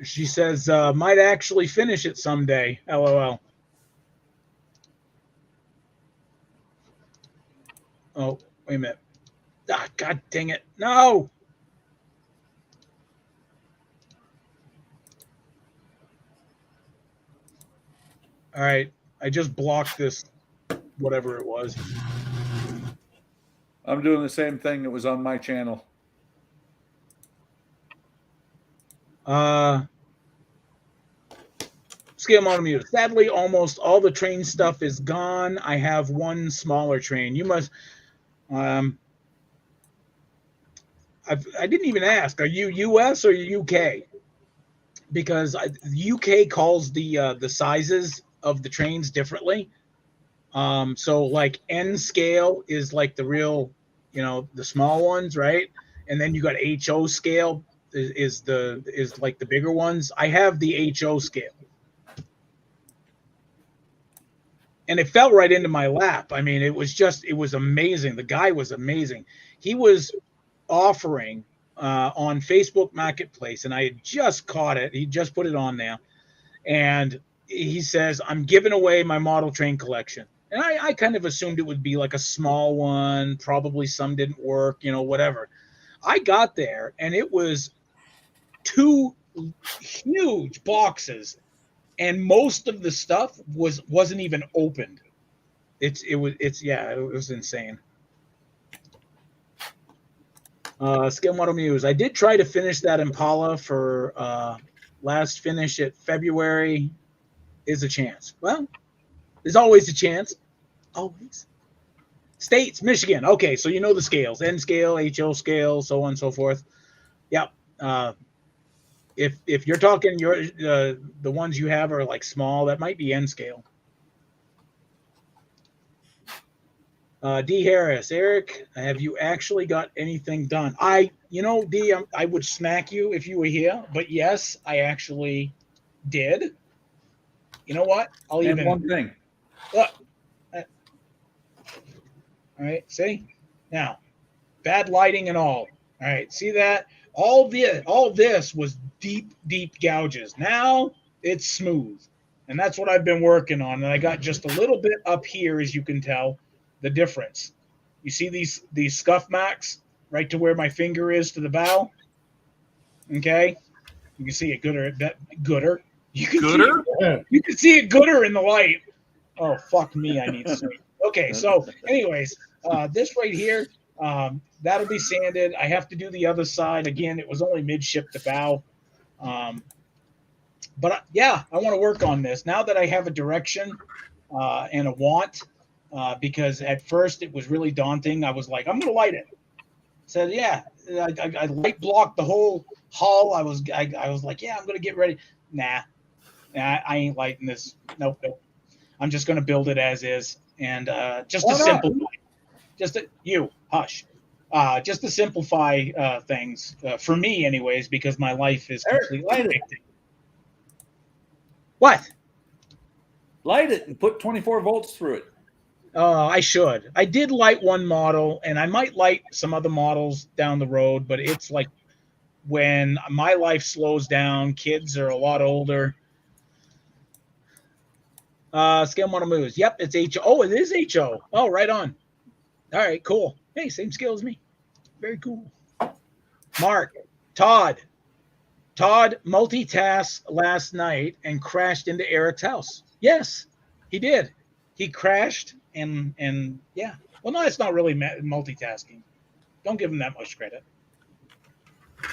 She says, might actually finish it someday. LOL. Oh, wait a minute. Ah, God dang it. No. All right. I just blocked this, whatever it was. I'm doing the same thing that was on my channel. Scale Model Muse. Sadly, almost all the train stuff is gone. I have one smaller train. You must. I didn't even ask. Are you U.S. or U.K.? Because the UK calls the sizes of the trains differently. So like N scale is like the real, the small ones, right? And then you got HO scale is like the bigger ones. I have the HO scale. And it fell right into my lap. I mean, it was amazing. The guy was amazing. He was offering on Facebook Marketplace, and I had just caught it. He just put it on there. And he says, I'm giving away my model train collection. And I kind of assumed it would be like a small one. Probably some didn't work, whatever. I got there, and it was 2 huge boxes. And most of the stuff wasn't even opened. It was insane. Scale Model Muse. I did try to finish that Impala for last finish at February. Is a chance. Well, there's always a chance. Always. States, Michigan. Okay, so you know the scales. N scale, HO scale, so on and so forth. Yep. If you're talking the ones you have are like small, that might be N scale. D Harris, Eric, have you actually got anything done? D, I would smack you if you were here, but yes, I actually did. You know what? I'll And even one thing. look. All right, see? Now, bad lighting and all. All right, see that? All this was deep gouges. Now it's smooth. And that's what I've been working on. And I got just a little bit up here, as you can tell, the difference. You see these scuff marks right to where my finger is to the bow? Okay? You can see it gooder. You can see it gooder in the light. Oh, fuck me. I need sleep. Okay, so anyways, this right here, that'll be sanded. I have to do the other side. Again, it was only midship to bow. But yeah, I want to work on this. Now that I have a direction and a want, because at first it was really daunting. I was like, I'm going to light it. Said, yeah, I light blocked the whole hull. I was like, yeah, I'm going to get ready. Nah, I ain't lighting this. Nope. I'm just going to build it as is. And just to simplify, just to simplify things for me anyways, because my life is completely hectic. What? Light it and put 24 volts through it. I should. I did light one model, and I might light some other models down the road, but it's like when my life slows down, kids are a lot older. Scale model moves. Yep, it's HO. Oh, it is HO. Oh, right on. All right, cool. Hey, same scale as me. Very cool. Mark, Todd multitasked last night and crashed into Eric's house. Yes, he did. He crashed and yeah. Well, no, it's not really multitasking. Don't give him that much credit.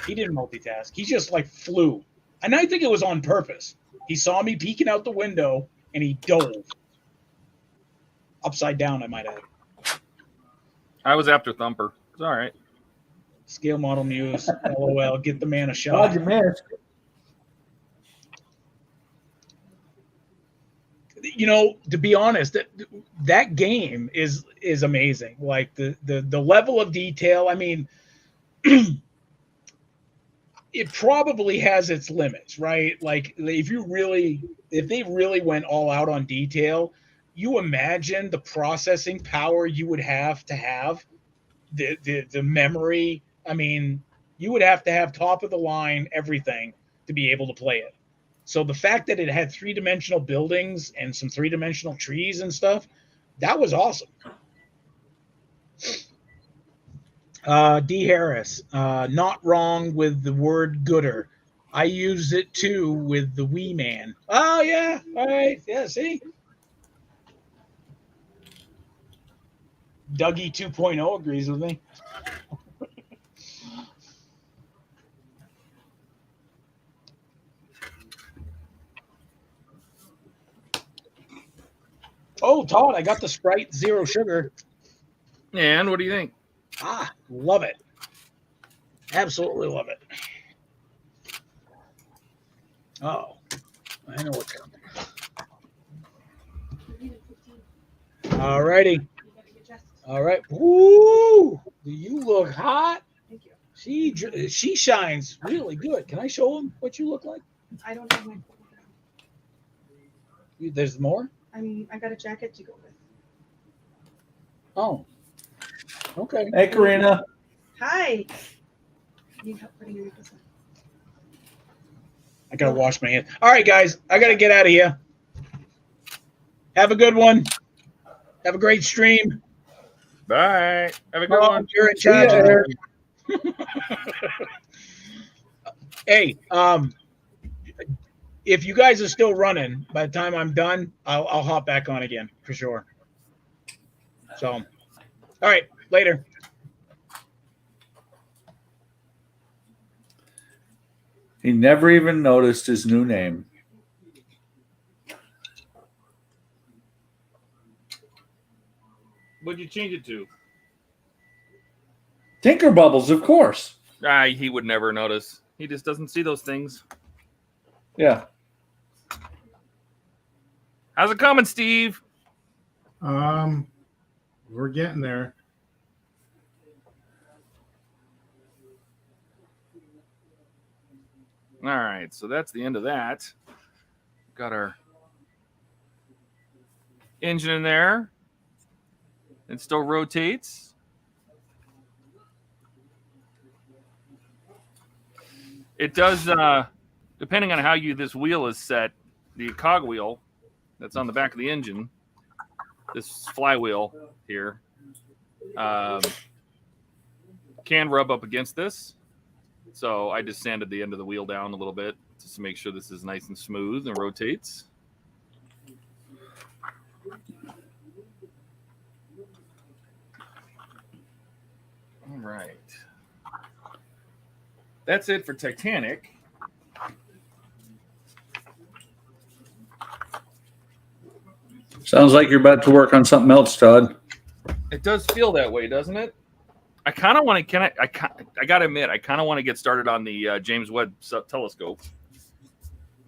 He didn't multitask. He just like flew. And I think it was on purpose. He saw me peeking out the window and he dove. Upside down, I might add. I was after Thumper. It's all right. Scale model muse. LOL. Get the man a shot. God, you missed. You know, to be honest, that game is amazing. Like the level of detail. I mean, it probably has its limits, right? Like if they really went all out on detail, you imagine the processing power you would have to have, the memory. I mean, you would have to have top of the line everything to be able to play it. So the fact that it had 3-dimensional buildings and some 3-dimensional trees and stuff, that was awesome. D. Harris, not wrong with the word gooder. I use it too with the wee man. Oh, yeah. All right. Yeah, see? Dougie 2.0 agrees with me. Oh, Todd, I got the Sprite Zero Sugar. And what do you think? Love it. Absolutely love it. Oh, I know what's coming. All righty. All right. Woo! Do you look hot? Thank you. She shines really good. Can I show them what you look like? I don't have my phone now. There's more? I got a jacket to go with. Oh. Okay. Hey, Karina. Hi. Need help putting your makeup on. I gotta wash my hands. All right, guys. I gotta get out of here. Have a good one. Have a great stream. Bye. Have a good one. You're in charge of there. Hey, if you guys are still running, by the time I'm done, I'll hop back on again for sure. So, all right, later. He never even noticed his new name. What'd you change it to? Tinker Bubbles, of course. He would never notice. He just doesn't see those things. Yeah. How's it coming, Steve? We're getting there. All right, so that's the end of that. Got our engine in there. It still rotates. It does, depending on how this wheel is set, the cogwheel that's on the back of the engine, this flywheel here, can rub up against this. So I just sanded the end of the wheel down a little bit just to make sure this is nice and smooth and rotates. All right. That's it for Titanic. Sounds like you're about to work on something else, Todd. It does feel that way, doesn't it? I kind of want to. I gotta admit, I kind of want to get started on the James Webb telescope.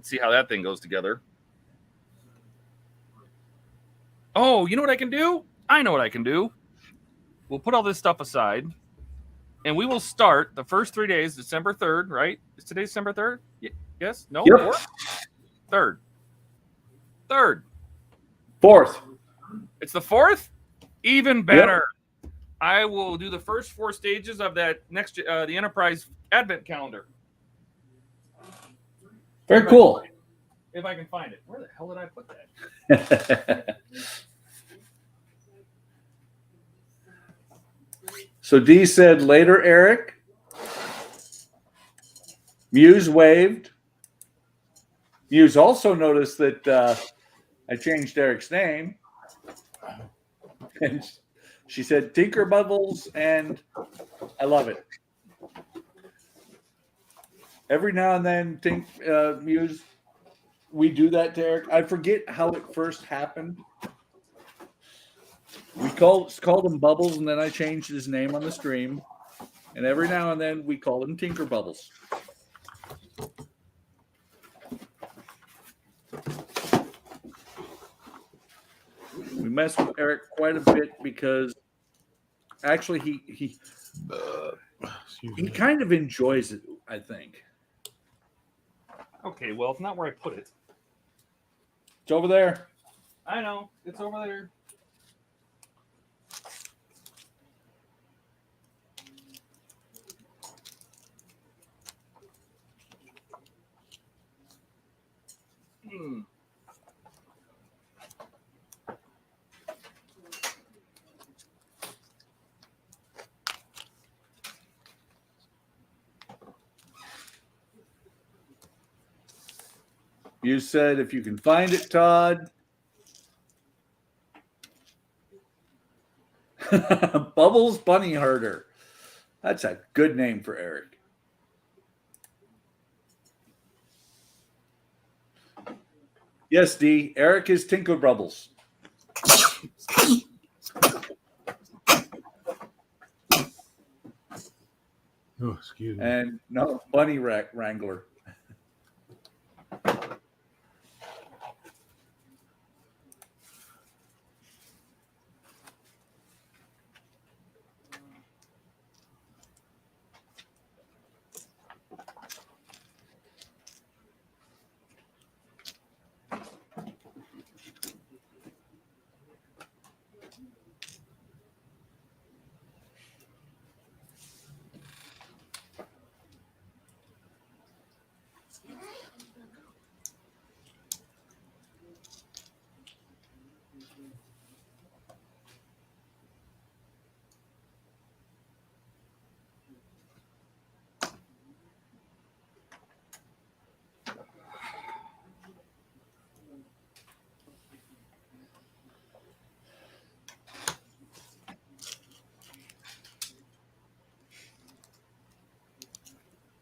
See how that thing goes together. Oh, you know what I can do? I know what I can do. We'll put all this stuff aside, and we will start the first 3 days, December 3rd, right? Is today December 3rd? Yes? No? Yep. 4th? 3rd. 4th. It's the 4th? Even better. Yep. I will do the first 4 stages of that next, the Enterprise Advent Calendar. Very cool. If I can find it. Where the hell did I put that? So D said later, Eric. Muse waved. Muse also noticed that I changed Eric's name. And she said Tinker Bubbles, and I love it. Every now and then, Muse, we do that to Eric. I forget how it first happened. We called him Bubbles, and then I changed his name on the stream. And every now and then, we call him Tinker Bubbles. We mess with Eric quite a bit because actually he kind of enjoys it, I think. Okay, well, it's not where I put it. It's over there. I know. It's over there. You said if you can find it, Todd. Bubbles Bunny Herder. That's a good name for Eric. Yes, D. Eric is Tinker Bubbles. Oh, excuse me. And no, Bunny Wrangler.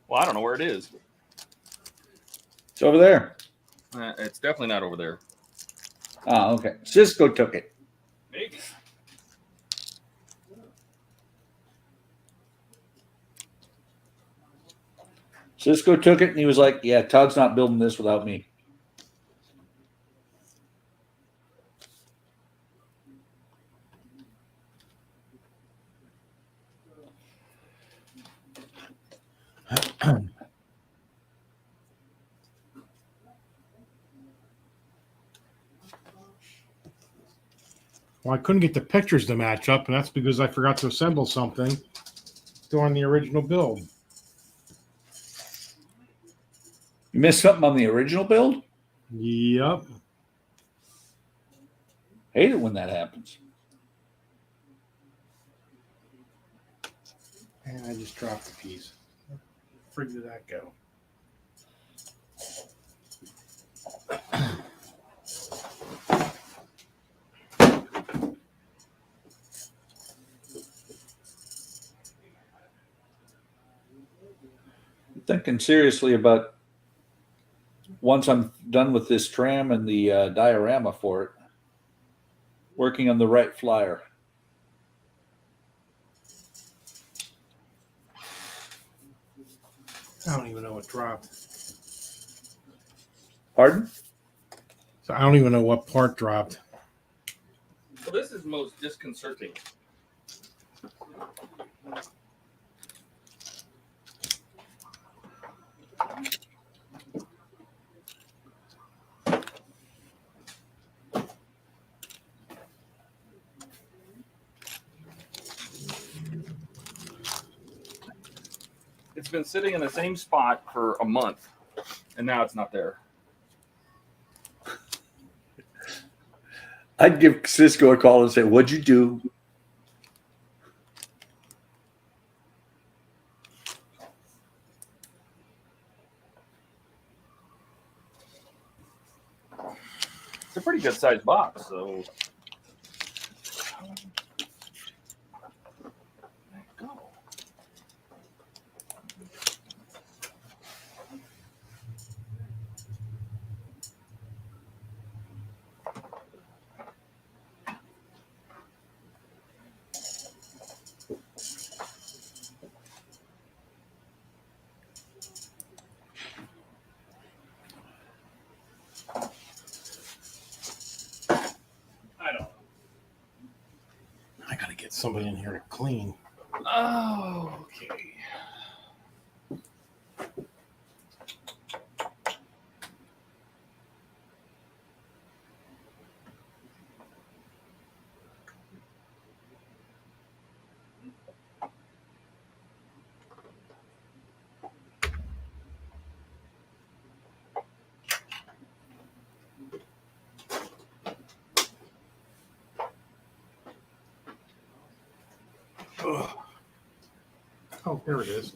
Well, I don't know where it is. It's over there. It's definitely not over there. Oh, okay. Cisco took it. Maybe. Cisco took it, and he was like, yeah, Todd's not building this without me. Well, I couldn't get the pictures to match up, and that's because I forgot to assemble something during the original build. You missed something on the original build? Yep. Hate it when that happens. And I just dropped a piece. Where the frig did that go? I'm thinking seriously about once I'm done with this tram and the diorama for it, working on the right flyer. I don't even know what dropped. Pardon? So I don't even know what part dropped. Well, this is most disconcerting. It's been sitting in the same spot for a month, and now it's not there. I'd give Cisco a call and say, "What'd you do?" It's a pretty good sized box, so. I gotta get somebody in here to clean. Oh, okay. Ugh. Oh, here it is.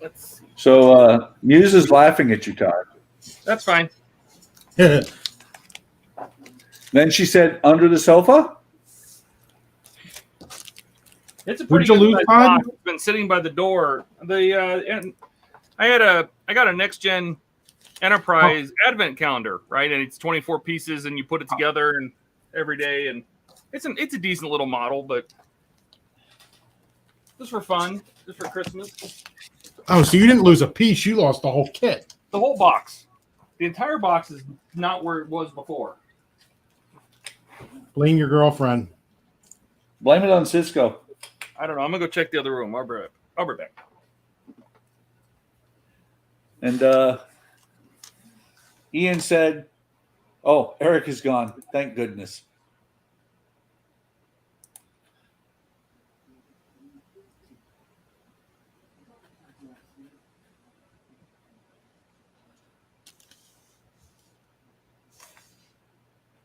Let's see. So Muse is laughing at you, Todd. That's fine. Then she said, "Under the sofa." It's a Where'd pretty you good lose, sized Todd? box. It's been sitting by the door. And I got a next gen Enterprise Advent calendar, right? And it's 24 pieces, and you put it together and every day, and it's a decent little model, but just for fun, just for Christmas. Oh, so you didn't lose a piece. You lost the whole kit. The whole box. The entire box is not where it was before. Blame your girlfriend. Blame it on Cisco. I don't know. I'm gonna go check the other room. I'll be back. And Ian said, "Oh, Eric is gone. Thank goodness."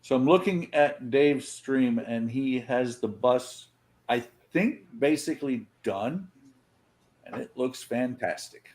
So I'm looking at Dave's stream, and he has the bus, I think, basically done. and it looks fantastic.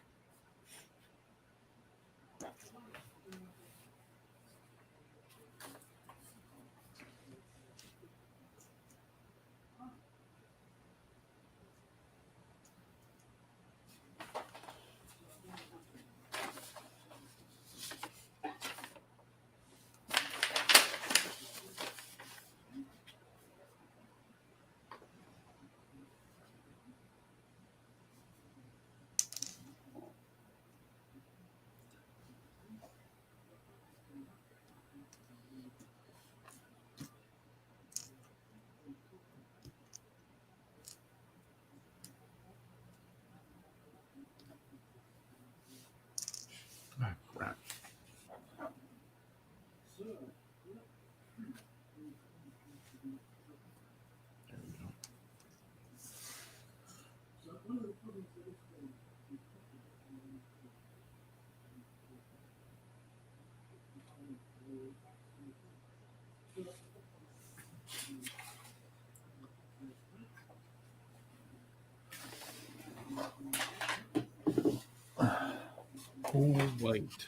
Oh, wait.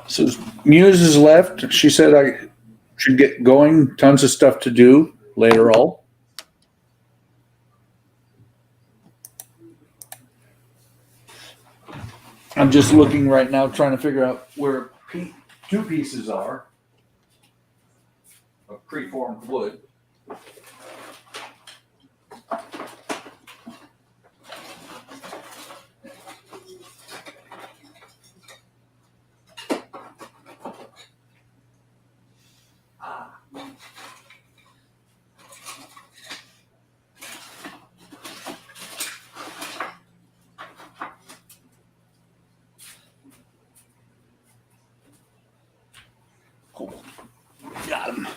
So Muse is left. She said, should get going. Tons of stuff to do later on. I'm just looking right now, trying to figure out where two pieces are of preformed wood. Cool. Got him.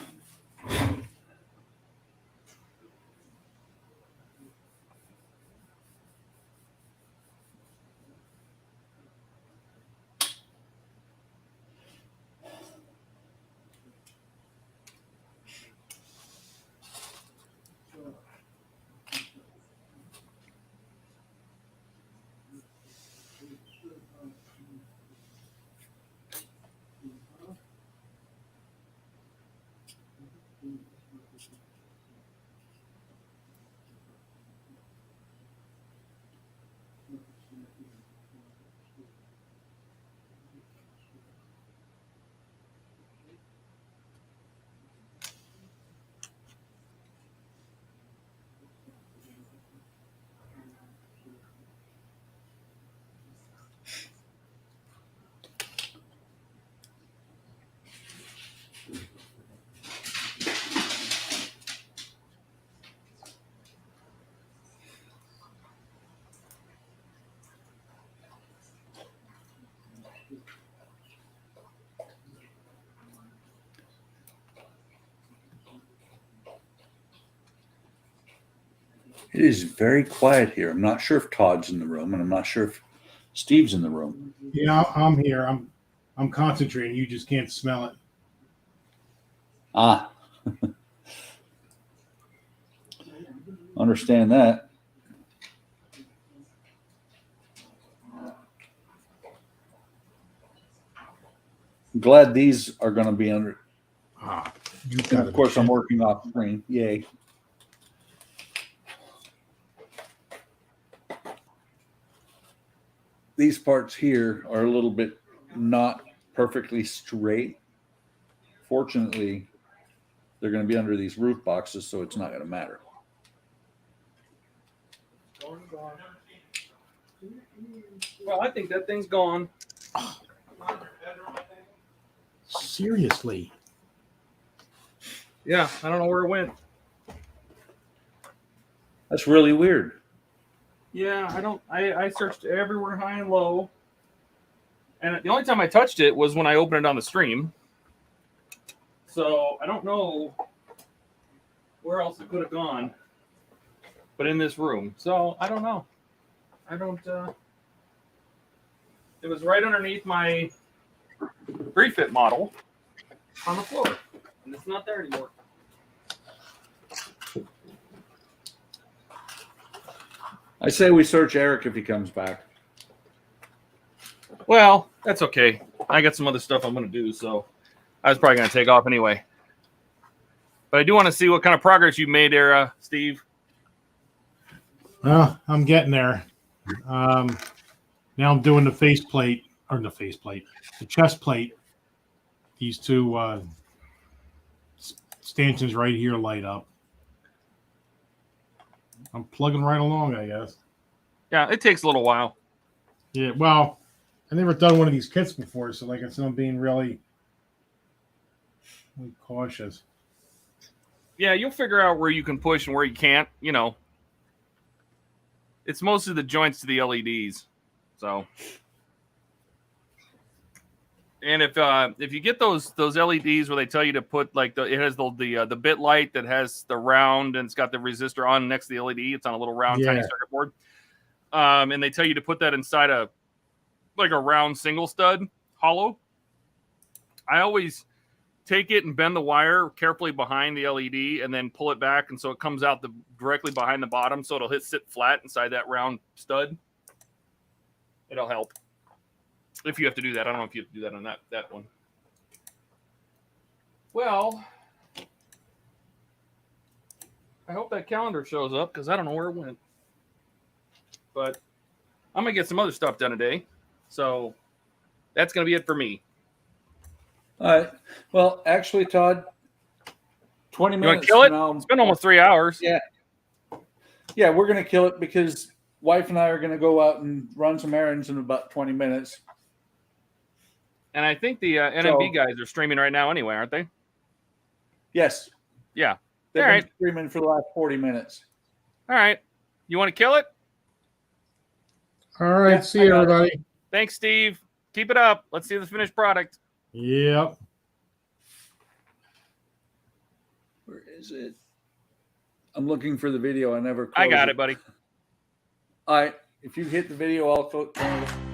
It is very quiet here. I'm not sure if Todd's in the room, and I'm not sure if Steve's in the room. Yeah, I'm here. I'm concentrating. You just can't smell it. Ah. Understand that. I'm glad these are going to be under. Ah, And of course, I'm working off screen. Yay. These parts here are a little bit not perfectly straight. Fortunately, they're going to be under these roof boxes, so it's not going to matter. Well, I think that thing's gone. Seriously. Yeah, I don't know where it went. That's really weird. Yeah, I searched everywhere high and low. And the only time I touched it was when I opened it on the stream. So I don't know where else it could have gone. But in this room. So I don't know. It was right underneath my refit model on the floor. And it's not there anymore. I say we search Eric if he comes back. Well, that's okay. I got some other stuff I'm going to do, so I was probably going to take off anyway. But I do want to see what kind of progress you made there, Steve. Well, I'm getting there. Now I'm doing the faceplate, or the chest plate. These two stanchions right here light up. I'm plugging right along, I guess. Yeah, it takes a little while. Yeah, well, I never done one of these kits before, so like I said, I'm being really cautious. Yeah, you'll figure out where you can push and where you can't. You know, it's mostly the joints to the LEDs. So, and if you get those LEDs where they tell you to put like it has the bit light that has the round and it's got the resistor on next to the LED. It's on a little round tiny circuit board. And they tell you to put that inside a round single stud hollow. I always take it and bend the wire carefully behind the LED and then pull it back, and so it comes out directly behind the bottom, so it'll sit flat inside that round stud. It'll help if you have to do that. I don't know if you have to do that on that one. Well, I hope that calendar shows up because I don't know where it went. But I'm going to get some other stuff done today. So that's going to be it for me. All right. Well, actually, Todd, 20 You want minutes to kill it? from now. It's been almost 3 hours. Yeah. Yeah, we're going to kill it because wife and I are going to go out and run some errands in about 20 minutes. And I think the NMB guys are streaming right now anyway, aren't they? Yes. Yeah. They've All been right. streaming for the last 40 minutes. All right. You want to kill it? All right. Yeah, See you, everybody. Thanks, Steve. Keep it up. Let's see the finished product. Yep. Where is it? I'm looking for the video. I never. I got it, buddy. All right. If you hit the video, I'll.